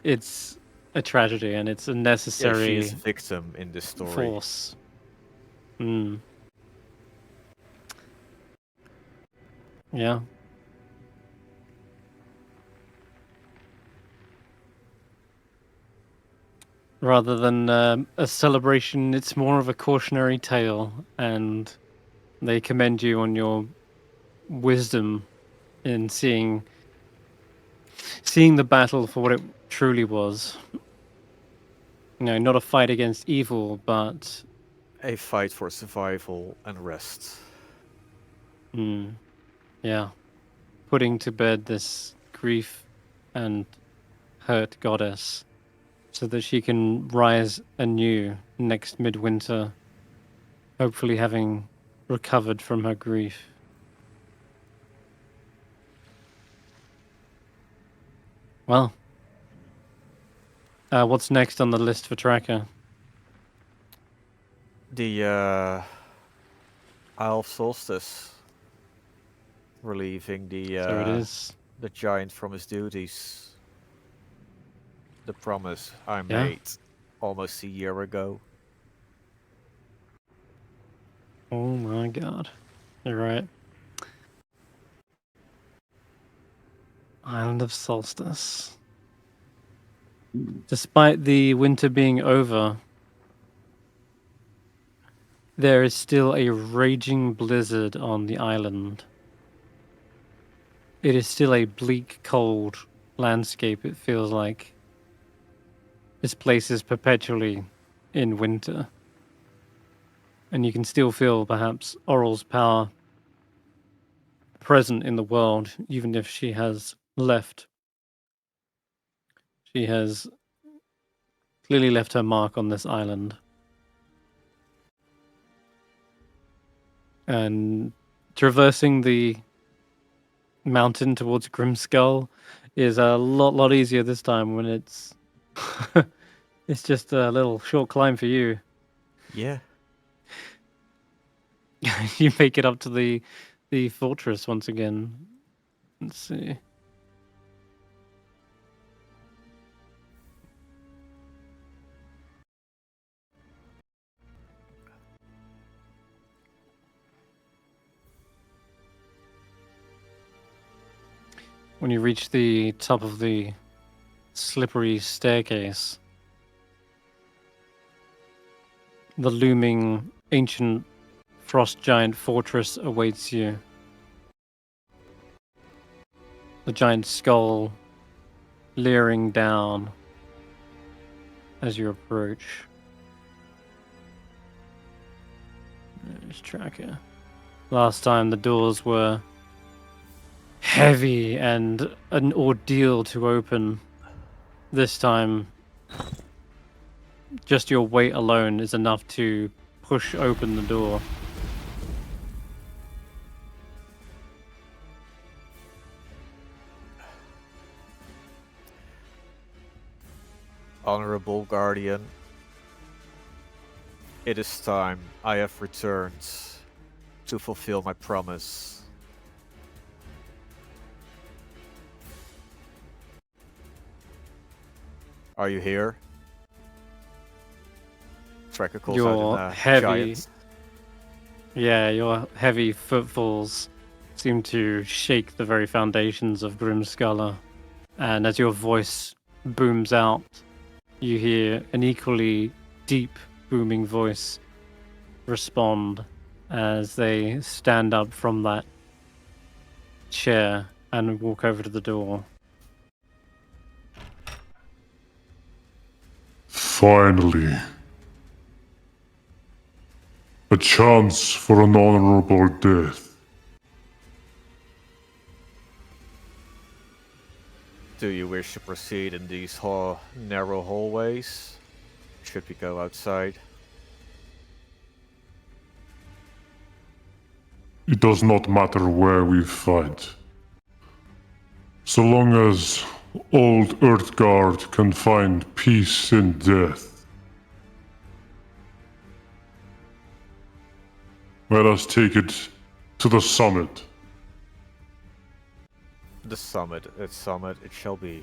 it's a tragedy and it's a yeah, she necessary is a victim in this story. force. Hmm. Yeah. Rather than a celebration, it's more of a cautionary tale, and they commend you on your wisdom in seeing the battle for what it truly was. You know, not a fight against evil, but A fight for survival and rest. yeah, putting to bed this grief and hurt goddess so that she can rise anew next midwinter, hopefully having recovered from her grief. Well, what's next on the list for Tracker? The Isle of Solstice, relieving So it is. the giant from his duties. The promise I Yeah. made almost a year ago. Oh my god. You're right. Island of Solstice. Despite the winter being over, there is still a raging blizzard on the island. It is still a bleak, cold landscape, it feels like. This place is perpetually in winter. And you can still feel, perhaps, Oral's power present in the world, even if she has left. She has clearly left her mark on this island. And traversing the mountain towards Grimskull is a lot easier this time when it's it's just a little short climb for you. Yeah. You make it up to the fortress once again. Let's see. When you reach the top of the slippery staircase, the looming ancient frost giant fortress awaits you. The giant skull leering down as you approach. There's Tracker. Last time the doors were heavy and an ordeal to open. This time, just your weight alone is enough to push open the door. Honorable Guardian, It is time. I have returned to fulfill my promise. Are you here? Tracker calls out Your in a heavy, giant. yeah, your heavy footfalls seem to shake the very foundations of Grimskuller, and as your voice booms out, you hear an equally deep, booming voice respond as they stand up from that chair and walk over to the door. Finally. A chance for an honorable death. Do you wish to proceed in these narrow hallways? Should we go outside? It does not matter where we fight. So long as old Earthguard can find peace in death. Let us take it to the summit. The summit, it shall be.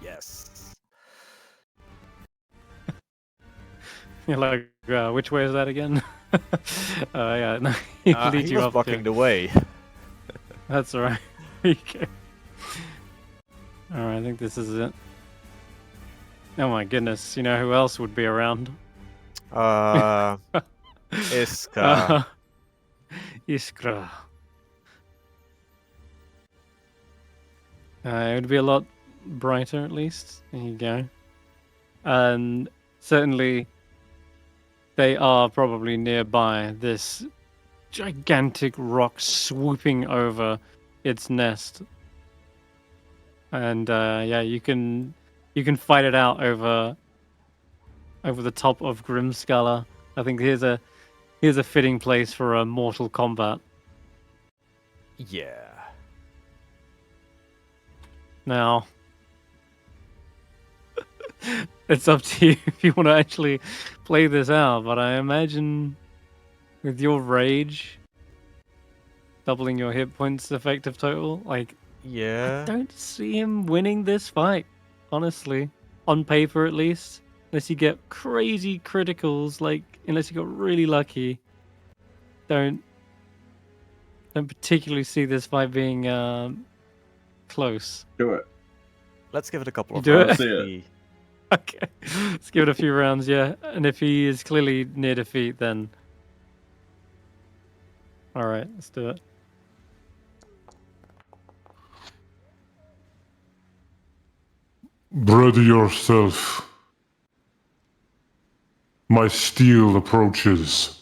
Yes. You're like, which way is that again? Yeah, no, he leads He you was up blocking to. the way. That's alright. Okay. Alright, I think this is it. Oh my goodness, you know who else would be around? Iska. Iskra. It would be a lot brighter, at least. There you go. And certainly, they are probably nearby. This gigantic rock swooping over its nest, and yeah, you can fight it out over the top of Grimskuller. I think here's a fitting place for a mortal combat. Yeah. Now, it's up to you if you want to actually play this out, but I imagine with your rage doubling your hit points effective total, like, Yeah. I don't see him winning this fight, honestly. On paper, at least. Unless you get crazy criticals, like, unless you got really lucky. Don't particularly see this fight being close. Do it. Let's give it a couple You of do it? rounds. See it. See. Okay. Let's give it a few rounds, yeah. And if he is clearly near defeat, then... Alright, let's do it. Ready yourself. My steel approaches.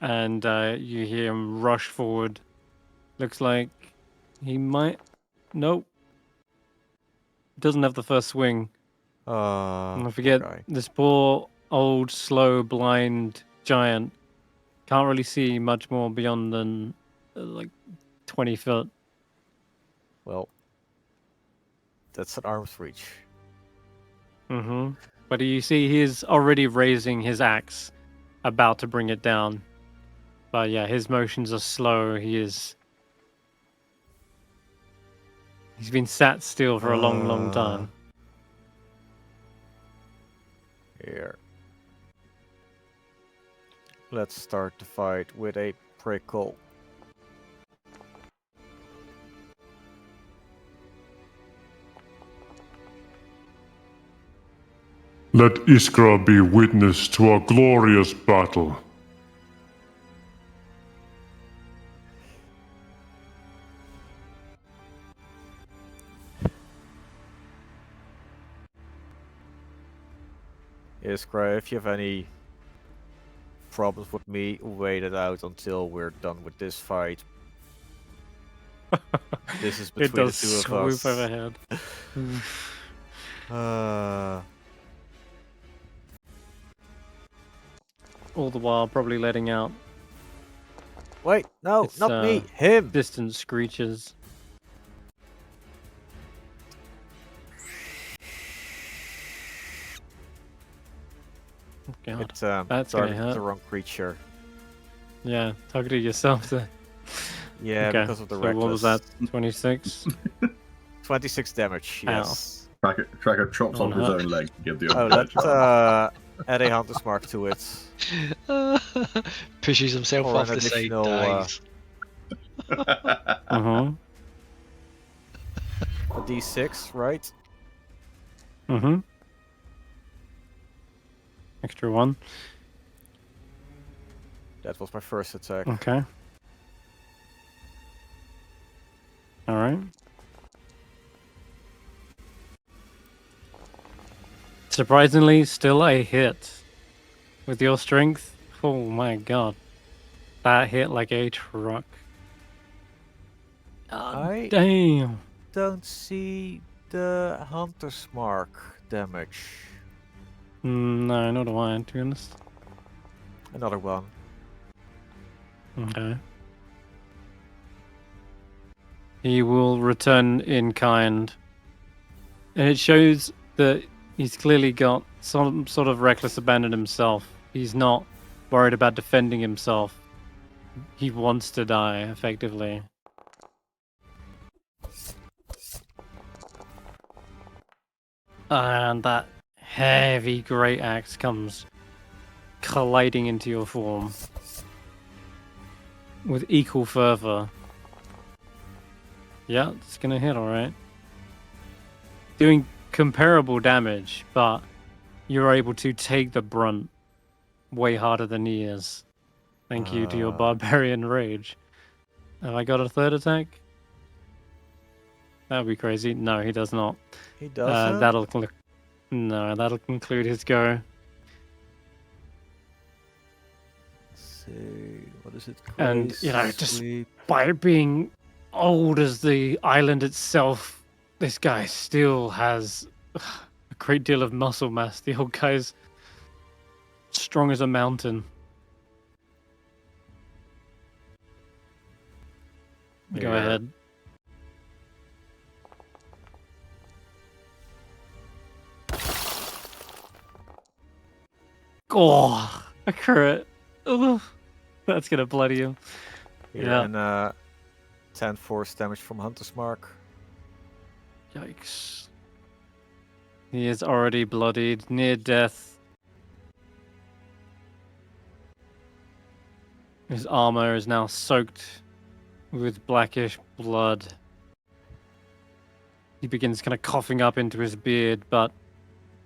And you hear him rush forward. Looks like he might... Nope. Doesn't have the first swing. And I forget, okay. this poor, old, slow, blind giant can't really see much more beyond than, like, 20 foot. Well, that's an arm's reach. Mm-hmm. But you see he is already raising his axe, about to bring it down. But yeah, his motions are slow. He's been sat still for a long, long time. Here. Let's start the fight with a prickle. Let Iskra be witness to a glorious battle. Iskra, if you have any problems with me, wait it out until we're done with this fight. This is It between does the two of swoop us. overhead. All the while probably letting out Wait, no, It's, not me. Him. Distant screeches. God, It that's gonna targeted hurt. the wrong creature. Yeah, targeted yourself there. Yeah, Okay, because of the so reckless. what was that? 26? 26 damage, Ow. yes. Tracker chops One off his hurt. own leg to give the Oh, other let's charge. add a Hunter's Mark to it. Pushes himself For off an the side, additional, dies. Uh-huh. A D6, right? Mm-hmm. Extra 1. That was my first attack. Okay. Alright. Surprisingly, still a hit. With your strength, oh my god. That hit like a truck. I Damn. don't see the Hunter's Mark damage. No, nor do I, to be honest. Another one. Okay. He will return in kind. And it shows that he's clearly got some sort of reckless abandon himself. He's not worried about defending himself. He wants to die, effectively. And that heavy great axe comes colliding into your form with equal fervor. Yeah, it's gonna hit, alright. Doing comparable damage, but you're able to take the brunt way harder than he is. Thank you to your barbarian rage. Have I got a third attack? That would be crazy. No, he does not. He doesn't? That'll conclude his go. Let's see, what is it? And, you know, Grace, just sleep. by being old as the island itself, this guy still has a great deal of muscle mass. The old guy's strong as a mountain. Go Yeah. ahead. Oh, a crit. Ugh. That's gonna bloody him. Here, Yeah. and 10 force damage from Hunter's Mark. Yikes. He is already bloodied, near death. His armor is now soaked with blackish blood. He begins kind of coughing up into his beard, but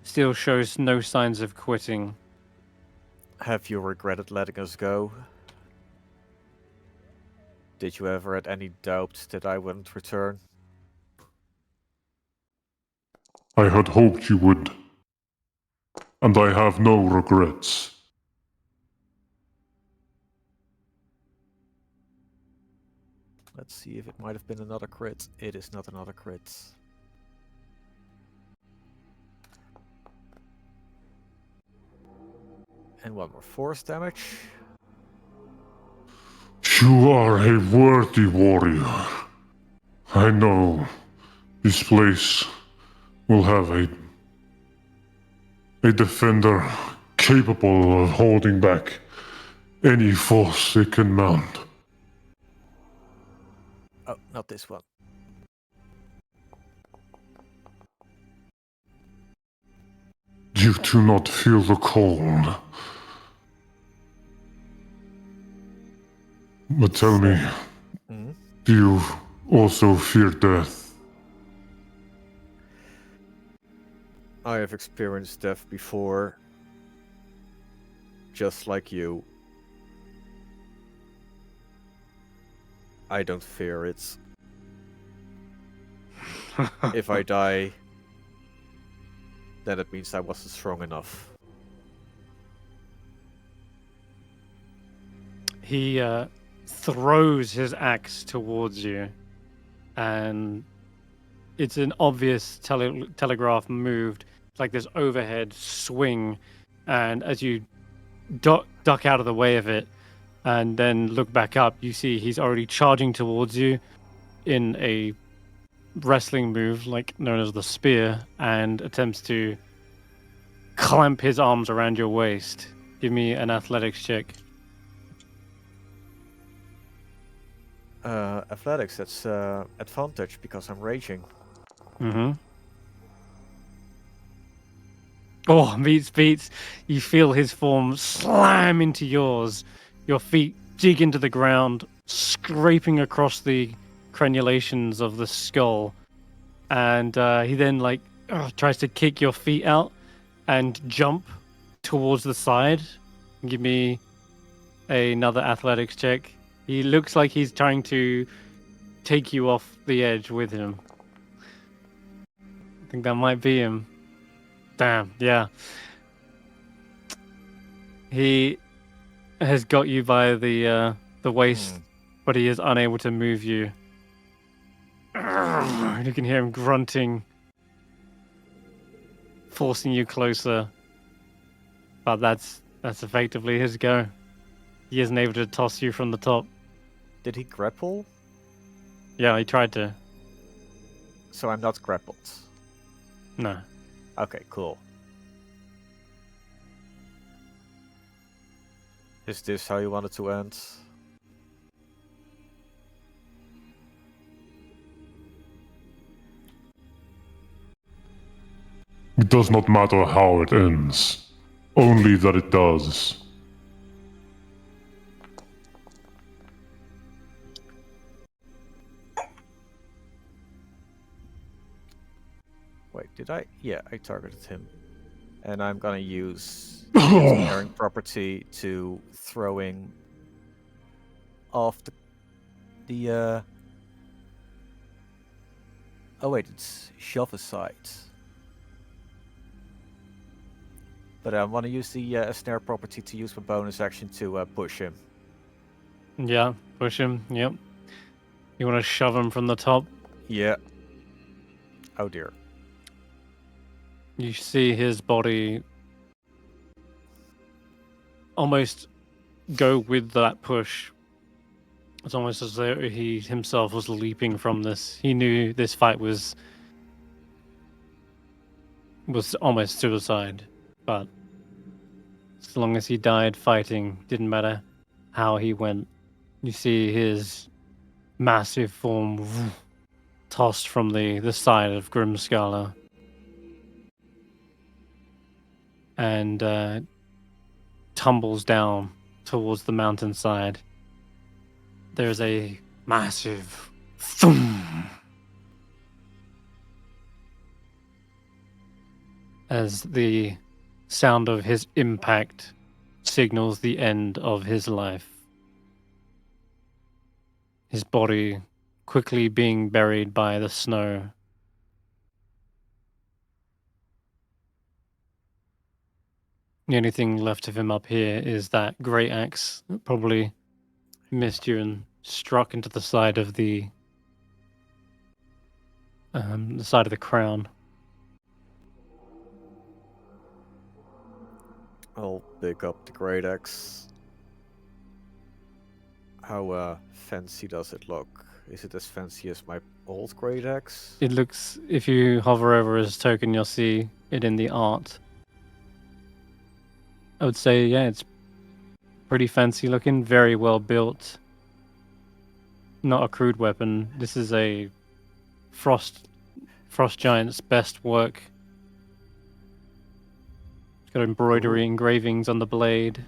still shows no signs of quitting. Have you regretted letting us go? Did you ever had any doubts that I wouldn't return? I had hoped you would. And I have no regrets. Let's see if it might have been another crit. It is not another crit. And one more force damage. You are a worthy warrior. I know this place will have a defender capable of holding back any force it can mount. Oh, not this one. You do not feel the cold. But tell me, Mhm. do you also fear death? I have experienced death before. Just like you. I don't fear it. If I die, then it means I wasn't strong enough. He throws his axe towards you, and it's an obvious telegraph moved. It's like this overhead swing, and as you duck out of the way of it, and then look back up. You see he's already charging towards you in a wrestling move, like known as the spear, and attempts to clamp his arms around your waist. Give me an athletics check. Athletics, that's advantage because I'm raging. Mm-hmm. Oh, beats. You feel his form slam into yours. Your feet dig into the ground, scraping across the crenulations of the skull. And he then tries to kick your feet out and jump towards the side. Give me another athletics check. He looks like he's trying to take you off the edge with him. I think that might be him. Damn, yeah. He has got you by the waist, but he is unable to move you. You can hear him grunting, forcing you closer. But that's effectively his go. He isn't able to toss you from the top. Did he grapple? Yeah, he tried to. So I'm not grappled. No. Okay, cool. Is this how you want it to end? It does not matter how it ends, only that it does. Wait, did I? Yeah, I targeted him. And I'm gonna use snaring property to throwing off the oh wait, it's shove aside. But I want to use the snare property to use my bonus action to push him. Yeah, push him. Yep. You want to shove him from the top? Yeah. Oh dear. You see his body almost go with that push. It's almost as though he himself was leaping from this. He knew this fight was almost suicide, but as long as he died fighting, didn't matter how he went. You see his massive form tossed from the side of Grimskala. And tumbles down towards the mountainside. There's a massive thump as the sound of his impact signals the end of his life. His body quickly being buried by the snow. The only thing left of him up here is that great axe that probably missed you and struck into the side of the side of the crown. I'll pick up the great axe. How fancy does it look? Is it as fancy as my old great axe? It looks, if you hover over his token, you'll see it in the art. I would say, yeah, it's pretty fancy looking, very well built. Not a crude weapon. This is a frost giant's best work. It's got embroidery engravings on the blade.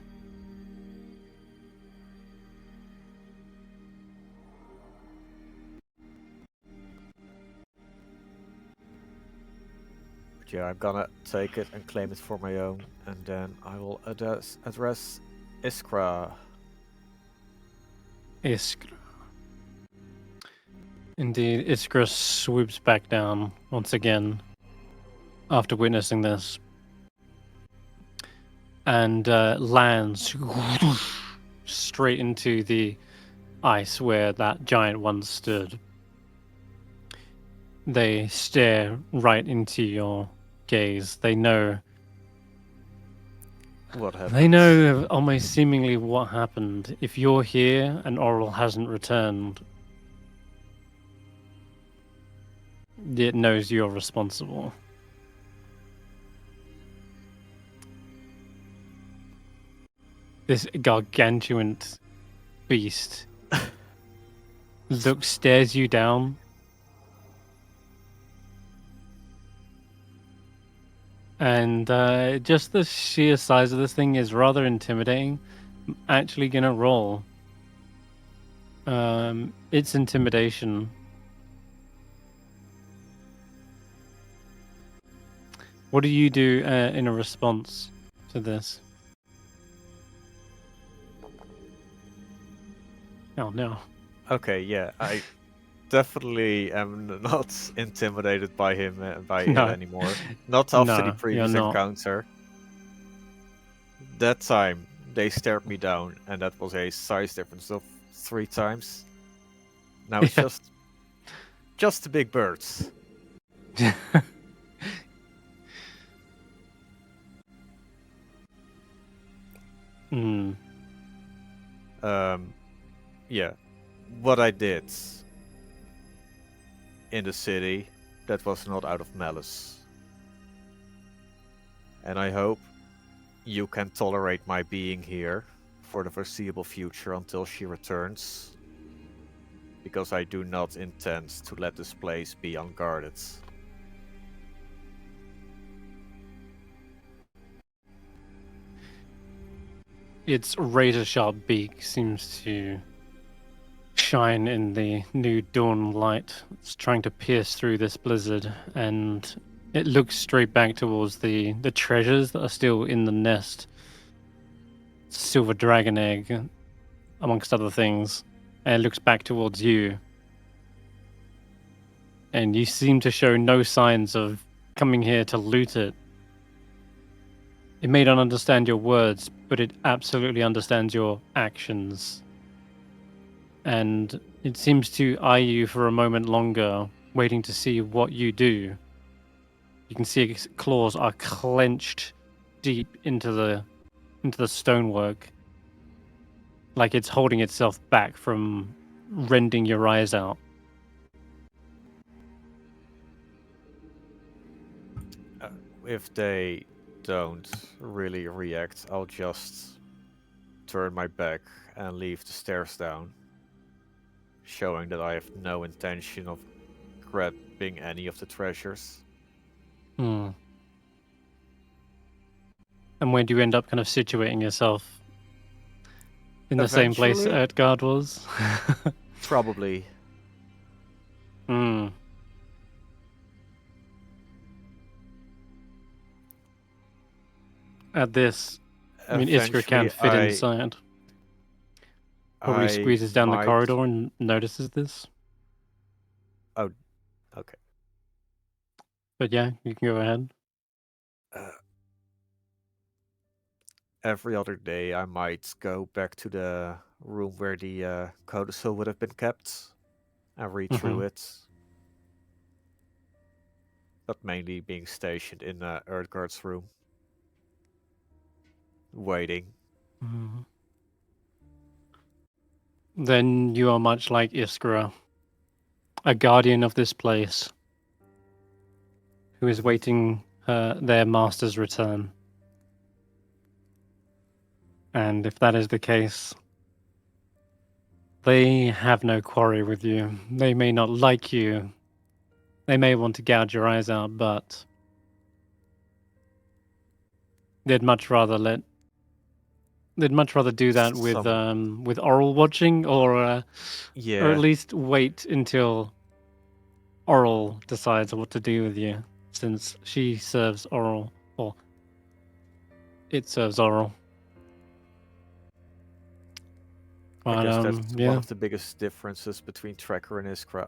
But yeah, I'm gonna take it and claim it for my own, and then I will address Iskra. Iskra. Indeed, Iskra swoops back down once again after witnessing this and lands straight into the ice where that giant once stood. They stare right into your gaze. They know What happened? They know almost seemingly what happened. If you're here and Oral hasn't returned, it knows you're responsible. This gargantuan beast stares you down. And just the sheer size of this thing is rather intimidating. I'm actually gonna roll. It's intimidation. What do you do in a response to this? Oh no. Okay, yeah, I definitely am not intimidated by him by it No. anymore. Not after the No, previous you're not. encounter. That time they stared me down, and that was a size difference of 3 times. Now it's Yeah. just the big birds. Hmm. Yeah, what I did in the city, that was not out of malice. And I hope you can tolerate my being here for the foreseeable future until she returns. Because I do not intend to let this place be unguarded. Its razor-sharp beak seems to shine in the new dawn light. It's trying to pierce through this blizzard, and it looks straight back towards the treasures that are still in the nest. Silver dragon egg, amongst other things. And it looks back towards you. And you seem to show no signs of coming here to loot it. It may not understand your words, but it absolutely understands your actions. And it seems to eye you for a moment longer, waiting to see what you do. You can see its claws are clenched deep into the stonework, like it's holding itself back from rending your eyes out. If they don't really react, I'll just turn my back and leave the stairs down, showing that I have no intention of grabbing any of the treasures. Hmm. And where do you end up kind of situating yourself? In the same place Eventually? Ertgard was? Probably. Hmm. At this, I mean, Iskra can't fit Eventually, inside. Probably I squeezes down the might- corridor and notices this. Oh, okay. But yeah, you can go ahead. Every other day, I might go back to the room where the codicil would have been kept and read through it. But mainly being stationed in Earthguard's room, waiting. Mhm. Then you are much like Iskra, a guardian of this place, who is waiting their master's return. And if that is the case, they have no quarry with you. They may not like you. They may want to gouge your eyes out, but they'd much rather do that with Oral watching, or at Yeah, least wait until Oral decides what to do with you, since she serves Oral, or it serves Oral. I But, guess that's yeah. one of the biggest differences between Tracker and Iskra.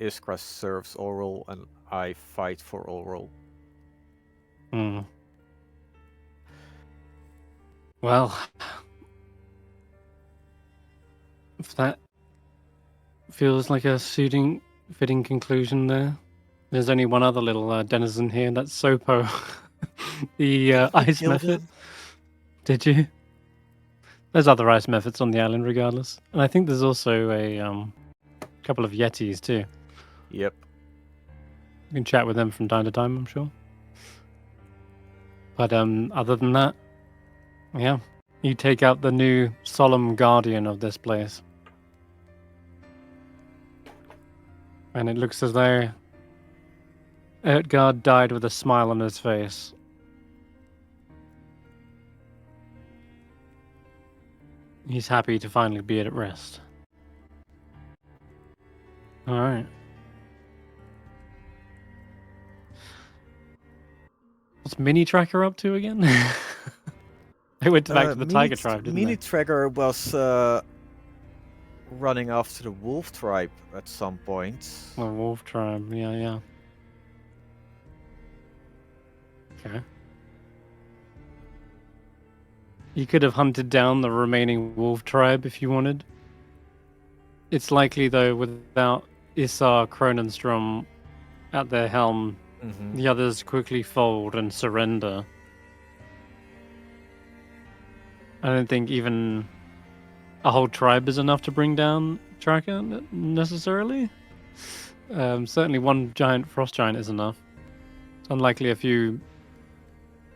Iskra serves Oral and I fight for Oral. Hmm. Well, if that feels like a fitting conclusion there. There's only one other little denizen here, that's Sopo. the ice Killed method. him. Did you? There's other ice methods on the island, regardless, and I think there's also a couple of yetis too. Yep. You can chat with them from time to time, I'm sure. But other than that, yeah, you take out the new solemn guardian of this place, and it looks as though Ertgard died with a smile on his face. He's happy to finally be at rest. All right. What's Mini Tracker up to again? They went back to the Tiger Tribe, didn't Mini they? Tracker was running after the Wolf Tribe at some point. The Wolf Tribe, yeah. Okay. You could have hunted down the remaining Wolf Tribe if you wanted. It's likely, though, without Issar Kronenstrom at their helm, the others quickly fold and surrender. I don't think even a whole tribe is enough to bring down Tracker, necessarily. Certainly one giant frost giant is enough. It's unlikely a few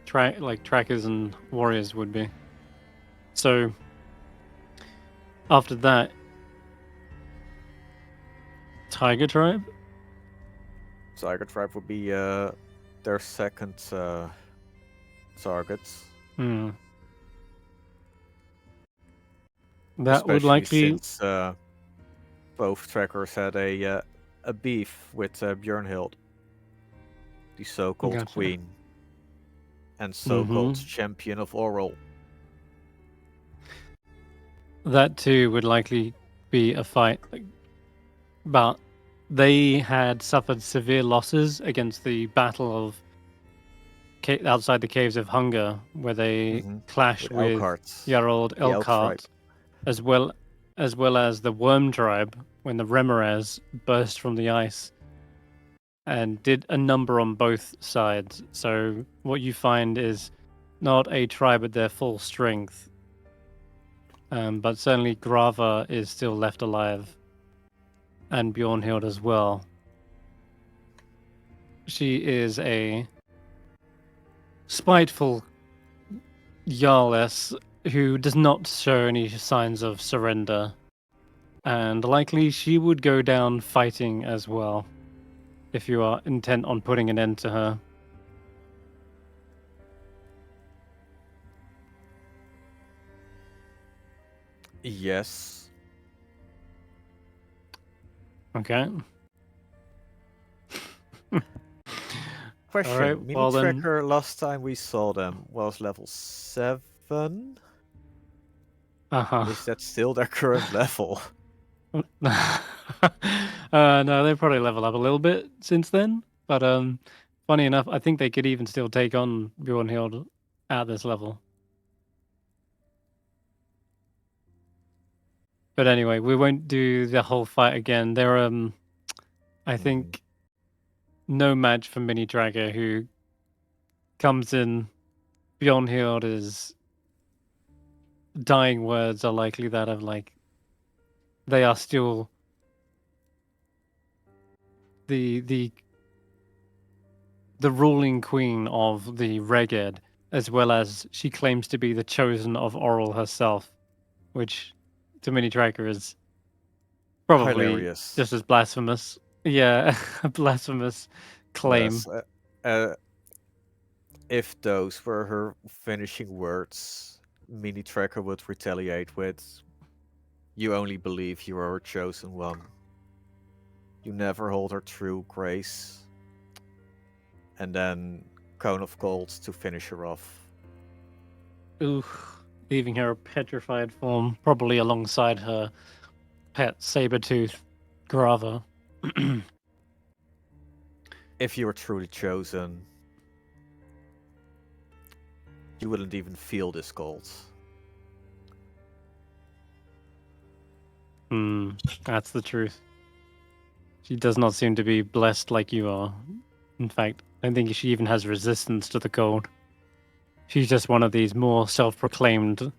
trackers and warriors would be. So, after that, Tiger Tribe? Tiger Tribe would be their second target. Hmm. That would Especially likely... since both trackers had a beef with Björnhild, the so-called Gotcha. queen and so-called champion of Oral. That too would likely be a fight, but they had suffered severe losses against the Battle of outside the Caves of Hunger, where they clashed with Jarl Elkhart, as well as the Worm Tribe when the Remoraz burst from the ice, and did a number on both sides. So what you find is not a tribe at their full strength. But certainly Grava is still left alive, and Bjornhild as well. She is a spiteful Jarless who does not show any signs of surrender, and likely she would go down fighting as well, if you are intent on putting an end to her. Yes. Okay. Question. Alright, Mini well then- Tracker, last time we saw them was level 7. Uh-huh. Is that still their current level? No, they probably level up a little bit since then. But funny enough, I think they could even still take on Bjornhild at this level. But anyway, we won't do the whole fight again. There I think no match for Mini Dragger, who comes in. Bjornhild is dying words are likely that of like they are still the ruling queen of the Reged, as well as she claims to be the chosen of Oral herself, which to Mini Tracker is probably Hilarious. just as blasphemous. Yeah, a blasphemous claim. Yes, if those were her finishing words, Mini Tracker would retaliate with, "You only believe you are her chosen one. You never hold her true, Grace." And then Cone of Gold to finish her off. Ooh, leaving her a petrified form, probably alongside her pet Sabertooth Grava. If you were truly chosen, you wouldn't even feel this cold. That's the truth. She does not seem to be blessed like you are. In fact, I don't think she even has resistance to the cold. She's just one of these more self-proclaimed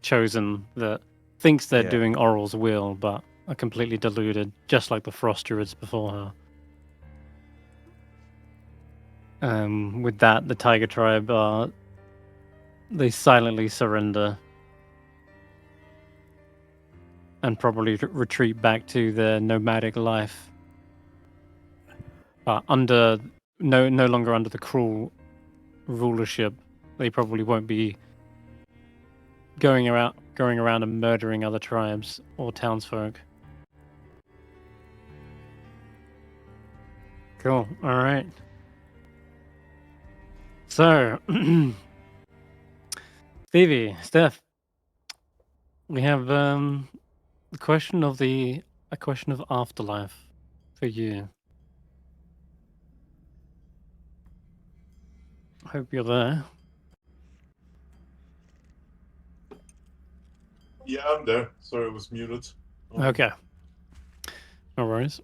chosen that thinks they're Yeah. doing Oral's will, but are completely deluded, just like the Frost Druids before her. With that, the Tiger Tribe, they silently surrender and probably retreat back to their nomadic life. But no longer under the cruel rulership. They probably won't be going around and murdering other tribes or townsfolk. Cool. All right. So, Steivei, Stef, we have a question of afterlife for you. Hope you're there. Yeah, I'm there. Sorry, I was muted. Okay. No worries.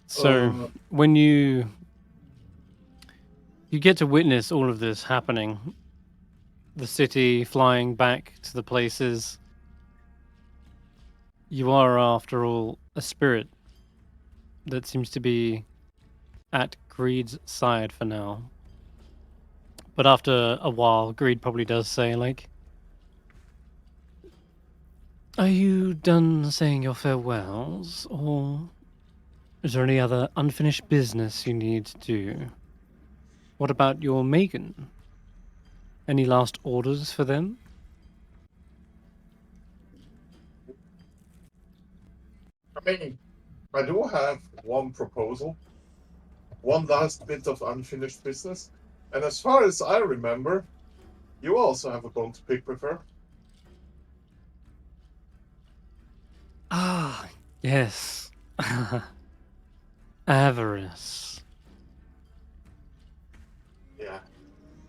So, when you get to witness all of this happening, the city flying back to the places, you are, after all, a spirit that seems to be at Greed's side for now. But after a while, Greed probably does say, like, are you done saying your farewells, or is there any other unfinished business you need to do? What about your Megan? Any last orders for them? I mean, I do have one proposal, one last bit of unfinished business, and as far as I remember, you also have a bone to pick with her. Ah, yes. Avarice. Yeah,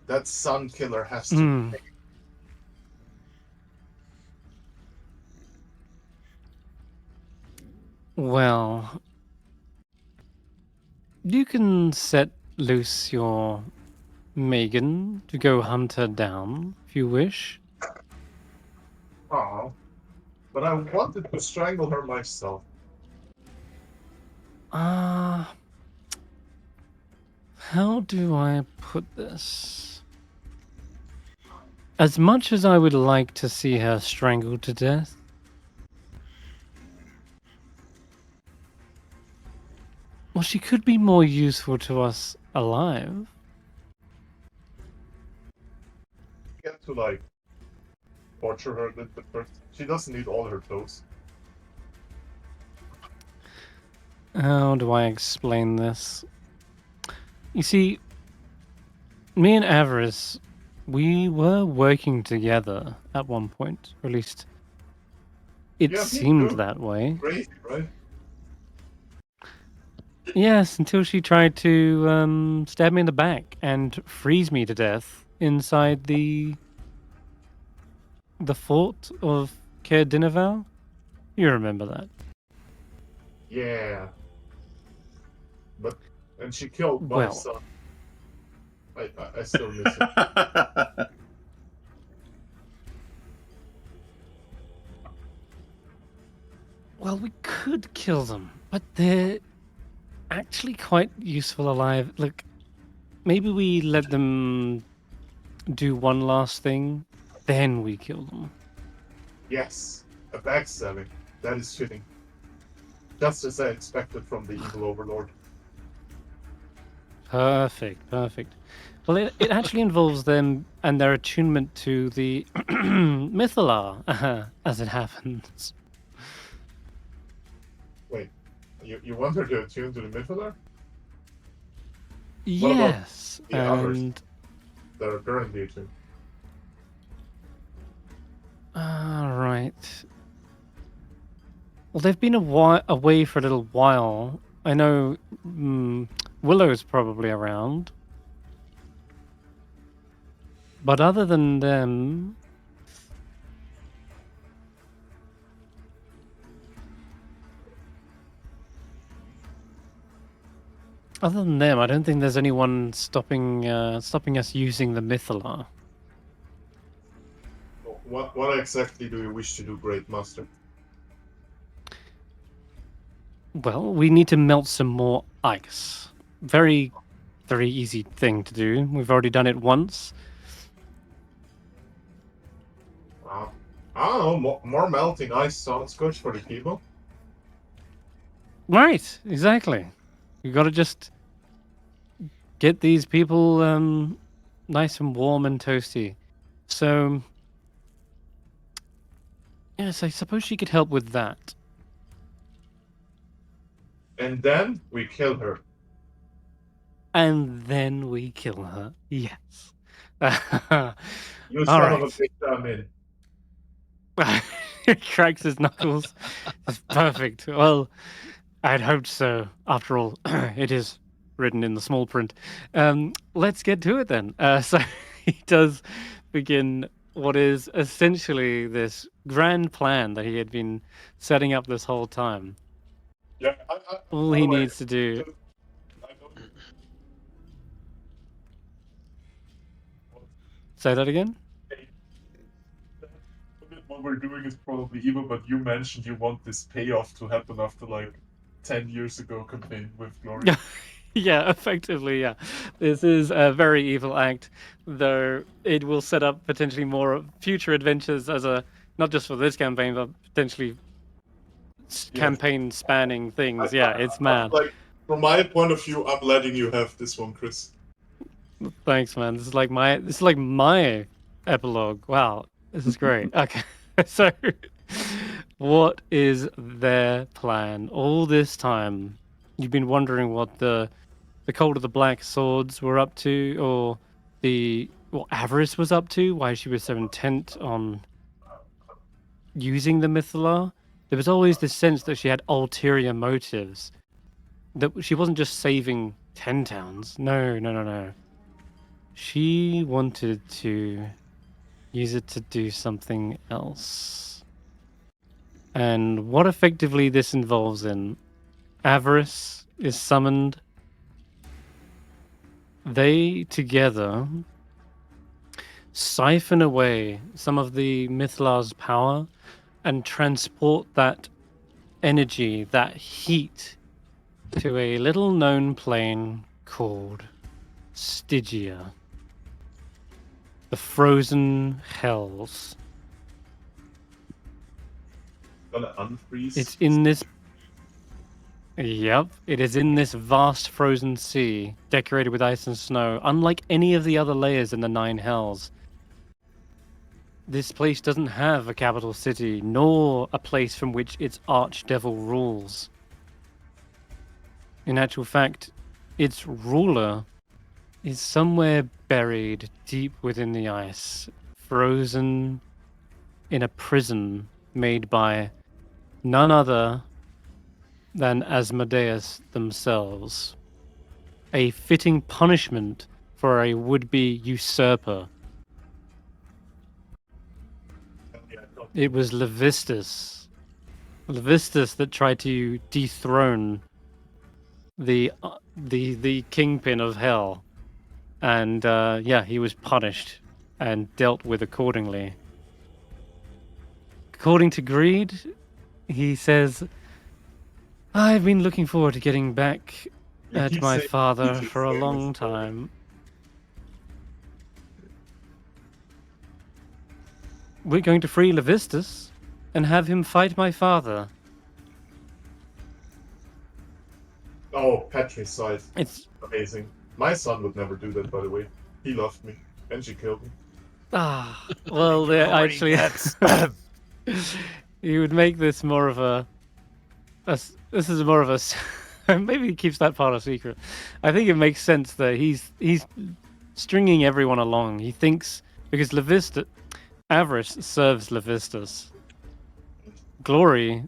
that sun killer has to. Pay. Well, you can set loose your Megan to go hunt her down if you wish. Aw, but I wanted to strangle her myself. How do I put this? As much as I would like to see her strangled to death, well, she could be more useful to us alive. Get to like torture her a little bit first. She doesn't need all her toes. How do I explain this? You see, me and Avarice, we were working together at one point, or at least it Yeah, me seemed too. that way. Crazy, right? Yes, until she tried to stab me in the back and freeze me to death inside the fort of Caer Dineval. You remember that? Yeah. And she killed my Well. son. I still miss it. Well, we could kill them, but they're actually quite useful alive. Look, maybe we let them do one last thing, then we kill them. Yes, a backstabbing. That is fitting. Just as I expected from the evil overlord. Perfect, perfect. Well, it actually involves them and their attunement to the Mythalar, as it happens. Wait, you want her to attune to the Mythalar? Yes, the others? and That are currently attuned. right. Well, they've been away for a little while. I know Willow's probably around. But other than them... Other than them, I don't think there's anyone stopping us using the Mythala. What exactly do you wish to do, Great Master? Well, we need to melt some more ice. Very, very easy thing to do. We've already done it once. I don't know, more melting ice sounds good for the people. Right, exactly. You got to just get these people nice and warm and toasty. So, yes, I suppose she could help with that. And then we kill her. And then we kill her. Yes. You All son right. of a bitch, I'm in. He cracks his knuckles. That's perfect. Well, I'd hoped so. After all, it is written in the small print. Let's get to it then. So he does begin what is essentially this grand plan that he had been setting up this whole time. Yeah, All he needs to do. Say that again? What we're doing is probably evil, but you mentioned you want this payoff to happen after like 10 years ago campaign with Glory. Yeah, effectively, yeah. This is a very evil act, though it will set up potentially more future adventures as a, not just for this campaign, but potentially campaign spanning things. It's mad. Like, from my point of view, I'm letting you have this one, Chris. Thanks, man. This is like my epilogue. Wow, this is great. Okay, so what is their plan? All this time, you've been wondering what the Cult of the Black Swords were up to, or what Avarice was up to, why she was so intent on using the Mythala. There was always this sense that she had ulterior motives, that she wasn't just saving 10 towns. No. She wanted to use it to do something else. And what effectively this involves in Avarice is summoned. They together siphon away some of the Mythla's power and transport that energy, that heat, to a little known plane called Stygia. The Frozen Hells. Gonna unfreeze. It's in this. Yep, it is in this vast frozen sea, decorated with ice and snow, unlike any of the other layers in the Nine Hells. This place doesn't have a capital city, nor a place from which its archdevil rules. In actual fact, its ruler is somewhere buried deep within the ice, frozen in a prison made by none other than Asmodeus themselves. A fitting punishment for a would-be usurper. It was Levistus that tried to dethrone the kingpin of hell, and he was punished and dealt with accordingly. According to Greed, he says, "I've been looking forward to getting back at my father for a long time." We're going to free Levistus and have him fight my father. Oh, patricide. It's amazing. My son would never do that, by the way. He loved me, and she killed me. Well, actually, you would make this more of a. This is more of a. Maybe he keeps that part a secret. I think it makes sense that he's stringing everyone along. He thinks because Avarice serves Levistus. Glory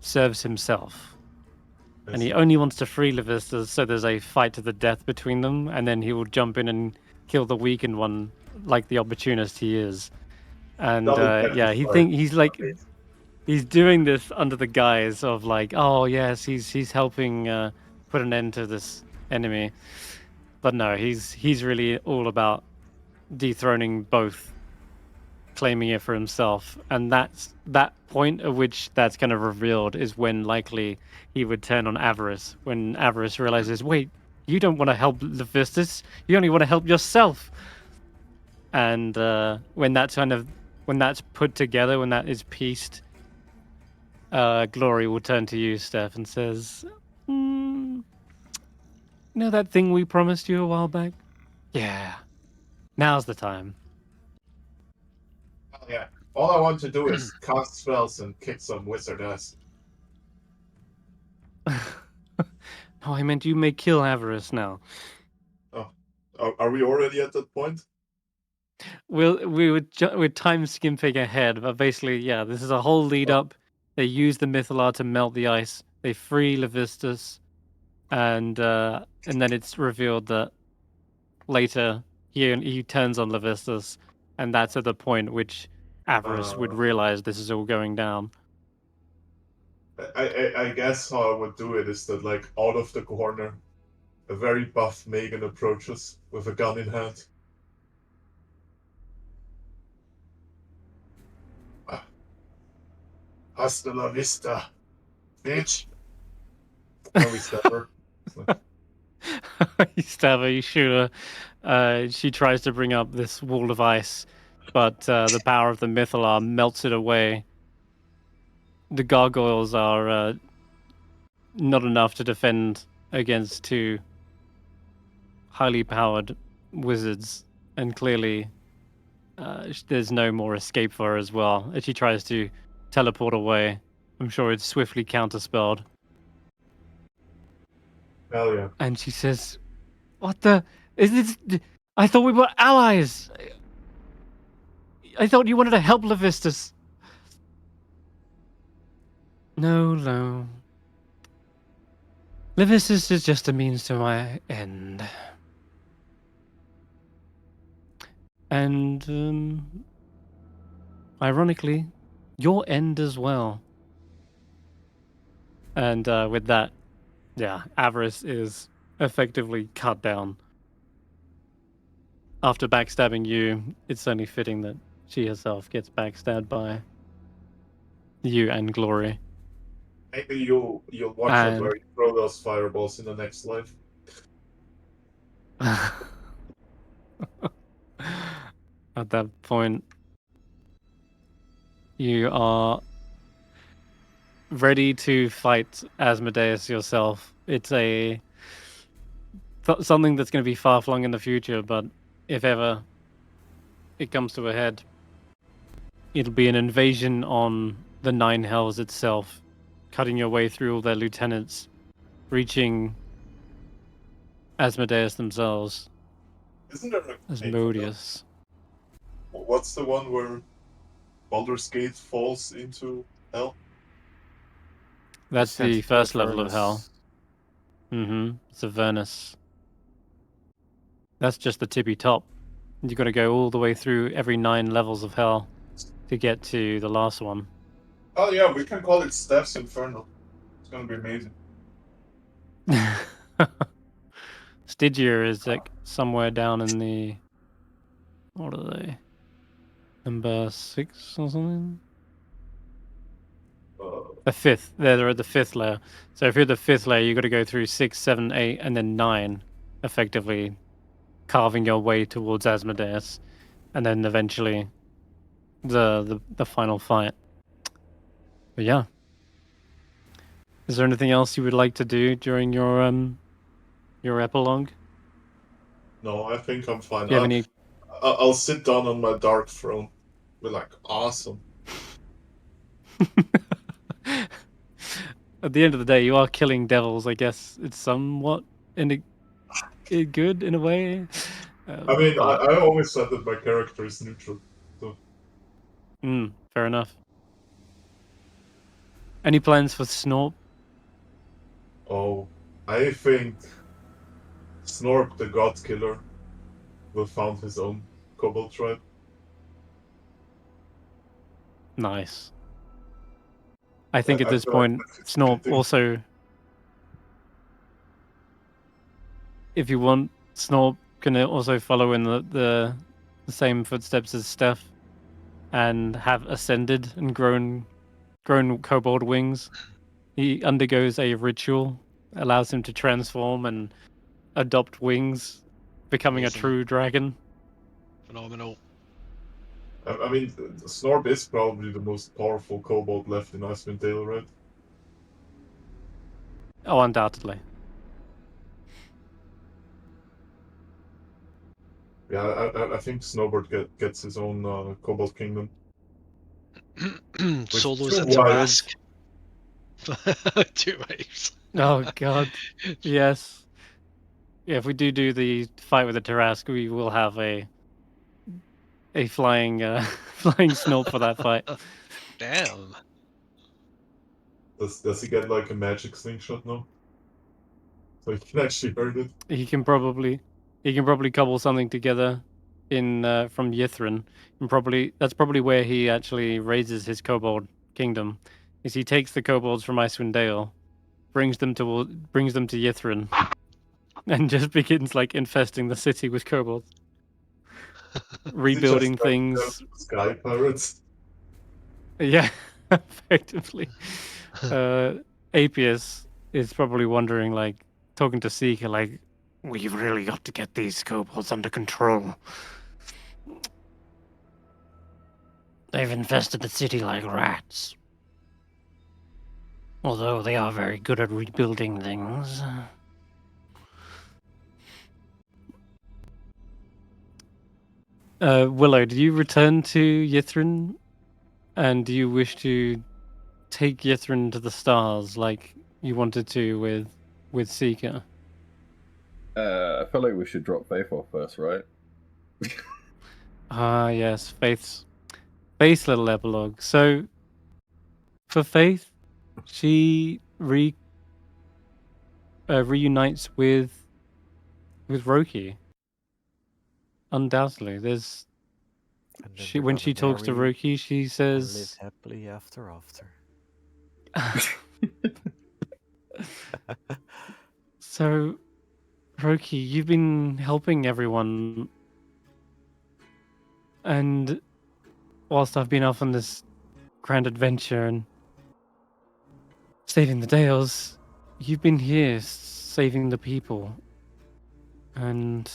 serves himself. And he only wants to free Levistus, so there's a fight to the death between them, and then he will jump in and kill the weakened one, like the opportunist he is. And he's doing this under the guise of like, oh yes, he's helping put an end to this enemy. But no, he's really all about dethroning both, claiming it for himself, and that's that point at which that's kind of revealed is when likely he would turn on Avarice, when Avarice realizes, wait, you don't want to help Levistus, you only want to help yourself. And when that's put together, when that is pieced, Glory will turn to you, Stef, and says, you know that thing we promised you a while back? Yeah, now's the time. Oh, yeah. All I want to do is cast spells and kick some wizard ass. No, I meant you may kill Avarice now. Are we already at that point? We're time skimping ahead, but basically, yeah, this is a whole lead up. They use the Mythalar to melt the ice. They free Levistus, and then it's revealed that later he turns on Levistus, and that's at the point which Avarice would realize this is all going down. I guess how I would do it is that, like, out of the corner, a very buff Megan approaches with a gun in hand. Hasta la vista, bitch. No, we stab her. You stab her, you shoot her. She tries to bring up this wall of ice, but the power of the Mythalar melts it away. The gargoyles are not enough to defend against two highly powered wizards, and clearly there's no more escape for her as well. As she tries to teleport away, I'm sure it's swiftly counterspelled. Hell yeah. And she says, "What the? Is this? I thought we were allies. I thought you wanted to help Levistus." No. Levistus is just a means to my end. And, ironically, your end as well. And with that, yeah, Avarice is effectively cut down. After backstabbing you, it's only fitting that she herself gets backstabbed by you and Glory. Maybe you'll watch out where you throw those fireballs in the next life. At that point, you are ready to fight Asmodeus yourself. It's something that's going to be far-flung in the future, but if ever it comes to a head, it'll be an invasion on the Nine Hells itself, cutting your way through all their lieutenants, reaching Asmodeus themselves. Isn't there a Asmodeus. What's the one where Baldur's Gate falls into hell? That's the Sense first of level of Avernus. hell. It's Avernus. That's just the tippy top. You got to go all the way through every 9 levels of hell to get to the last one. Oh yeah, we can call it Stef's Inferno. It's gonna be amazing. Stygia is like somewhere down in the... What are they? Number 6 or something? The 5th. They're at the 5th layer. So if you're the 5th layer, you got to go through 6, 7, 8, and then 9, effectively carving your way towards Asmodeus, and then eventually the final fight. But yeah, is there anything else you would like to do during your epilogue? No, I think I'm fine. Do you have any? I'll sit down on my dark throne. Be like, awesome. At the end of the day, you are killing devils. I guess it's somewhat good in a way. I mean, I always said that my character is neutral. So. Fair enough. Any plans for Snorp? Oh, I think Snorp the God Killer will found his own kobold tribe. Nice. I think at I this feel point, like Snorp also... if you want, Snorp can also follow in the same footsteps as Stef and have ascended and grown kobold wings. He undergoes a ritual, allows him to transform and adopt wings, becoming Amazing. a true dragon. Phenomenal. I mean, Snorp is probably the most powerful kobold left in Icewindale, right? Oh, undoubtedly. Yeah, I think Snowbird gets his own kobold kingdom. Solos two at the wives. Rask. 2 waves. Oh god, yes. Yeah, if we do the fight with the Tarask, we will have a flying flying Snorp for that fight. Damn. Does he get like a magic slingshot now? So he can actually hurt it. He can probably cobble something together in from Yithrin, and that's probably where he actually raises his kobold kingdom. Is he takes the kobolds from Icewindale, brings them to Yithrin, and just begins like infesting the city with kobolds, rebuilding Just, like, things. Sky pirates. Yeah, effectively. Apius is probably wondering, like, talking to Seeker, like, we've really got to get these kobolds under control. They've infested the city like rats. Although they are very good at rebuilding things. Willow, do you return to Yithrin? And do you wish to take Yithrin to the stars like you wanted to with Seeker? I feel like we should drop Faith off first, right? Ah, yes, Faith's little epilogue. So, for Faith, she reunites with Roki. Undoubtedly, there's And then when they're she gonna talks to marry Roki, she and live says, happily after. "So, Roki, you've been helping everyone, and whilst I've been off on this grand adventure and saving the Dales, you've been here saving the people. And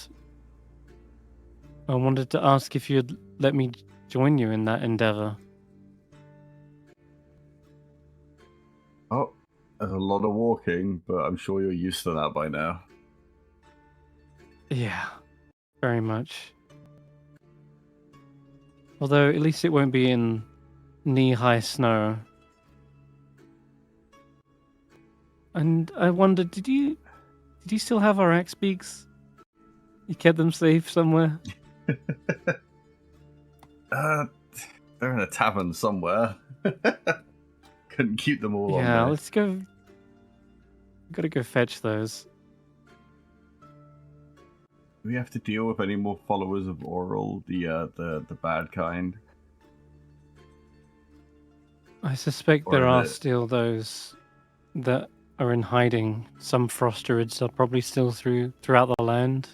I wanted to ask if you'd let me join you in that endeavor." Oh, there's a lot of walking, but I'm sure you're used to that by now. Yeah, very much. Although at least it won't be in knee-high snow. And I wondered, did you still have our axe beaks? You kept them safe somewhere? They're in a tavern somewhere. Couldn't keep them all on Yeah, there. let's go. Gotta go fetch those. Do we have to deal with any more followers of Oral, the bad kind? I suspect Or there are is it- still those that are in hiding. Some frost druids are probably still throughout the land.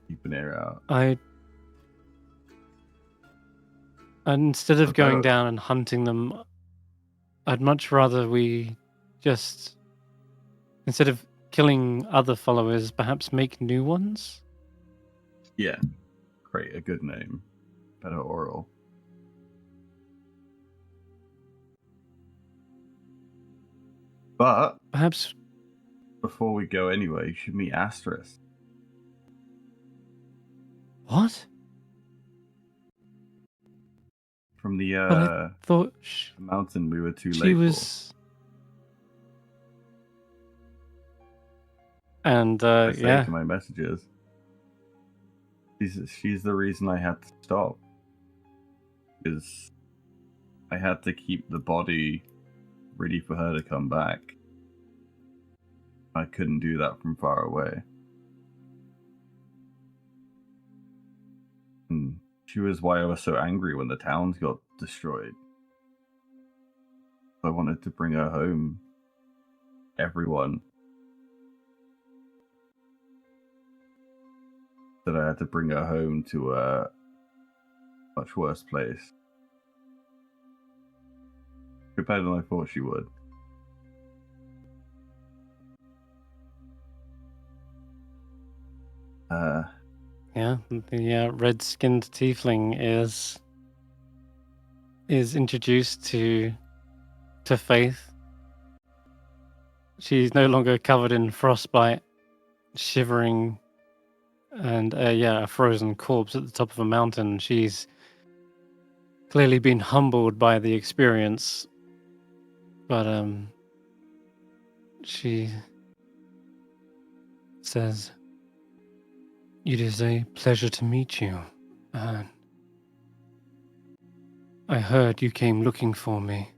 Keep an ear out. And instead of going About- down and hunting them, I'd much rather we just, instead of killing other followers, perhaps make new ones? Yeah. Create a good name. Better Oral. But Perhaps. before we go anyway, you should meet Asterisk. What? From the But I thought the mountain we were too late she was. And for. I say yeah, to my messages. She's the reason I had to stop. Because I had to keep the body ready for her to come back. I couldn't do that from far away. And she was why I was so angry when the towns got destroyed. I wanted to bring her home. Everyone. that I had to bring her home to a much worse place. Better than I thought she would. Yeah, the red-skinned tiefling is introduced to Faith. She's no longer covered in frostbite, shivering, and a frozen corpse at the top of a mountain. She's clearly been humbled by the experience, but she says, "It is a pleasure to meet you. I heard you came looking for me.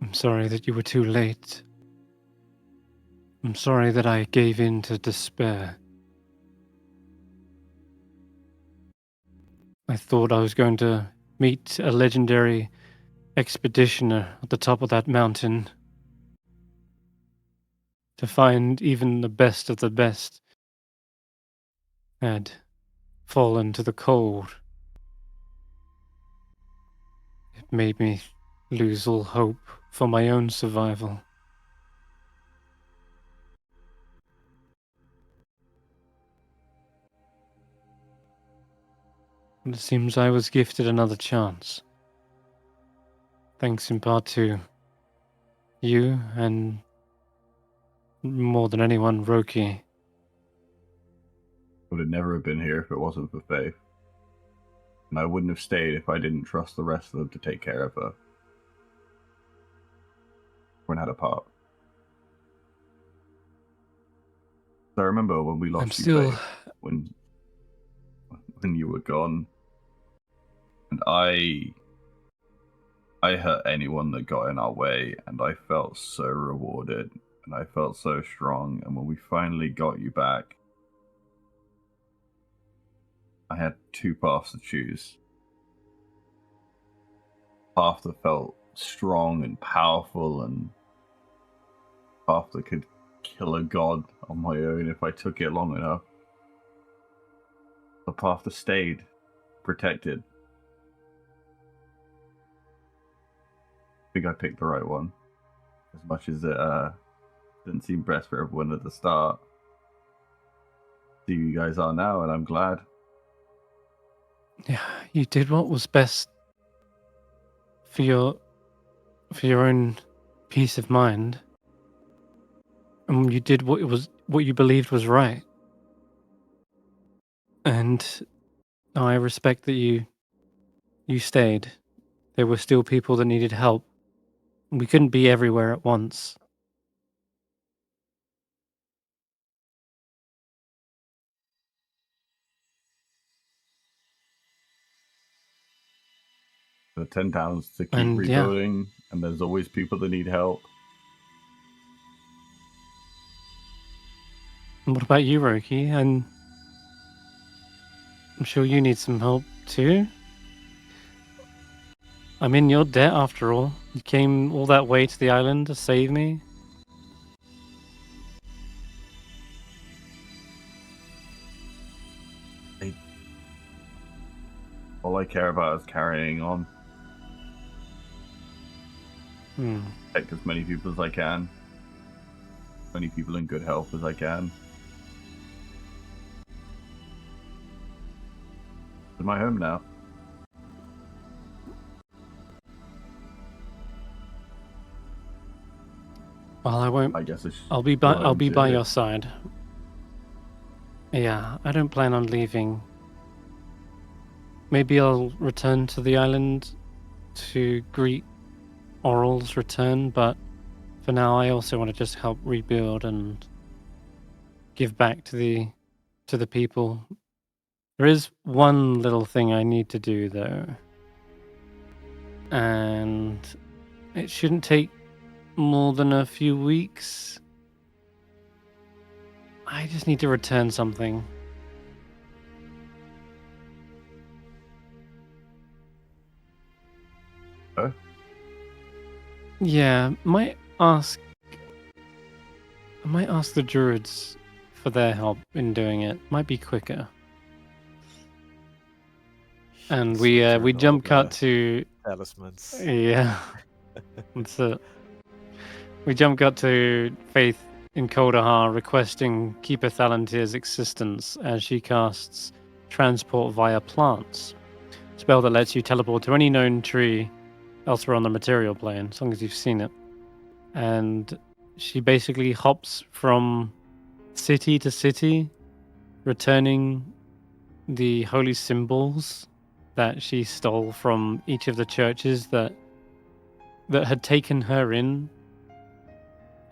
I'm sorry that you were too late. I'm sorry that I gave in to despair. I thought I was going to meet a legendary expeditioner at the top of that mountain to find even the best of the best had fallen to the cold. It made me lose all hope for my own survival. It seems I was gifted another chance. Thanks in part to you and more than anyone, Roki. Would have never have been here if it wasn't for Faith. And I wouldn't have stayed if I didn't trust the rest of them to take care of her. When I had a part. I remember when we lost you, Faith, when you were gone, and I hurt anyone that got in our way, and I felt so rewarded, and I felt so strong, and when we finally got you back, I had two paths to choose. Path that felt strong and powerful, and path that could kill a god on my own if I took it long enough. The path that stayed protected. I think I picked the right one. As much as it didn't seem best for everyone at the start. See who you guys are now, and I'm glad. Yeah, you did what was best for your own peace of mind. And you did what you believed was right. And I respect that you stayed. There were still people that needed help. We couldn't be everywhere at once. The 10 towns to keep rebuilding, and there's always people that need help. And what about you, Roki? And I'm sure you need some help too. I'm in your debt after all. You came all that way to the island to save me. All I care about is carrying on. Protect as many people as I can. As many people in good health as I can. It's my home now. Well, I won't. I guess I'll be by your side. Yeah, I don't plan on leaving. Maybe I'll return to the island to greet Oral's return, but for now I also want to just help rebuild and give back to the people. There is one little thing I need to do though. And it shouldn't take more than a few weeks. I just need to return something. Yeah, I might ask the druids for their help in doing it. Might be quicker. And Let's we return all jump cut the to talismans. yeah. That's it. We jump cut to Faith in Koldahar requesting Keeper Thalantir's existence as she casts Transport via Plants, spell that lets you teleport to any known tree elsewhere on the material plane, as long as you've seen it. And she basically hops from city to city, returning the holy symbols that she stole from each of the churches that had taken her in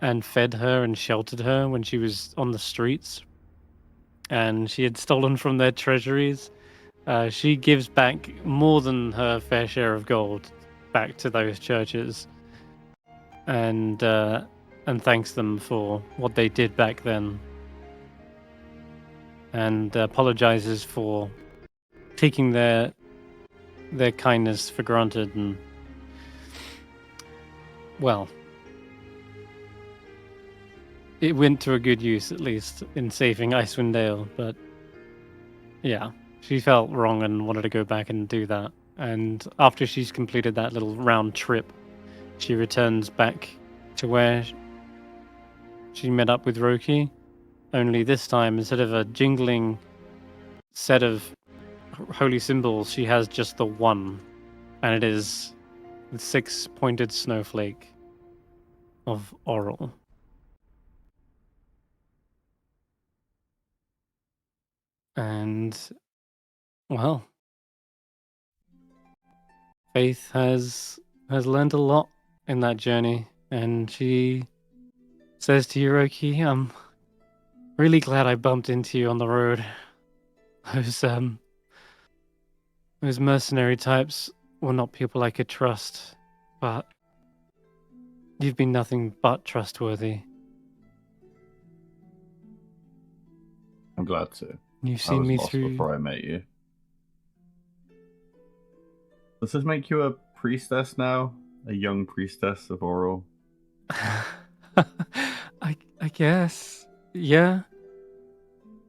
and fed her and sheltered her when she was on the streets. And she had stolen from their treasuries. She gives back more than her fair share of gold back to those churches, and thanks them for what they did back then, and apologizes for taking their kindness for granted. And well, it went to a good use, at least in saving Icewindale. But yeah, she felt wrong and wanted to go back and do that. And after she's completed that little round trip, she returns back to where she met up with Roki. Only this time, instead of a jingling set of holy symbols, she has just the one. And it is the 6-pointed snowflake of Oral. And, well, Faith has learned a lot in that journey, and she says to Hiroki, I'm really glad I bumped into you on the road. Those mercenary types were not people I could trust, but you've been nothing but trustworthy. I'm glad to. You've I seen was me lost through. before I met you. Does this make you a priestess now? A young priestess of Oral? I guess. Yeah.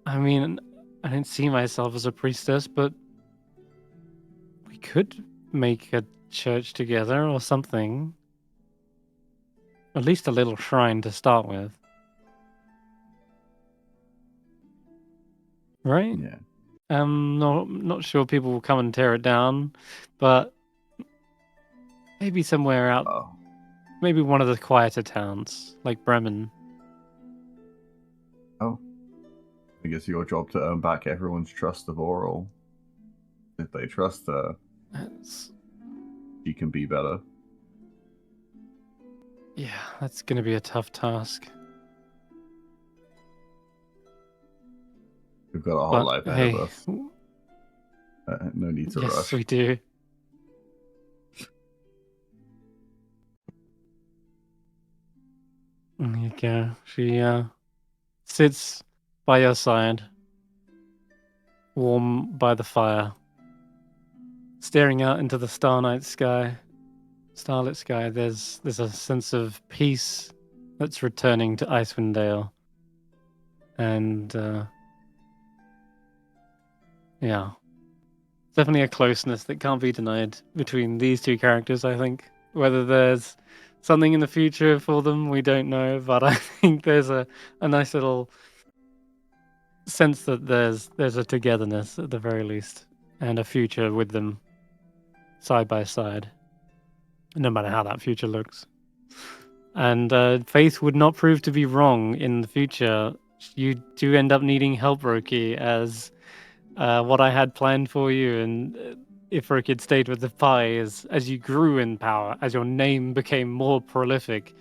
I mean, I didn't see myself as a priestess, but we could make a church together or something. At least a little shrine to start with. Right? Yeah. Not sure people will come and tear it down, but maybe somewhere out, Oh. maybe one of the quieter towns, like Bremen. Oh. I guess your job to earn back everyone's trust of Oral. If they trust her, she can be better. Yeah, that's going to be a tough task. We've got a whole But, life ahead hey, of us. No need to yes, rush. we do. There you go. She sits by your side, warm by the fire, staring out into the starlit sky. There's a sense of peace that's returning to Icewindale, and yeah, definitely a closeness that can't be denied between these two characters. I think whether there's something in the future for them, we don't know, but I think there's a nice little sense that there's a togetherness at the very least, and a future with them side by side, no matter how that future looks. And Faith would not prove to be wrong in the future. You do end up needing help, Roki, as what I had planned for you. And if Roki had stayed with the pie, is as you grew in power, as your name became more prolific,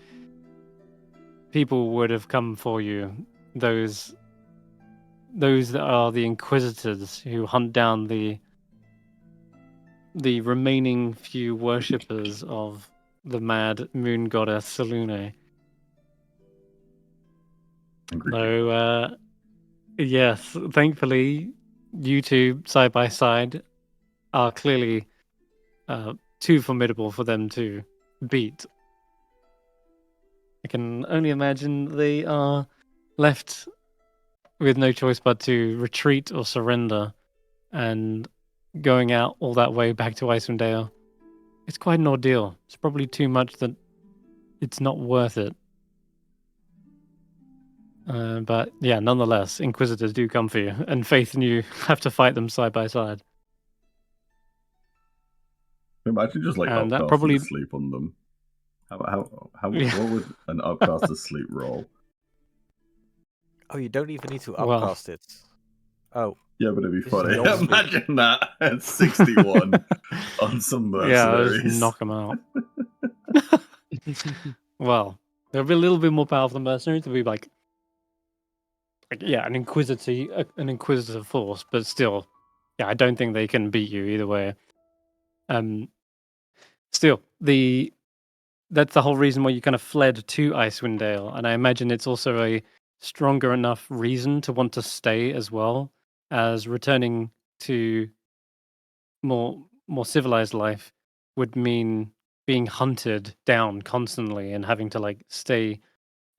people would have come for you. Those that are the Inquisitors who hunt down the remaining few worshippers of the mad moon goddess Selune. So, yes, thankfully, you two side by side are clearly too formidable for them to beat. I can only imagine they are left with no choice but to retreat or surrender, and going out all that way back to Icewindale, it's quite an ordeal. It's probably too much that it's not worth it. But yeah, nonetheless, Inquisitors do come for you, and Faith and you have to fight them side by side. Imagine just like And that upcasting probably- sleep on them. Yeah. What would an upcaster sleep roll? Oh, you don't even need to Well- upcast it. Oh, Yeah, but it'd be This is funny. the old sleep. Imagine that at 61 on some Yeah, mercenaries. just knock them out. Well, they'll be a little bit more powerful than mercenaries. They'll be like yeah, an inquisitive force, but still, yeah, I don't think they can beat you either way. Still, that's the whole reason why you kind of fled to Icewindale, and I imagine it's also a stronger enough reason to want to stay as well, as returning to more civilized life would mean being hunted down constantly and having to like stay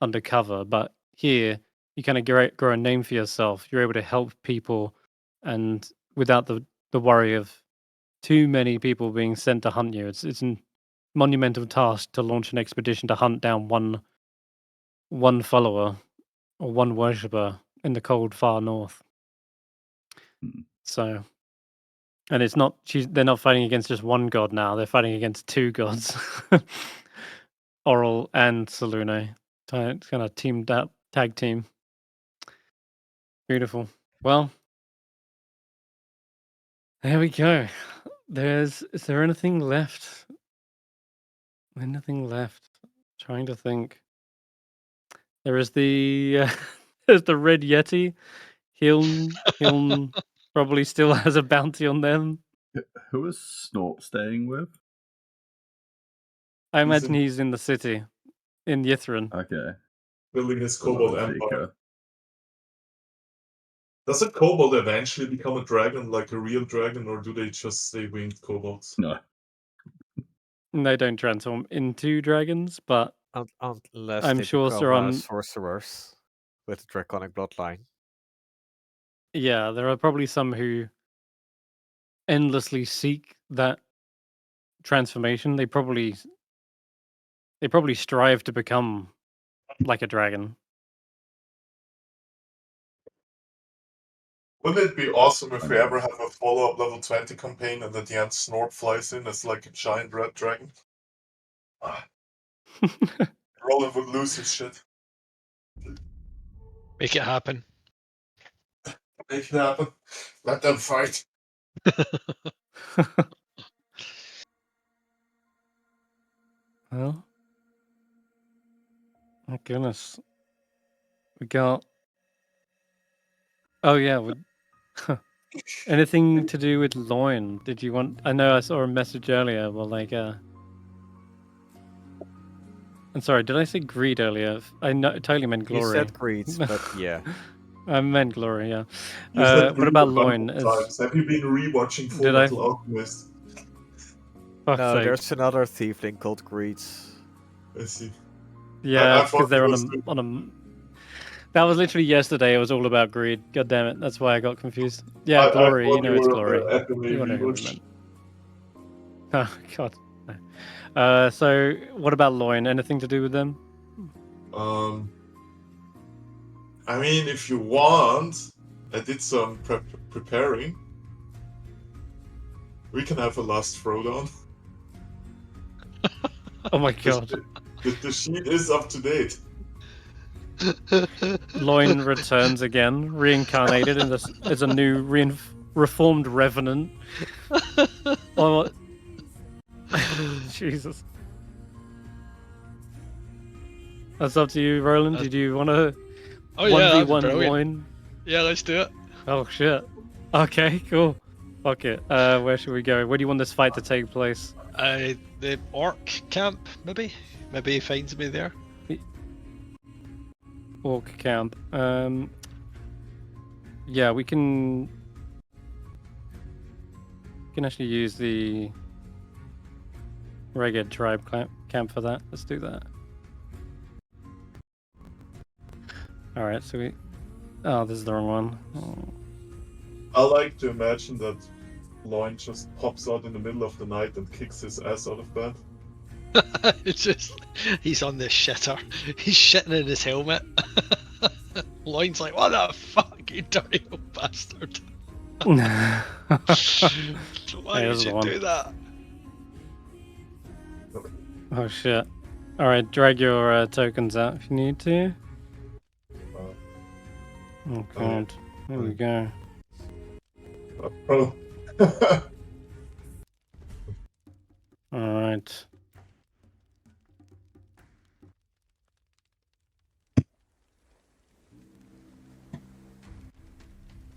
undercover. But here, you kind of grow a name for yourself. You're able to help people, and without the worry of too many people being sent to hunt you. It's a monumental task to launch an expedition to hunt down one follower or one worshipper in the cold far north. So, and it's not they're not fighting against just one god now. They're fighting against two gods, Oral and Salune. Kind of teamed up, tag team. Beautiful. Well, there we go. Is there anything left? Anything left? Trying to think. There is the there's the Red Yeti. Hiln probably still has a bounty on them. Who is Snort staying with? I imagine he's in the city, in Yithrin. Okay. Building his the Kobold level Empire. seeker. Does a kobold eventually become a dragon, like a real dragon, or do they just stay winged kobolds? No. They don't transform into dragons, but unless I'm they sure become Saran- sorcerers with a draconic bloodline. yeah, there are probably some who endlessly seek that transformation. They probably strive to become like a dragon. Wouldn't it be awesome if I we know. ever have a follow-up level 20 campaign and at the end Snort flies in as like a giant red dragon? Roland would lose his shit. Make it happen. Make it happen. Let them fight. Well, my goodness. We got. Oh yeah. Anything to do with Loin? Did you want? I know I saw a message earlier. Well, like, I'm sorry. Did I say greed earlier? I totally meant glory. You said greed, but yeah. I meant glory. Yeah. You said What greed about a bunch Loin? of times. Have you been rewatching Full Did I? Metal Alchemist? Fuck's No, sake. there's another tiefling called Greed. I see. Yeah, I it's because thought they're it on was a. That was literally yesterday. It was all about greed. God damn it! That's why I got confused. Yeah, I glory. thought You know you it's were glory. at the You know who we rewatch. meant. Oh God. No. So what about Loin? Anything to do with them? I mean, if you want, I did some preparing. We can have a last throwdown. Oh my God. The sheet is up to date. Loin returns again, reincarnated as a new reformed revenant. Oh, Jesus. That's up to you, Roland. Did you want to Oh yeah, that'd be 1v1 brilliant. Loin? Yeah, let's do it. Oh shit. Okay, cool. Fuck it. Where should we go? Where do you want this fight to take place? The orc camp, maybe? Maybe he finds me there. Orc camp. Yeah, we can actually use the Ragged tribe camp for that. Let's do that. Alright, so we... Oh, this is the wrong one. Oh. I like to imagine that Loin just pops out in the middle of the night and kicks his ass out of bed. It's just he's on this shitter. He's shitting in his helmet. Loin's like, what the fuck, you dirty old bastard. Why There's did the you one. do that? Oh shit. Alright, drag your tokens out if you need to. Oh god. There we go. Oh. Alright.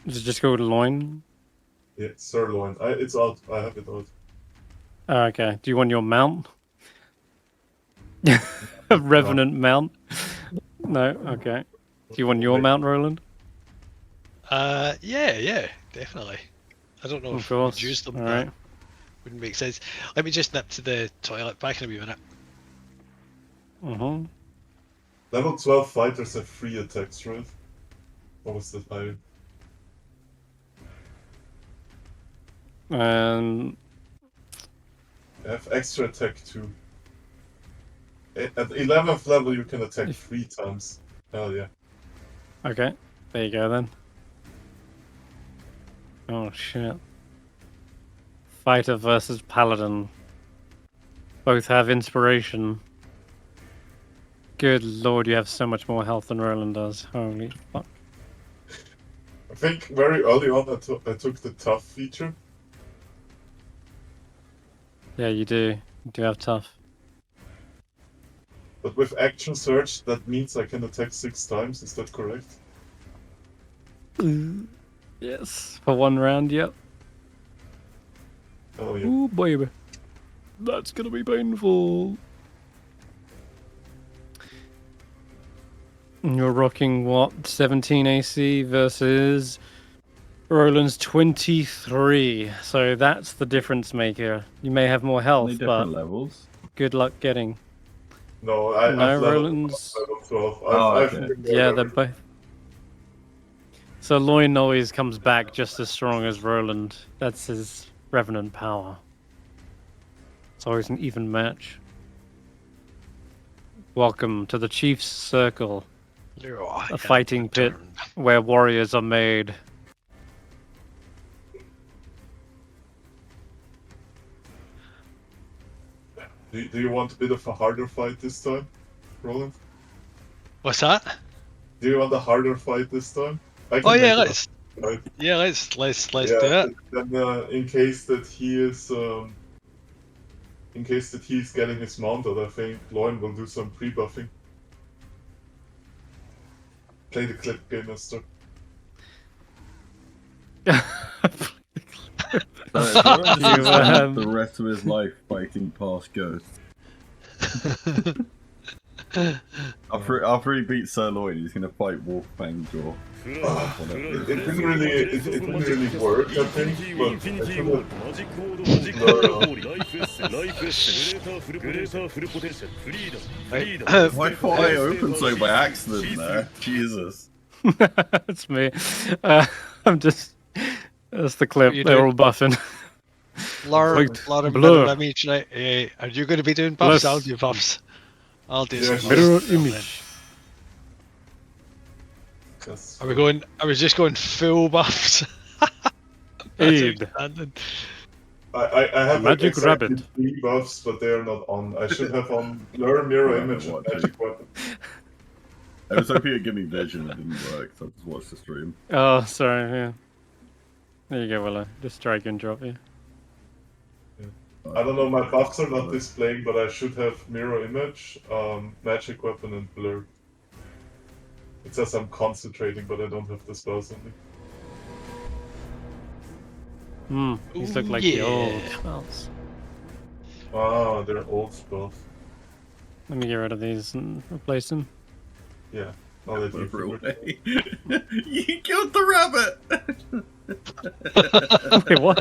Does it just go to loin? Yeah, sirloin. It's out. I have it out. Oh, okay. Do you want your mount? A revenant mount? No? Okay. Do you want your mount, Roland? Yeah, definitely. I don't know Of if course. we'd use them. All but right. Wouldn't make sense. Let me just nip to the toilet. Back in a wee minute. Level 12 fighters have 3 attacks, right? What was that higher? Um, They have extra attack too. At 11th level you can attack 3 times. Hell yeah. okay. There you go then. Oh shit. Fighter versus Paladin. Both have inspiration. Good lord, you have so much more health than Roland does. Holy fuck. I think very early on I took the tough feature. Yeah, you do. You do have tough. But with action surge, that means I can attack 6 times, is that correct? Yes. For one round, yep. Oh yeah. Ooh, baby. That's gonna be painful. You're rocking what? 17 AC versus Roland's 23. So that's the difference maker. You may have more health, Only but different levels. good luck getting. No, I've No, leveled Roland's. level 12. Oh, I've okay. Yeah, they're both. So Loin always comes back just as strong as Roland. That's his revenant power. It's always an even match. Welcome to the Chief's Circle, a fighting pit where warriors are made. Do you want a bit of a harder fight this time, Roland? What's that? Do you want a harder fight this time? I Oh can yeah, make it let's. a fight. Yeah, let's do Yeah, it. then in case that he is he's getting his mounted, I think Loin will do some pre-buffing. Play the clip, Game Master. The rest of his life fighting past ghosts. After he beats Sirloin, he's gonna fight Wolffang Jaw. It didn't really work, I think, but I should have... Why thought I opened so by accident there? Jesus. That's me. I'm just. That's the clip. you They're doing? all buffing. Learn Blur. mirror image. Right? Are you going to be doing buffs? Bless. I'll do buffs. I'll do Yeah, some Mirror buffs. image. Yes. Are we going? I was just going full buffs. Aid. Outstanding. I have Magic exactly rabbit. 3 buffs, but they are not on. I should have on Blur, Mirror Image, and Magic Weapon. I was hoping it'd give me vision, it didn't work, so I just watched the stream. Oh, sorry. Yeah. There you go, Willow. Just drag and drop you. I don't know, my buffs are not displaying, but I should have Mirror Image, Magic Weapon, and Blur. It says I'm concentrating, but I don't have the spells on me. These look Ooh, like the yeah. old spells. Ah, they're old spells. Let me get rid of these and replace them. Yeah. Now that Throw you it away. You killed the rabbit! Wait, what?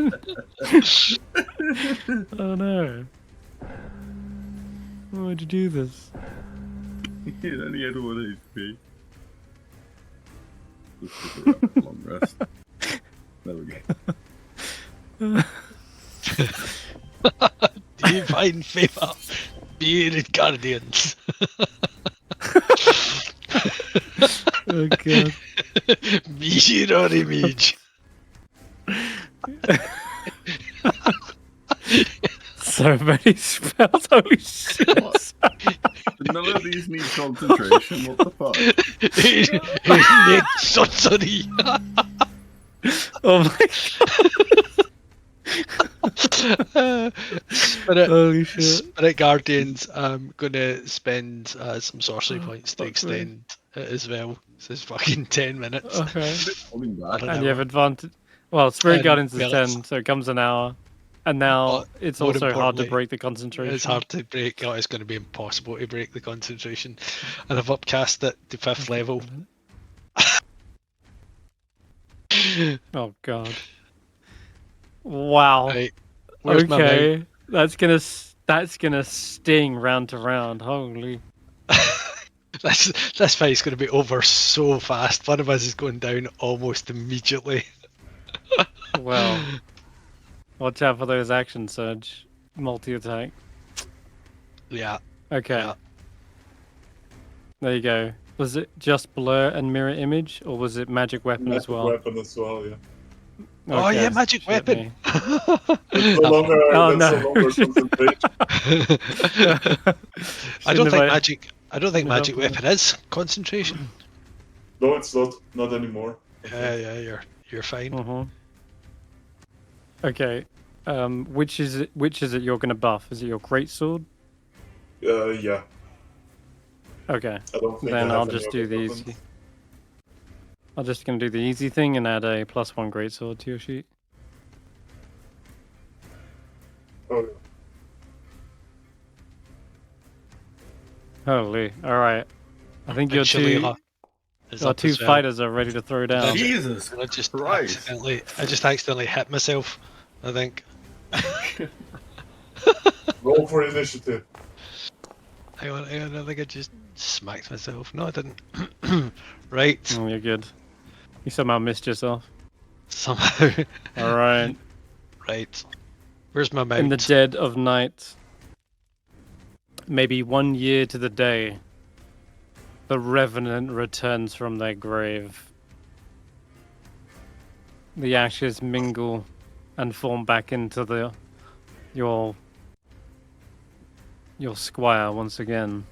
Oh no. Why'd you do this? He only had 1 HP. Just quickly have a long rest. There we go. Divine favor, bearded guardians. Oh god. Mirror image. So many spells. Holy shit. What? None of these need concentration. What the fuck? Sorcery. Oh my Spirit, Holy shit. Spirit Guardians, I'm gonna spend some sorcery points to fuck me. extend it as well. So it's fucking 10 minutes. Okay. Holding back. An And you have hour. advantage. Well, Spirit And Guardians is relics. 10, so it comes an hour. And now But it's more also hard to importantly, break the concentration. It's hard to break. Oh, it's going to be impossible to break the concentration. And I've upcast it to 5th level. Oh god. Wow. Right. Where's my Okay. That's gonna sting round to round. Holy. This fight's going to be over so fast. One of us is going down almost immediately. Well. Watch out for those action surge. Multi-attack. Yeah. Okay. Yeah. There you go. Was it just blur and mirror image, or was it magic weapon as Magic well? weapon as well, yeah. Oh yeah, Okay, magic shit weapon. me. It's no longer, Oh, that's no. no longer concentration. I don't Shouldn't think have magic. I don't think shouldn't have magic done that. weapon is concentration. No, it's not anymore. Yeah, you're fine. Mhm. Okay. Which is it you're gonna buff? Is it your greatsword? Yeah. Okay. I don't think Then I have I'll any just do other the weapons. easy. I'm just gonna do the easy thing and add a +1 greatsword to your sheet. Oh, yeah. Holy. Alright. I think your Actually, two is our up two as well. fighters are ready to throw down. Jesus I just Christ. accidentally hit myself. I think. Roll for initiative. Hang on, I think I just smacked myself. No, I didn't. Right. Oh, you're good. You somehow missed yourself. Somehow. Alright. Right. Where's my mount? In the dead of night, maybe 1 year to the day, the revenant returns from their grave. The ashes mingle and form back into your squire once again.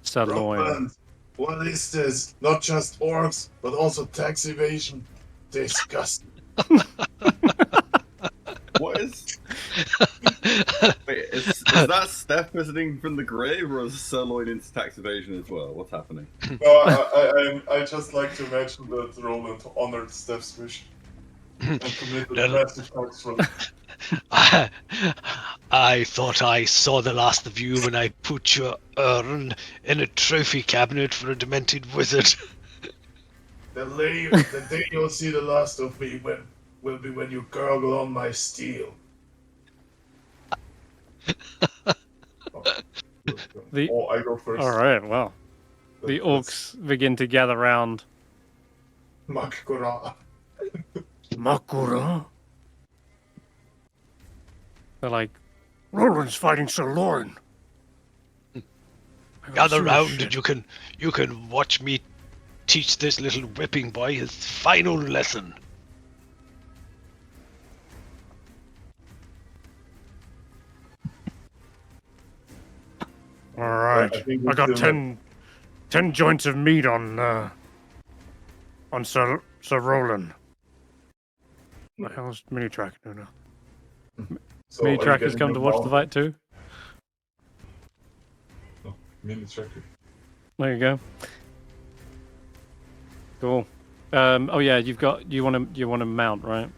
Zaelong. Roland, what is this? Not just orcs, but also tax evasion. Disgusting. What is? Wait, is that Stef visiting from the grave, or is Sirloin into tax evasion as well? What's happening? No, I just like to imagine that Roland honored Stef's wish and committed No. massive tax fraud. I thought I saw the last of you when I put your urn in a trophy cabinet for a demented wizard. The day you'll see the last of me will be when you gurgle on my steel. I go first. Alright, well. The orcs begin to gather round. Makura. Makura? They're like, Roland's fighting Sirloin. Gather round and you can watch me teach this little whipping boy his final lesson. All right. I think I we got still 10 joints of meat on Sir Roland. What the hell's mini track doing now? So mini are you trackers getting come to your watch the ball? fight too. No, mini tracker. There you go. Cool. Oh yeah, you want to mount, right?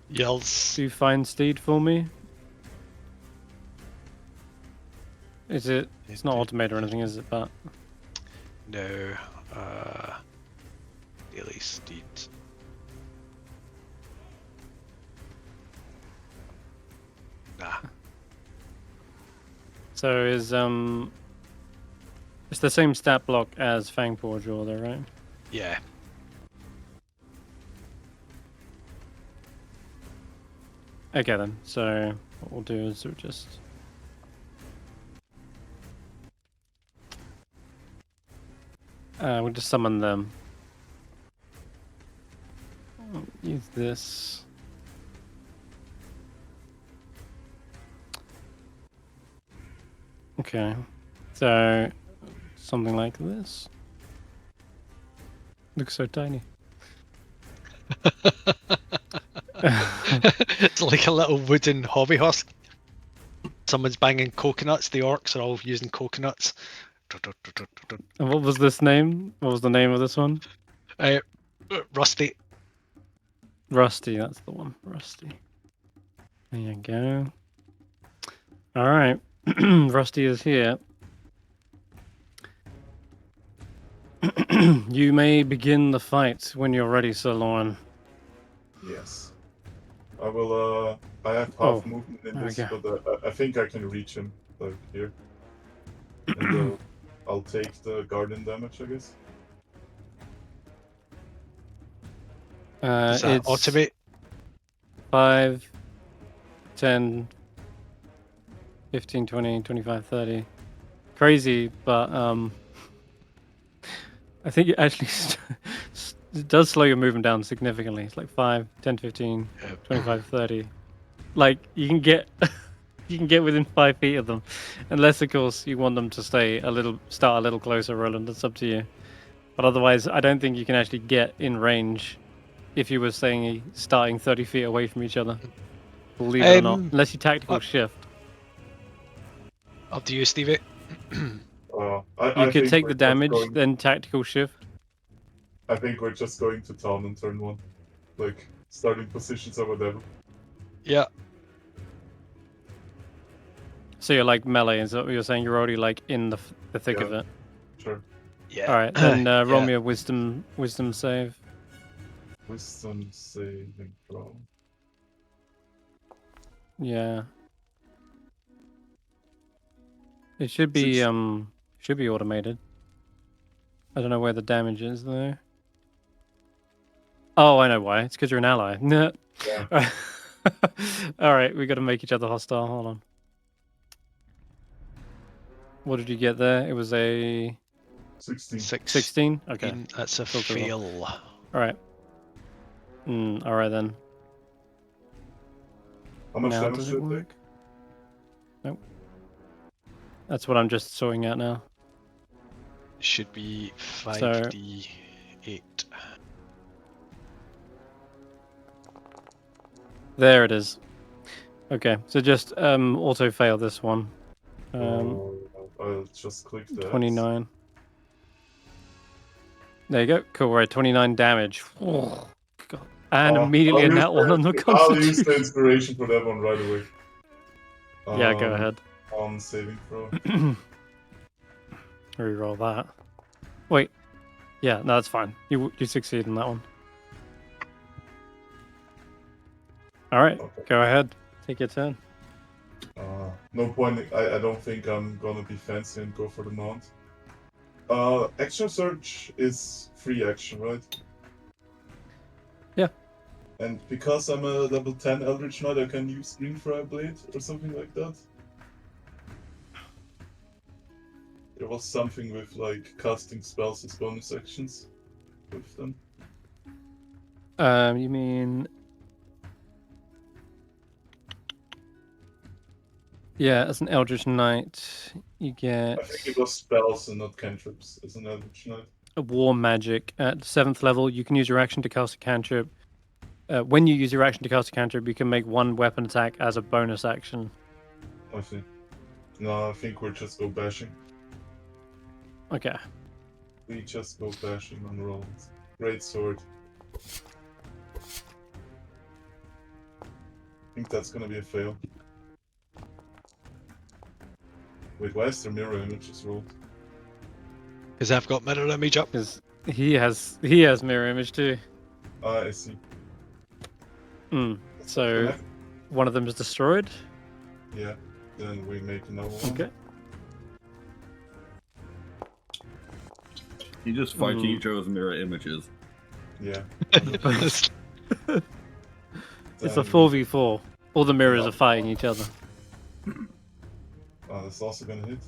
Yells. Do you find steed for me? Is it? It's not automated or anything, is it? But No. Daily steed. Nah. so is it's the same stat block as Fangpaw Jaw, though, right? Yeah. Okay then. So what we'll do is we'll just. We'll just summon them. Use this. Okay, so something like this. Looks so tiny. It's like a little wooden hobby horse. Someone's banging coconuts. The orcs are all using coconuts. And what was this name? What was the name of this one? Rusty. Rusty, that's the one. Rusty. There you go. All right. Rusty is here. You may begin the fight when you're ready, Sir Lauren. Yes. I will. I have half movement in there we this, go. but I think I can reach him like here. And I'll take the guardian damage, I guess. Does that It's automate? 5, 10, 15, 20, 25, 30. Crazy, but I think it actually it does slow your movement down significantly. It's like 5, 10, 15, 25, 30. Like you can get you can get within 5 feet of them, unless of course you want them to start a little closer, Roland. That's up to you. But otherwise, I don't think you can actually get in range if you were starting 30 feet away from each other. Believe it or not, unless you tactical shift. Up to you, Steivei. You could take the damage, then tactical shift. I think we're just going to town on turn 1. Like, starting positions or whatever. Yeah. So you're like melee, is that what you're saying? You're already like in the thick of it. Sure. Yeah. Alright, then roll me a wisdom save. Wisdom saving throw. Yeah. It should be automated. I don't know where the damage is though. Oh, I know why. It's because you're an ally. Yeah. Alright, we gotta make each other hostile. Hold on. What did you get there? It was a 16. 16? Okay. That's a Cool. fail. Alright. Alright then. How much Now damage does should it it work? take? Nope. That's what I'm just sorting out now. Should be 5d8. There it is. Okay, so just auto fail this one. I'll just click the 29. There you go. Cool, right, 29 damage. Oh, God. And immediately a nat one on the I'll use the constitution. inspiration for that one right away. Yeah, go ahead. On saving throw. Reroll that. Wait. Yeah, no, that's fine. You succeed in that one. Alright, Okay. go ahead. Take your turn. No point. I don't think I'm gonna be fancy and go for the mount. Action search is free action, right? Yeah. And because I'm a level 10 Eldritch Knight, I can use Greenfire Blade or something like that. There was something with like casting spells as bonus actions with them. You mean... Yeah, as an Eldritch Knight, you get... I think it was spells and not cantrips as an Eldritch Knight. A war magic. At 7th level, you can use your action to cast a cantrip. When you use your action to cast a cantrip, you can make one weapon attack as a bonus action. I see. No, I think we'll just go bashing. Okay. We just go bashing on Roland. Great sword. I think that's gonna be a fail. Wait, why is there mirror images rolled? Because I've got mirror image up. Because he has mirror image too. Ah, I see. So one of them is destroyed. Yeah, then we make another one. Okay. You just fighting each other's mirror images. Yeah. It's a 4v4. All the mirrors are fighting each other. Oh, that's also gonna hit.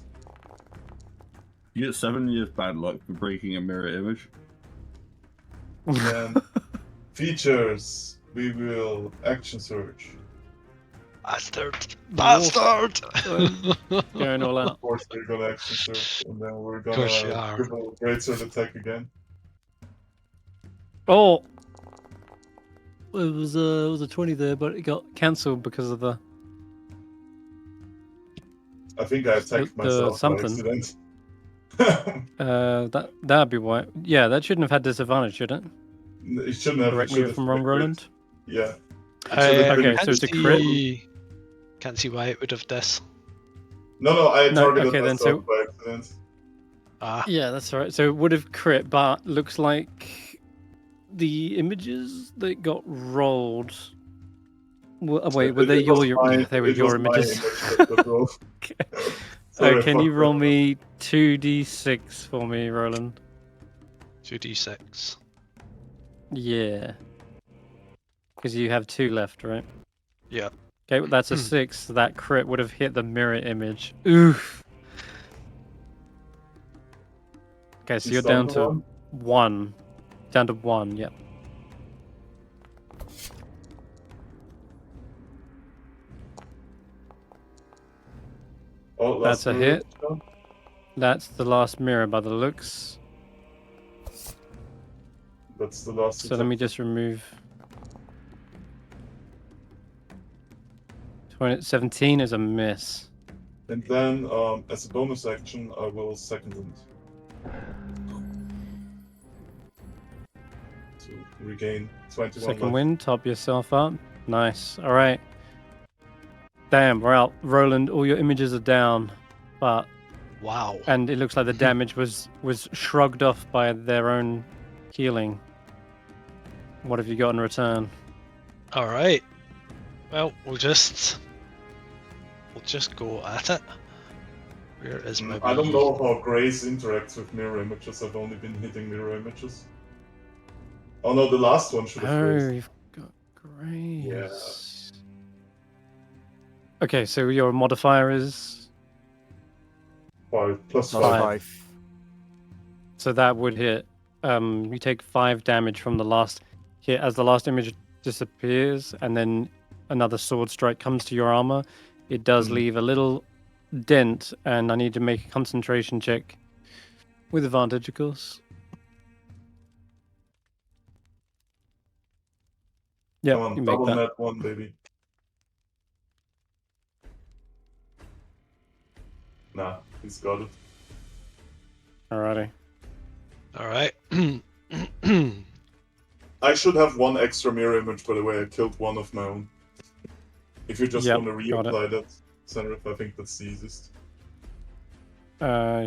You get 7 years bad luck for breaking a mirror image. Then features. We will action surge. Bastard! Going all out. Of course, we're gonna action surge, and then we're Course you gonna are. triple greatsword attack again. Oh! It was a 20 there, but it got cancelled because of the I think I attacked The myself by something. accident. that'd be why. Yeah, that shouldn't have had disadvantage, should it? It shouldn't have. Correct it me should if have I'm wrong, been a crit. Roland. Yeah. Okay, so it's a crit. Can't see why it would have this. No, I No, targeted okay, then, myself so- by accident. Ah, Yeah, that's right. So it would have crit, but looks like the images that got rolled. Wait, were they It was your? my- Yeah, they were it your was my images. image that got rolled. Sorry, I Can you fucked roll up. me 2d6 for me, Roland? 2d6. Yeah. Because you have 2 left, right? Yeah. Okay, well, that's a 6. So that crit would have hit the mirror image. Oof. Okay, so He's you're down to to 1. Down to 1, yep. Oh, That's last a mirror. hit. That's the last mirror by the looks. That's the last. So let me just remove 17 is a miss. And then, as a bonus action, I will second wind. To regain 21 Second life. wind, top yourself up. Nice. Alright. Damn, we're out. Roland, all your images are down. But Wow. and it looks like the damage was shrugged off by their own healing. What have you got in return? All right. Well, we'll just go at it. Where is my? I don't know how Grace interacts with mirror images. I've only been hitting mirror images. Oh no, the last one should have Oh, raised. you've got Grace. Okay, so your modifier is 5 plus Five. 5. so that would hit. You take 5 damage from the last hit as the last image disappears, and then another sword strike comes to your armor. It does leave a little dent, and I need to make a concentration check with advantage, of course. Yeah, Come on, you make double that. net 1, baby. Nah, he's got it. Alrighty. All right. I should have 1 extra mirror image, by the way. I killed 1 of my own. If you just Yep, want to got it. reapply that, Senrith, I think that's the easiest.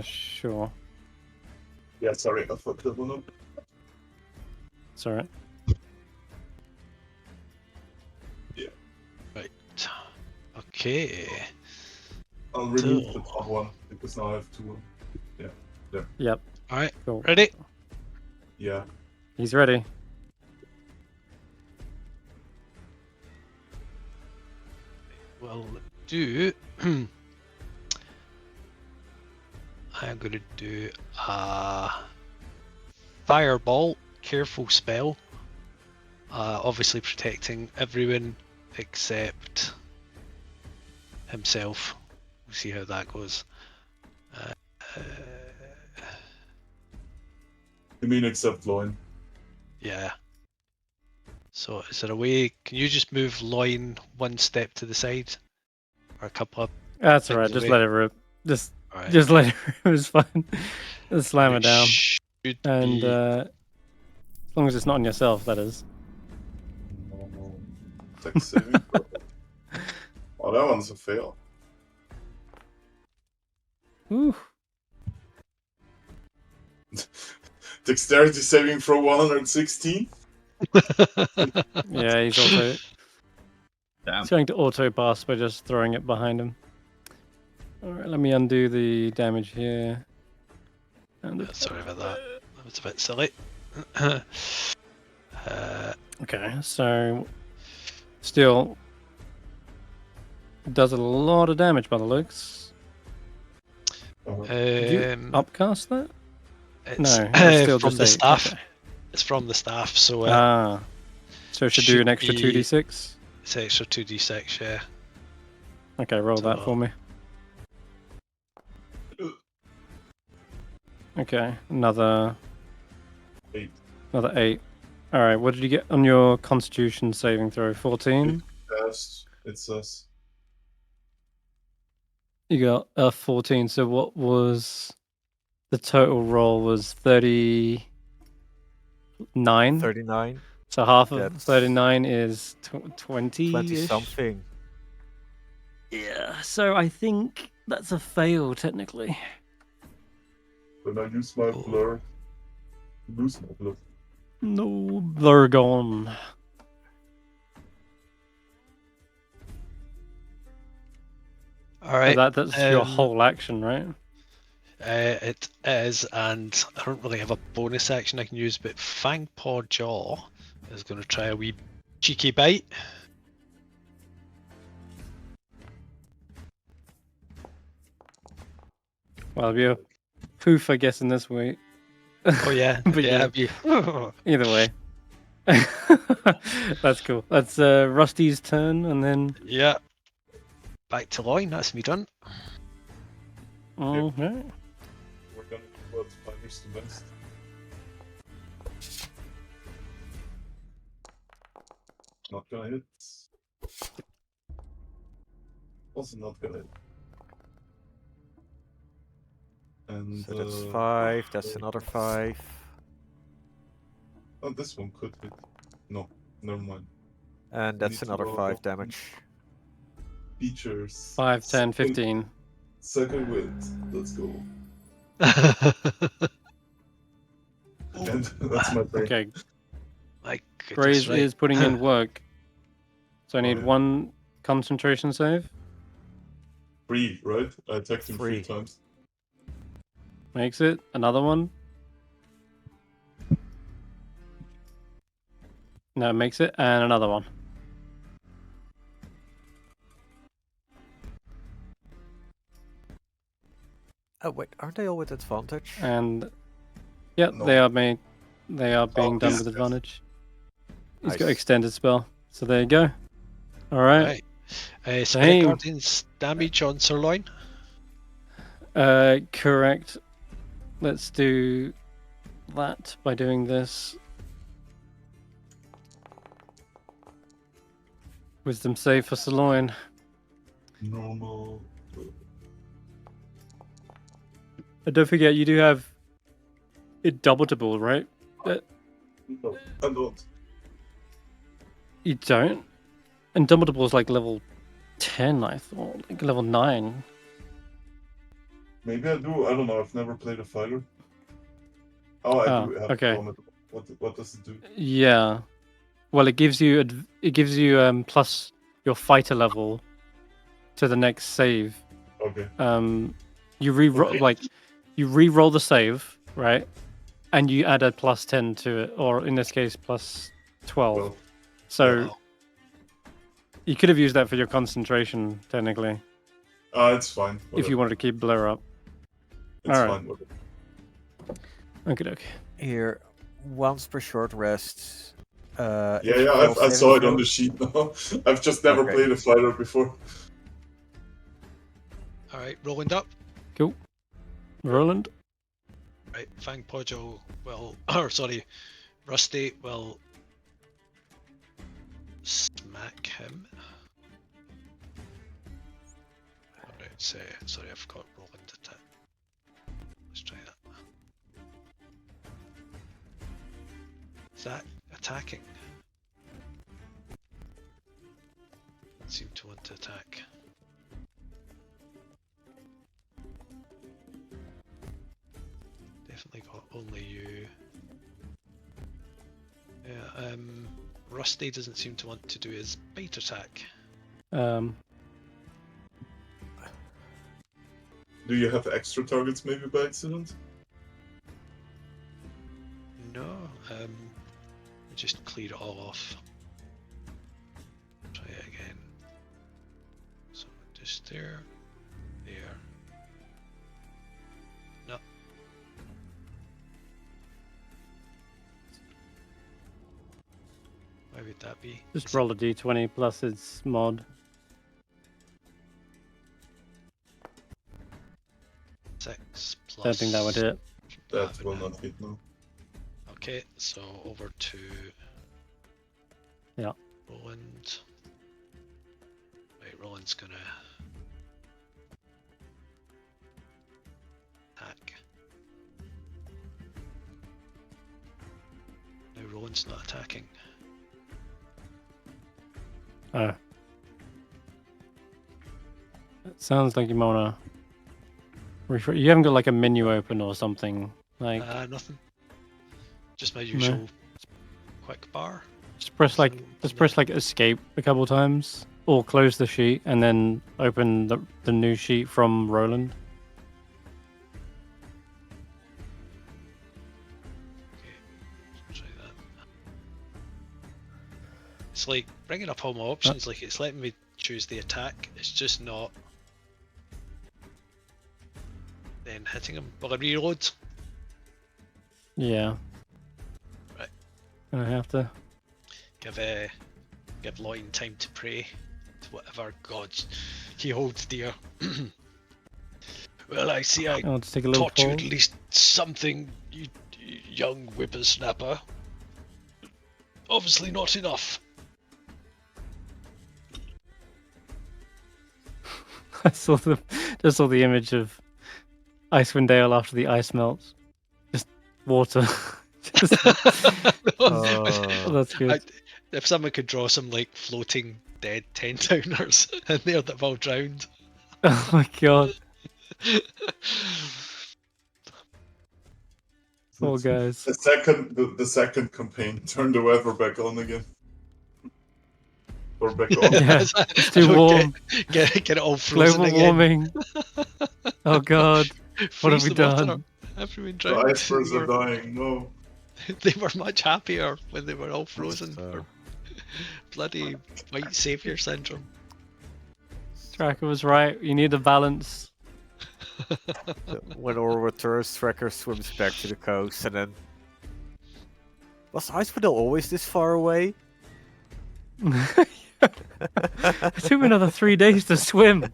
Sure. Yeah, sorry, I fucked that one up. It's alright. Right. Okay. I'll remove So- the top one, because now I have 2. Yep. All right. Cool. Ready? Yeah. He's ready. Well, do. I'm going to do a fireball. Careful spell. Obviously protecting everyone except himself. We'll see how that goes. You mean except Loin? Yeah. So is there a way? Can you just move Loin 1 step to the side, or a couple of? That's alright. Things Just away. let it rip. Just Alright. let it rip. It was fine. Just slam it down. Should And be- as long as it's not on yourself, that is. Dex saving. Oh, that one's a fail. Ooh. Dexterity saving throw 116. Yeah, he's also Damn. trying to auto pass by just throwing it behind him. Alright, let me undo the damage here. And Sorry about that. That was a bit silly. okay, so still It does a lot of damage by the looks. Did you Um, upcast that? it's No, it's still from just the 8. staff. Okay. It's from the staff, so So it should do an extra be- 2d6. it's extra 2d6, yeah. Okay, roll that So- for me. Okay, another 8. Another 8. Alright, what did you get on your constitution saving throw? 14? Yes, it says. You got a 14, so what was the total roll was 39? 39, So half of That's 39 is 20 20 something. Yeah, so I think that's a fail technically. When I use my blur, lose my blur. No, they're gone. Alright. That's your whole action, right? It is, and I don't really have a bonus action I can use, but Fangpaw Jaw is going to try a wee cheeky bite. Well, you're poof, I guess, in this way. Oh yeah, But yeah. Either way. That's cool. That's Rusty's turn, and then... Yeah. Back to Loin, that's me done. Okay. We're gonna do what fighters the best. Not gonna hit. Also not gonna hit. And So that's 5, that's another 5. Oh, this one could hit. No, never mind. And We that's need to another roll 5 up. damage. Features. 5, 10, 15. Second wind. Let's go. And that's my turn. Okay, My goodness, Graze right. is putting in work. So I need yeah. 1 concentration save. 3, right? I attacked him 3 3. times. Makes it. Another one. No, makes it. And another one. Oh wait, aren't they all with advantage? And yeah, No. they are being done yes, with yes. advantage. He's got Nice. extended spell. So there you go. Alright. Right. Same. Spirit Guardian's damage on Sirloin. Correct. Let's do that by doing this. Wisdom save for Sirloin. Normal. And don't forget, you do have Indomitable, right? No, I don't. You don't? Indomitable is like level 10, I thought. Like level 9. Maybe I do. I don't know. I've never played a fighter. Oh, I do have okay. Indomitable. What does it do? Yeah. Well, it gives you plus your fighter level to the next save. Okay. You re-roll Okay. you re-roll the save, right? And you add a plus 10 to it, or in this case, plus 12. Well, So Wow. you could have used that for your concentration, technically, it's fine. if Whatever. you wanted to keep Blur up. It's alright. fine. Whatever. Okay. Here, once per short rest. Yeah, if you yeah. fail I saw it saving on the sheet now. I've just never Okay. played a fighter before. Alright, Roland up. Cool. Roland? Right, Fang Pojo will, or sorry, Rusty will smack him. Alright, sorry, I forgot Roland attack. Let's try that. Is that attacking? Doesn't seem to want to attack. Definitely got only you. Yeah, Rusty doesn't seem to want to do his bite attack. Um, Do you have extra targets maybe by accident? No, just clear it all off. Try it again. So There. No. Why would that be? Just roll a d20 plus its mod. 6 plus. Don't think that would hit. That will not hit now. Okay, so over to. Yeah. Roland. Right, Roland's gonna attack. No, Roland's not attacking. Oh. It sounds like you wanna you haven't got like a menu open or something. Like Nothing. Just my usual quick bar. just press like escape a couple times. Or close the sheet and then open the new sheet from Roland. Okay, try that. It's like bringing up all my options, like it's letting me choose the attack, it's just not then hitting him. Will I reload? Yeah. Right. And I have to. Give Loin time to pray to whatever gods he holds dear. Well, I see I I'll just take a little taught you at pause. least something, you young whippersnapper. Obviously not enough. I just saw the image of Icewindale after the ice melts. Just water. Oh, that's good. If someone could draw some like floating dead 10-towners in there that have all drowned. Oh my god. Poor guys. The second campaign turned the weather back on again. Or back on. Yeah, it's too warm. Get it all frozen Global again. warming. Oh god. What have Freeze we the water. done? Everyone The drowned. icebergs are dying, no. They were much happier when they were all frozen. Bloody white savior syndrome. Tracker was right. You need a balance. When all returns, Tracker swims back to the coast and then... Was Icewindale always this far away? It took me another 3 days to swim.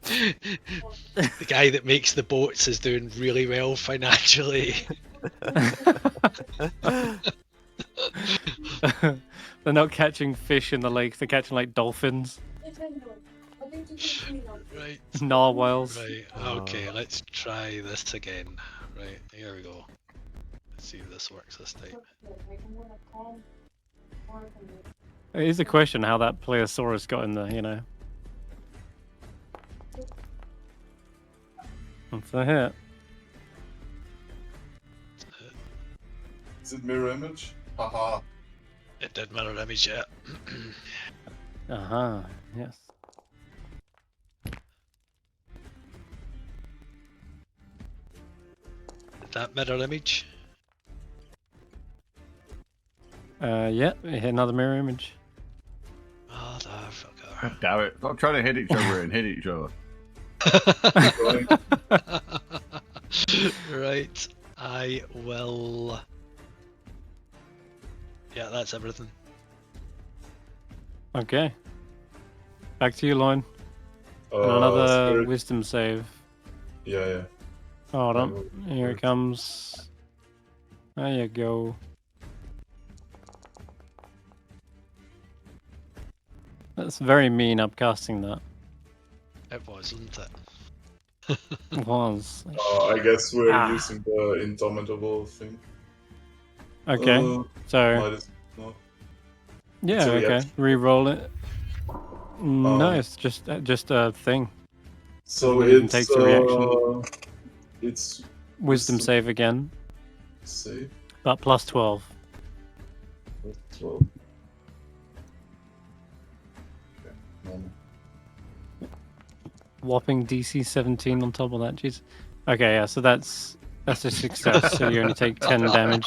The guy that makes the boats is doing really well financially. They're not catching fish in the lakes, they're catching like dolphins, Right. narwhals. Right. Okay, let's try this again. Right, here we go. Let's see if this works this time. It is a question how that Plesiosaurus got in there, you know. That's a hit. Is it mirror image? Haha. It did mirror image yet. Uh-huh, yes. Did that mirror image? Yeah, it hit another mirror image. Motherfucker. Damn it. Stop trying to hit each other and hit each other. Right, I will. Yeah, that's everything. Okay. Back to you, Loin. And another Spirit. wisdom save. Yeah. Hold on. Here it comes. There you go. That's very mean upcasting that. It was, wasn't it? It was. I guess we're Ah. using the indomitable thing. Okay, so Might as- no. yeah, it's a okay. reaction. Re-roll it. No, it's just a thing. So You can it's take the reaction. It's Wisdom save again, save. but plus 12. Well, okay, normal. Whopping DC 17 on top of that. Jeez. Okay, yeah. So that's a success. So you only take 10 damage.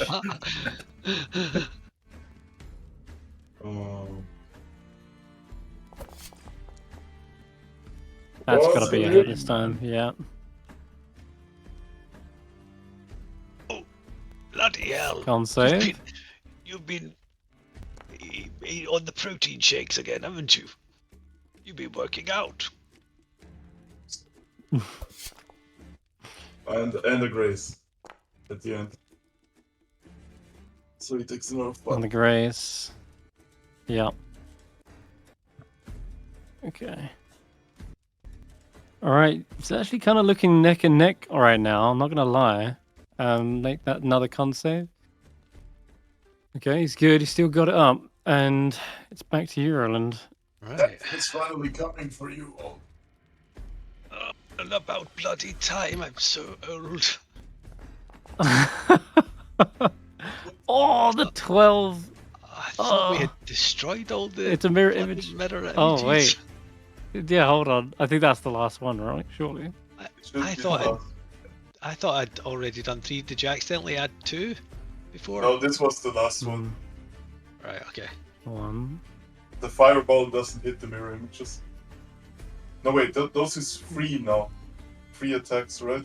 That's Oh, gotta be a sorry. hit this time. Yeah. Bloody hell! Can't save. You've been on the protein shakes again, haven't you? You've been working out. And a grace at the end. So he takes another On the fight. grace. Yeah. Okay. Alright, it's actually kind of looking neck and neck right now, I'm not gonna lie. Make that another con save. Okay, he's good, he's still got it up. And it's back to you, Roland. Right. It's finally coming for you all. And about bloody time, I'm so old. Oh, the 12! I thought we Oh. had destroyed all the It's a mirror bloody image. mirror Oh, images. wait. Yeah, hold on. I think that's the last one, right? Surely. I thought I'd already done 3. Did you accidentally add 2 before? No, this was the last one. Right, okay. 1. The fireball doesn't hit the mirror images. No, wait, those is free now. Free attacks, right?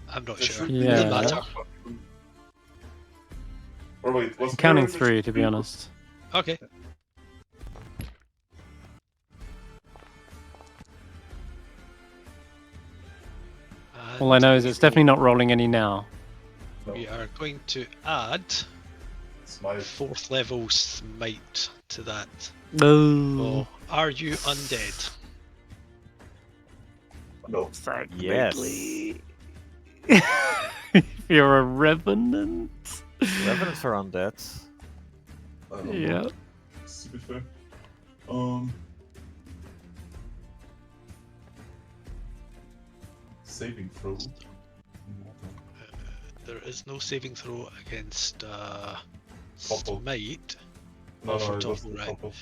I'm not There sure. should be Yeah. Doesn't matter. Or wait, was I'm counting mirror 3, image to be free? honest. Okay. All I know is it's definitely not rolling any now. No, We are going to add it's my 4th level smite to that. No. Oh, are you undead? no. Yes. You're a revenant. Revenants are undead. I don't know. Yeah. To be fair. Saving throw. There is no saving throw against Topple. smite. No, for no, it topple, wasn't right. topple.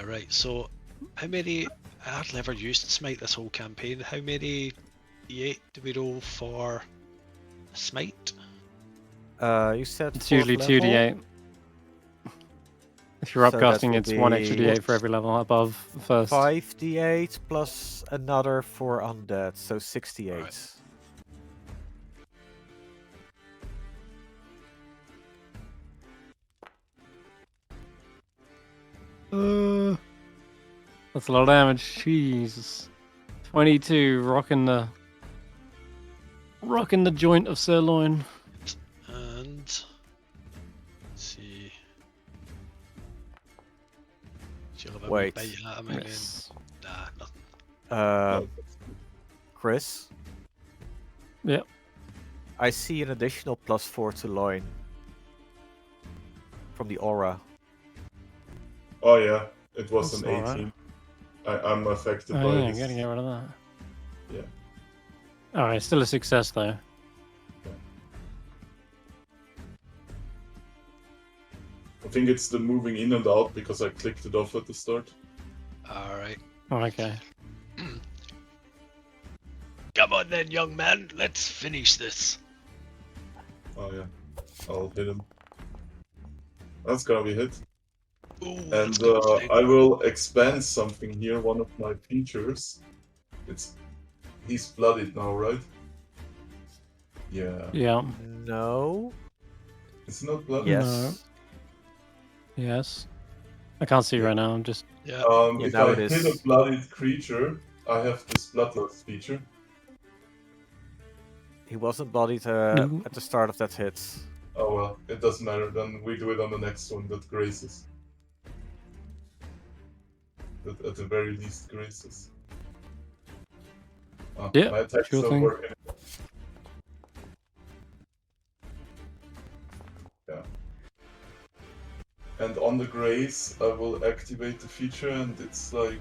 Right, so how many... I've never used smite this whole campaign. How many d8 do we roll for smite? You said It's 4th usually level? 2d8. If you're So that upcasting, will it's 1 extra be d8 for every level above the first. 5d8 plus another for undead, so 68. Right. That's a lot of damage. Jesus. 22, rocking the joint of sirloin. And... let's see... She'll have a Wait. bite at him again. Yes. Nah, nothing. Uh, Chris? Yep. I see an additional +4 to loin from the aura. Oh yeah, it was That's an alright. 18. I'm affected Oh by yeah, I'm this. gonna get rid of that. Yeah. Alright, still a success though. I think it's the moving in and out because I clicked it off at the start. Alright. Oh, okay. Come on then, young man. Let's finish this. Oh yeah, I'll hit him. That's gonna be hit. Ooh, And that's good. I will expand something here, one of my features. He's bloodied now, right? Yeah. Yeah. No. It's not bloodied. Yes. Yes. I can't see right now, I'm just... Yeah. Yeah, If now I it hit is. a bloodied creature, I have this bloodlust feature. He wasn't bloodied No. at the start of that hit. Oh well, it doesn't matter, then we do it on the next one that graces. That at the very least graces. Yeah, my attacks sure don't thing. work anymore. Yeah. And on the grace, I will activate the feature, and it's like,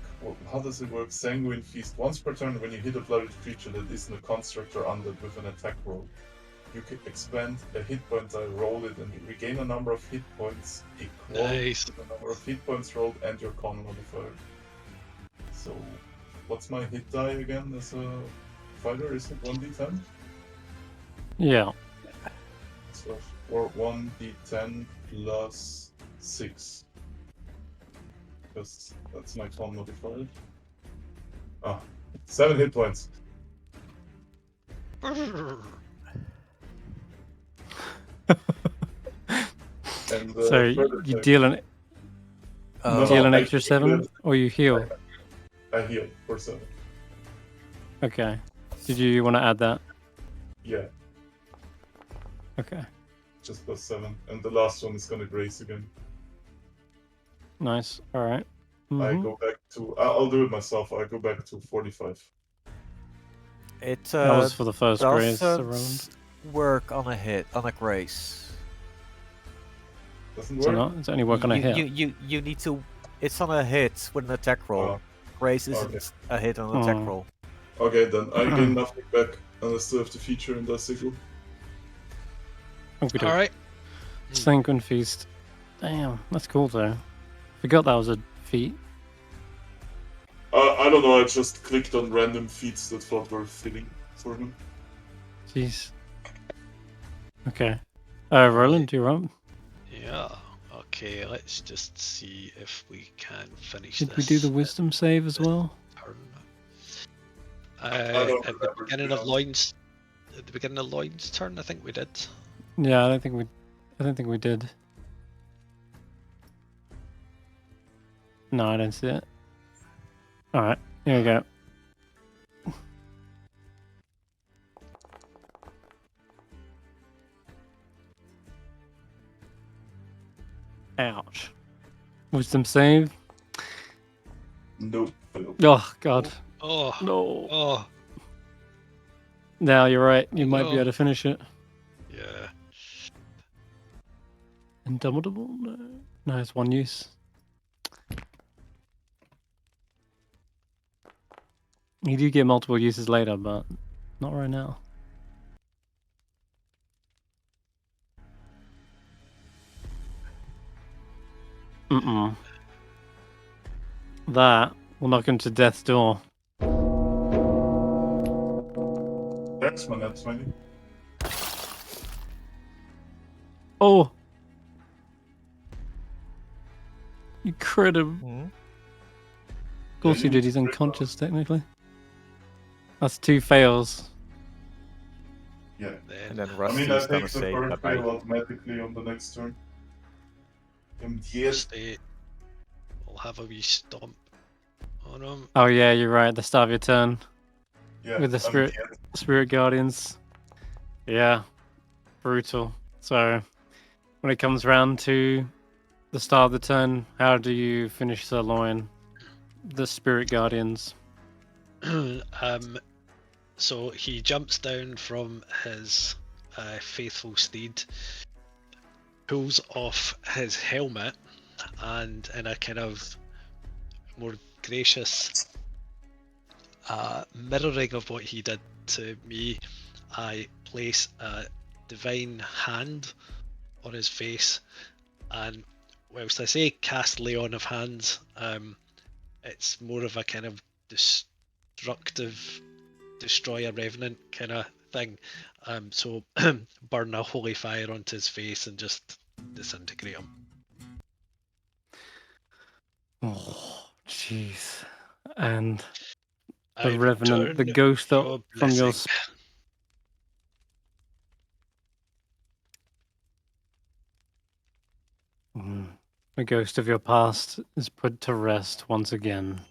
how does it work? Sanguine Feast. Once per turn, when you hit a bloodied creature that isn't a construct or undead with an attack roll, you can expend a hit point die, roll it, and you regain a number of hit points equal Nice. to the number of hit points rolled and your con modifier. So, what's my hit die again as a fighter? Is it 1d10? Yeah. So, or 1d10 plus 6. because that's my con modifier. Ah, 7 hit points. And So further you check. deal an No, deal no, an I extra heal 7, it. or you heal. I heal for 7. Okay. Did you want to add that? Yeah, Okay. just plus 7. And the last one is gonna grace again. Nice. All right. I Mhm. go back to. I'll do it myself. I go back to 45. It That was for the first grace, Roland. doesn't work on a grace. Doesn't It's work. not. It's only work on a you, hit. you need to. It's on a hit with an attack roll. Oh, Grace isn't okay. a hit on an attack Oh. roll. Okay, then I gain nothing back, and I still have the feature in the sickle. Okay. All right. Sanguine Feast. Damn, that's cool though. Forgot that was a feat. I don't know. I just clicked on random feats that felt were fitting for him. Jeez. Okay. Roland, you're up. Yeah. Okay, let's just see if we can finish Did this. we do the wisdom save as well? turn. don't At the remember, to beginning be of honest. Lloyd's, at the beginning of Lloyd's turn, I think we did. Yeah, I don't think we did. No, I don't see it. All right, here we go. Ouch. Wisdom save. Nope. Nope. Oh God. Oh, No. oh, Now you're right. You might be No. able to finish it. yeah. Indomitable? No. No, it's one use. You do get multiple uses later, but not right now. Mm-mm. That will knock him to death's door. That's my net 20. Oh! You crit him. Hmm? Of course Yeah, you did, he's crit unconscious technically. That's 2 fails. Yeah. And Then then I Rusty's mean, I gonna take the say first bye fail bye. automatically on the next turn. And yes, Stay. We'll have a wee stomp on him. Oh yeah, you're right, the start of your turn. yeah. With the I'm spirit- dead. Spirit Guardians. Yeah. Brutal. So when it comes round to the start of the turn, how do you finish Zaelong? The Spirit Guardians. So he jumps down from his faithful steed, pulls off his helmet, and in a kind of more gracious mirroring of what he did to me, I place a divine hand on his face, and whilst I say cast Leon of Hands, it's more of a kind of destructive destroy a revenant kind of thing. So burn a holy fire onto his face and just disintegrate him. Oh, jeez. And I the Revenant, the return ghost that your from your blessing. the ghost of your past is put to rest once again.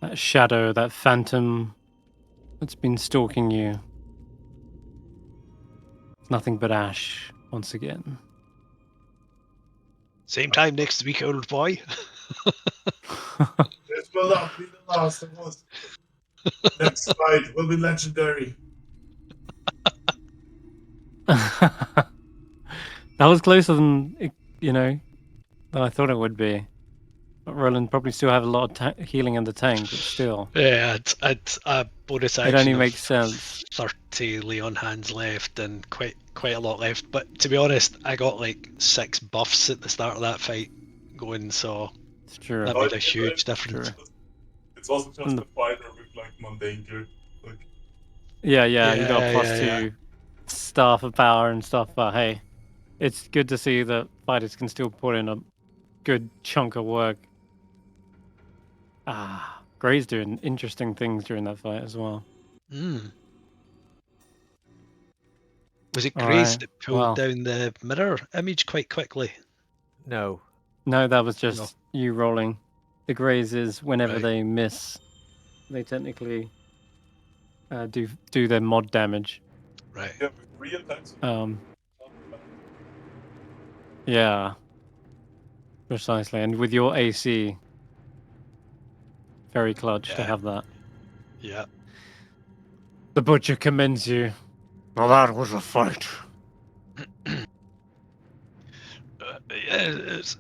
That shadow, that phantom that's been stalking you. It's nothing but ash once again. Same time next week, old boy. This will not be the last of us. Next fight will be legendary. That was closer than than I thought it would be. But Roland probably still have a lot of healing in the tank, but still, Yeah, I'd a bonus action. it only of makes sense. 30 Leon hands left and quite a lot left. But to be honest, I got like 6 buffs at the start of that fight going, so It's true. that Oh, made a yeah, huge right. difference. True. It wasn't just And a fighter with like mundane gear. Like, Yeah, you got a Yeah, +2 staff of power and stuff. But hey, it's good to see that fighters can still put in a good chunk of work Gray's doing interesting things during that fight as well. Hmm. Was it All Grace right, that pulled well. down the mirror image quite quickly? No. No, that was just No. you rolling. The Greys is whenever Right. they miss, they technically do their mod damage. Right. Yeah, with real attacks. Yeah, precisely. And with your AC, very clutch to Yeah. have that. Yeah. The Butcher commends you. Now that was a fight. Yes,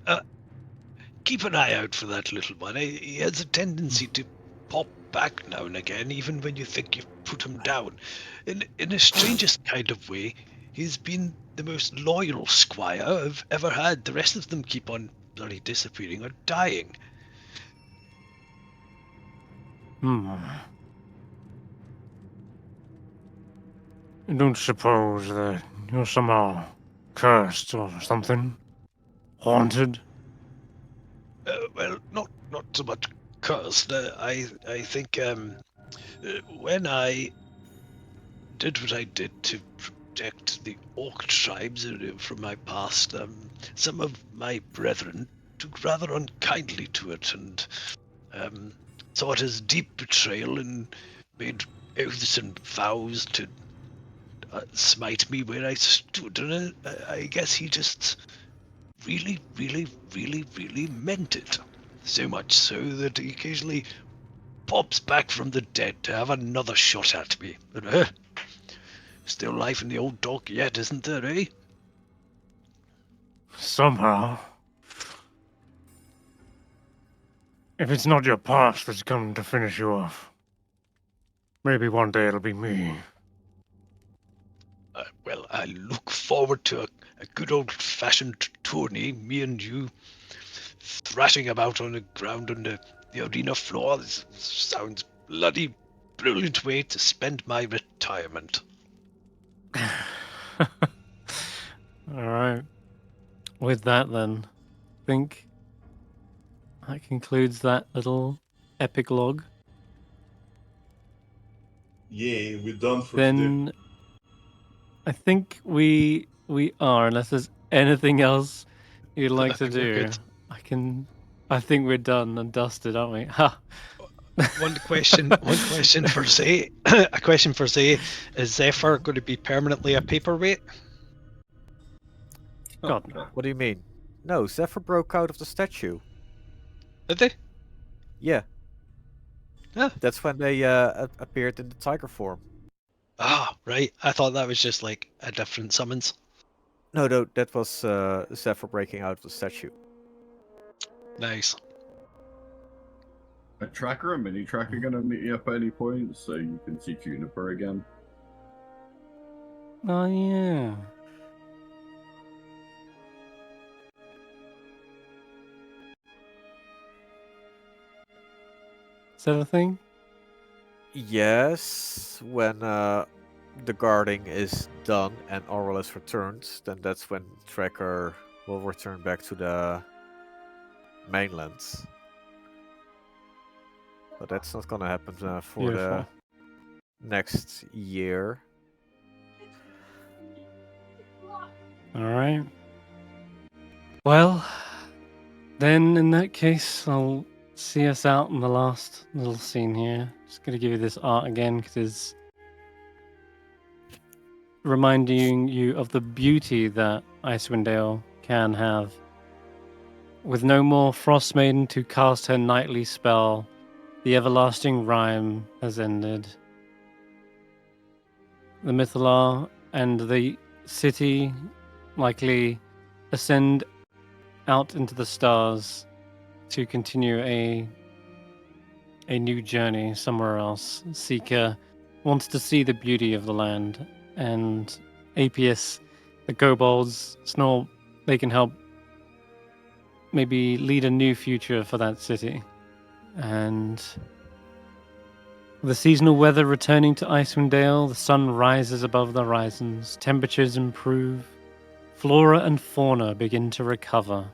keep an eye out for that little one. He has a tendency to pop back now and again, even when you think you've put him down. In the strangest kind of way, he's been the most loyal squire I've ever had. The rest of them keep on bloody disappearing or dying. I don't suppose that you're somehow cursed or something? Haunted? Well, not so much cursed. I think when I did what I did to protect the orc tribes from my past, some of my brethren took rather unkindly to it and saw it as deep betrayal and made oaths and vows to smite me where I stood. And I guess he just really, really, really, really meant it. So much so that he occasionally pops back from the dead to have another shot at me. But, still life in the old dog yet, isn't there, eh? Somehow. If it's not your past that's coming to finish you off, maybe one day it'll be me. Well, I look forward to a good old-fashioned tourney, me and you thrashing about on the ground on the arena floor. This sounds bloody brilliant way to spend my retirement. All right. With that, then, I think that concludes that little Epiclogue. Yeah, we're done for today. Then I think we are, unless there's anything else you'd like I to think we're do. good. I think we're done and dusted, aren't we? Ha! One question for Zay. A question for Zay. Is Zephyr going to be permanently a paperweight? God, no. What do you mean? No, Zephyr broke out of the statue. Did they? Yeah. Huh. That's when they appeared in the tiger form. Ah, right. I thought that was just like a different summons. No, that was Zephyr breaking out of the statue. Nice. A tracker and mini tracker gonna meet you up at any point, so you can see Juniper again. Oh, yeah. Is that a thing? Yes, when the guarding is done and Oral is returned, then that's when Tracker will return back to the mainland. But that's not gonna happen for Beautiful. the next year. All right. Well, then in that case, I'll see us out in the last little scene here. Just going to give you this art again because it's reminding you of the beauty that Icewindale can have. With no more Frostmaiden to cast her nightly spell, the everlasting rime has ended. The Mythalar and the city likely ascend out into the stars to continue a new journey somewhere else. Seeker wants to see the beauty of the land, and Apius, the kobolds, Snore, they can help maybe lead a new future for that city. And the seasonal weather returning to Icewindale, the sun rises above the horizons, temperatures improve, flora and fauna begin to recover.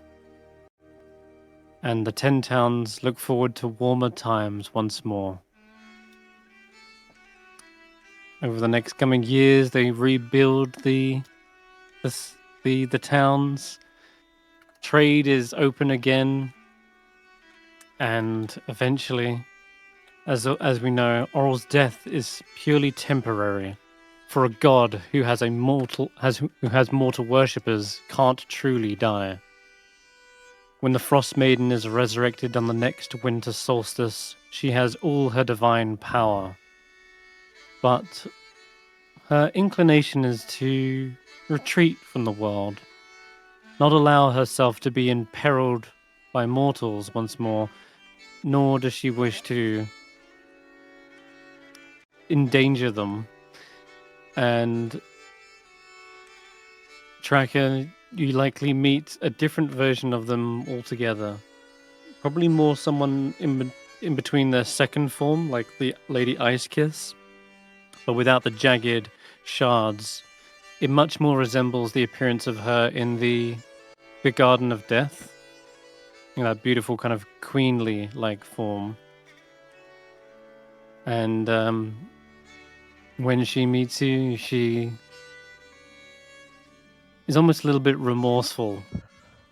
and the 10 towns look forward to warmer times once more. Over the next coming years, they rebuild the towns. Trade is open again, and eventually, as we know, Oral's death is purely temporary. For a god who has mortal worshippers can't truly die. When the Frostmaiden is resurrected on the next winter solstice, she has all her divine power. But her inclination is to retreat from the world, not allow herself to be imperiled by mortals once more, nor does she wish to endanger them. And Tracker, you likely meet a different version of them altogether. Probably more someone in between their second form, like the Lady Ice Kiss, but without the jagged shards. It much more resembles the appearance of her in the Garden of Death. You know, that beautiful kind of queenly-like form. And when she meets you, she is almost a little bit remorseful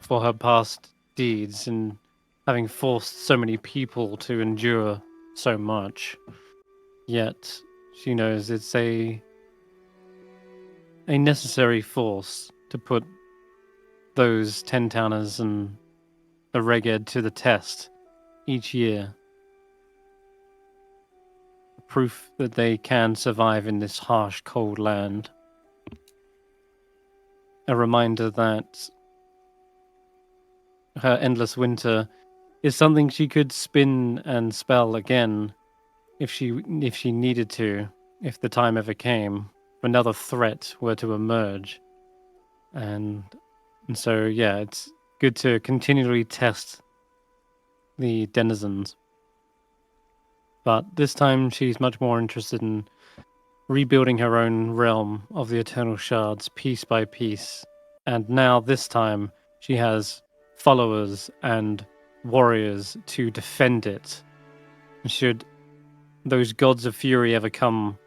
for her past deeds and having forced so many people to endure so much. Yet she knows it's a necessary force to put those 10 towners and the Reged to the test each year. Proof that they can survive in this harsh, cold land. A reminder that her endless winter is something she could spin and spell again if she needed to, if the time ever came, if another threat were to emerge. And so, yeah, it's good to continually test the denizens. But this time she's much more interested in rebuilding her own realm of the Eternal Shards piece by piece. And now, this time, she has followers and warriors to defend it. Should those gods of fury ever come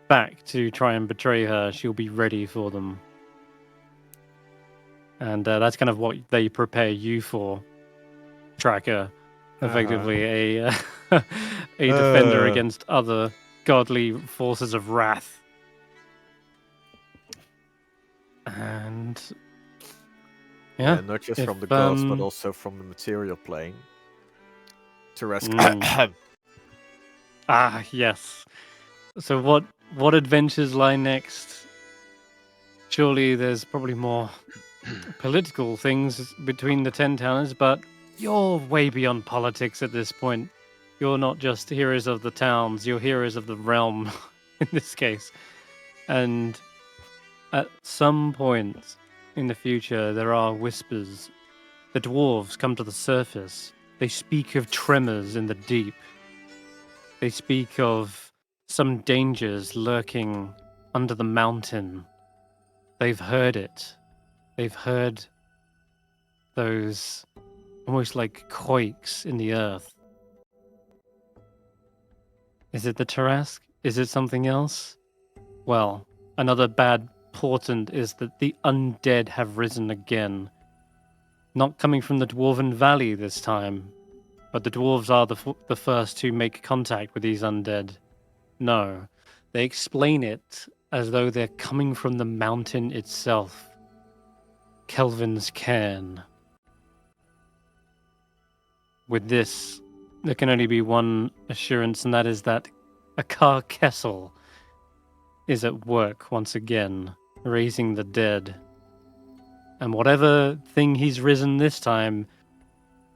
back to try and betray her, she'll be ready for them. And that's kind of what they prepare you for, Tracker. Effectively a defender against other godly forces of wrath. And yeah, not just from the gods, but also from the material plane. To rescue. Yes. So what adventures lie next? Surely there's probably more political things between the 10 towns, but you're way beyond politics at this point. You're not just heroes of the towns, you're heroes of the realm in this case. And at some point in the future, there are whispers. The dwarves come to the surface. They speak of tremors in the deep. They speak of some dangers lurking under the mountain. They've heard it. They've heard those almost like quakes in the earth. Is it the Tarask? Is it something else? Well, another bad portent is that the undead have risen again. Not coming from the Dwarven Valley this time, but the dwarves are the first to make contact with these undead. No, they explain it as though they're coming from the mountain itself. Kelvin's cairn. With this, there can only be one assurance, and that is that Akar Kessel is at work once again, raising the dead. And whatever thing he's risen this time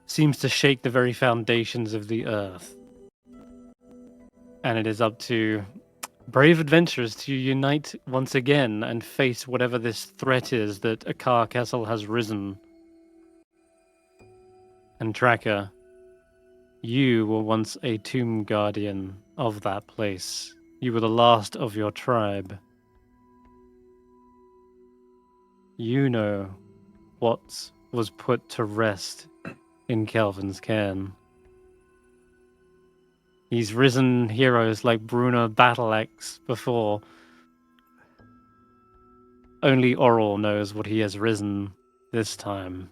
seems to shake the very foundations of the earth. And it is up to brave adventurers to unite once again and face whatever this threat is that Akar Kessel has risen. And Tracker, you were once a tomb guardian of that place. You were the last of your tribe. You know what was put to rest in Kelvin's cairn. He's risen heroes like Bruna Battleaxe before. Only Oral knows what he has risen this time.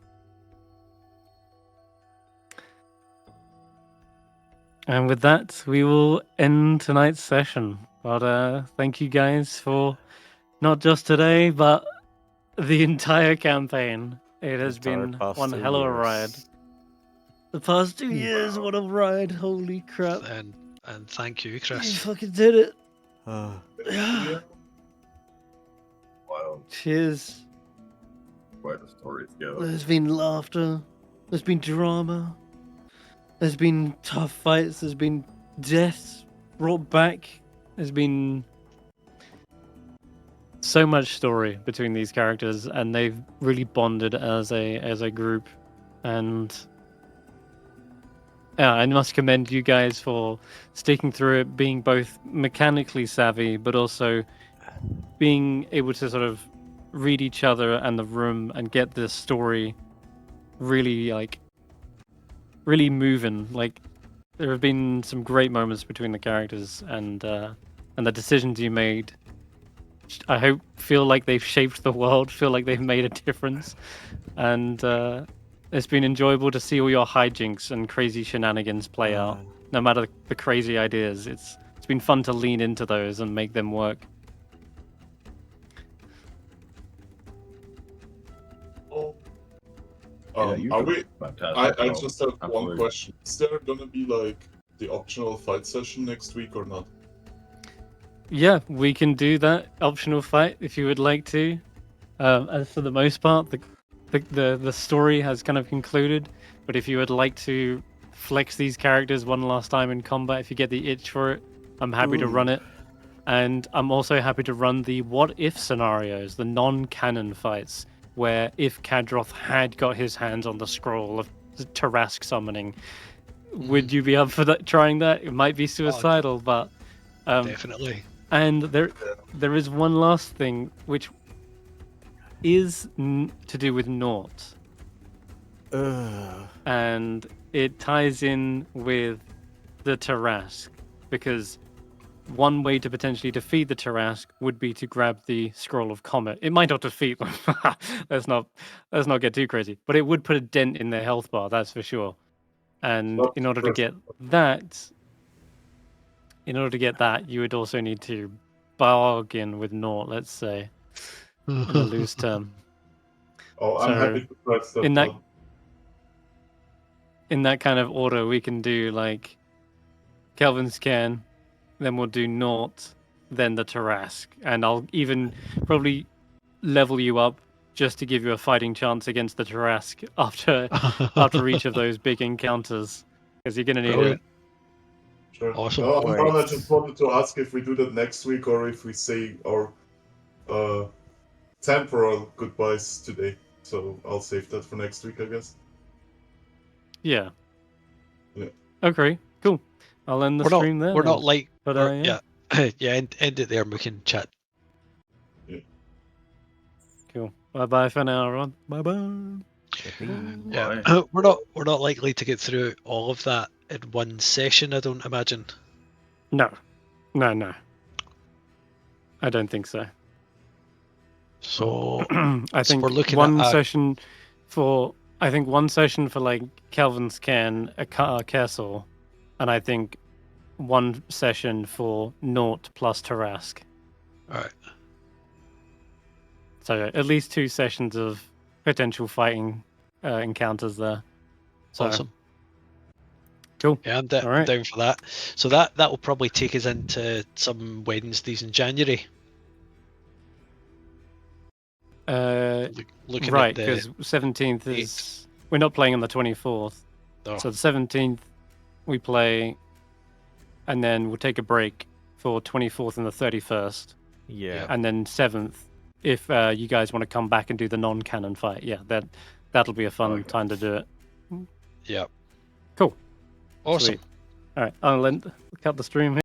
And with that, we will end tonight's session. But thank you guys for not just today, but the entire campaign. It has been one hell of a ride. The past 2 years, what a ride! Holy crap! And thank you, You Chris. fucking did it. Yeah. Wow, Cheers. quite a story together. There's been laughter. There's been drama. There's been tough fights. There's been deaths brought back. There's been so much story between these characters, and they've really bonded as a group. And yeah, I must commend you guys for sticking through it, being both mechanically savvy, but also being able to sort of read each other and the room and get this story really really moving. Like, there have been some great moments between the characters, and the decisions you made, I hope, feel like they've shaped the world, feel like they've made a difference. And it's been enjoyable to see all your hijinks and crazy shenanigans play out. No matter the crazy ideas, it's been fun to lean into those and make them work. You Are did we? fantastic. I just have one Absolutely. question. Is there gonna be like the optional fight session next week or not? Yeah, we can do that optional fight if you would like to. As for the most part, the story has kind of concluded. But if you would like to flex these characters one last time in combat, if you get the itch for it, I'm happy to run it. And I'm also happy to run the what if scenarios, the non-canon fights, where if Kadroth had got his hands on the scroll of the Tarask summoning, would you be up for that? Trying that? It might be suicidal, but Definitely. and there is one last thing, which is to do with Naught, and it ties in with the Tarask, because one way to potentially defeat the Tarask would be to grab the Scroll of Comet. It might not defeat them. let's not get too crazy, but it would put a dent in their health bar, that's for sure. And Not in order to get that, you would also need to bargain with Naught, let's say, in a loose term. Oh, I'm So, happy to press that. in that- one. In that kind of order, we can do like Kelvin's Cairn, then we'll do Naught, then the Tarask, and I'll even probably level you up just to give you a fighting chance against the Tarask after each of those big encounters, because you're gonna need Brilliant. it. Sure. Awesome. No, Wait. I just wanted to ask if we do that next week or if we say our temporal goodbyes today. So I'll save that for next week, I guess. Yeah. Yeah. Okay. Cool. I'll end the stream there. We're then. not like. But Yeah. Yeah. End it there, and we can chat. Cool. Bye bye for now, Ron. Bye bye. Yeah. We're not likely to get through all of that in one session, I don't imagine. No. I don't think so. So I think we're looking one at session for like Kelvin's Cairn, a castle, and I think one session for Naught plus Tarask. all right. So at least 2 sessions of potential fighting encounters there. So, Awesome. Cool. Yeah, I'm All right. down for that. So that will probably take us into some Wednesdays in January. Looking Right, at the because 17th is we're not playing on the 24th. Oh. So the 17th we play, and then we'll take a break for 24th and the 31st, Yeah. and then 7th if you guys want to come back and do the non-canon fight. Yeah, that'll be a fun time to do it. yeah. Cool. Awesome. Sweet. All right, I'll cut the stream here.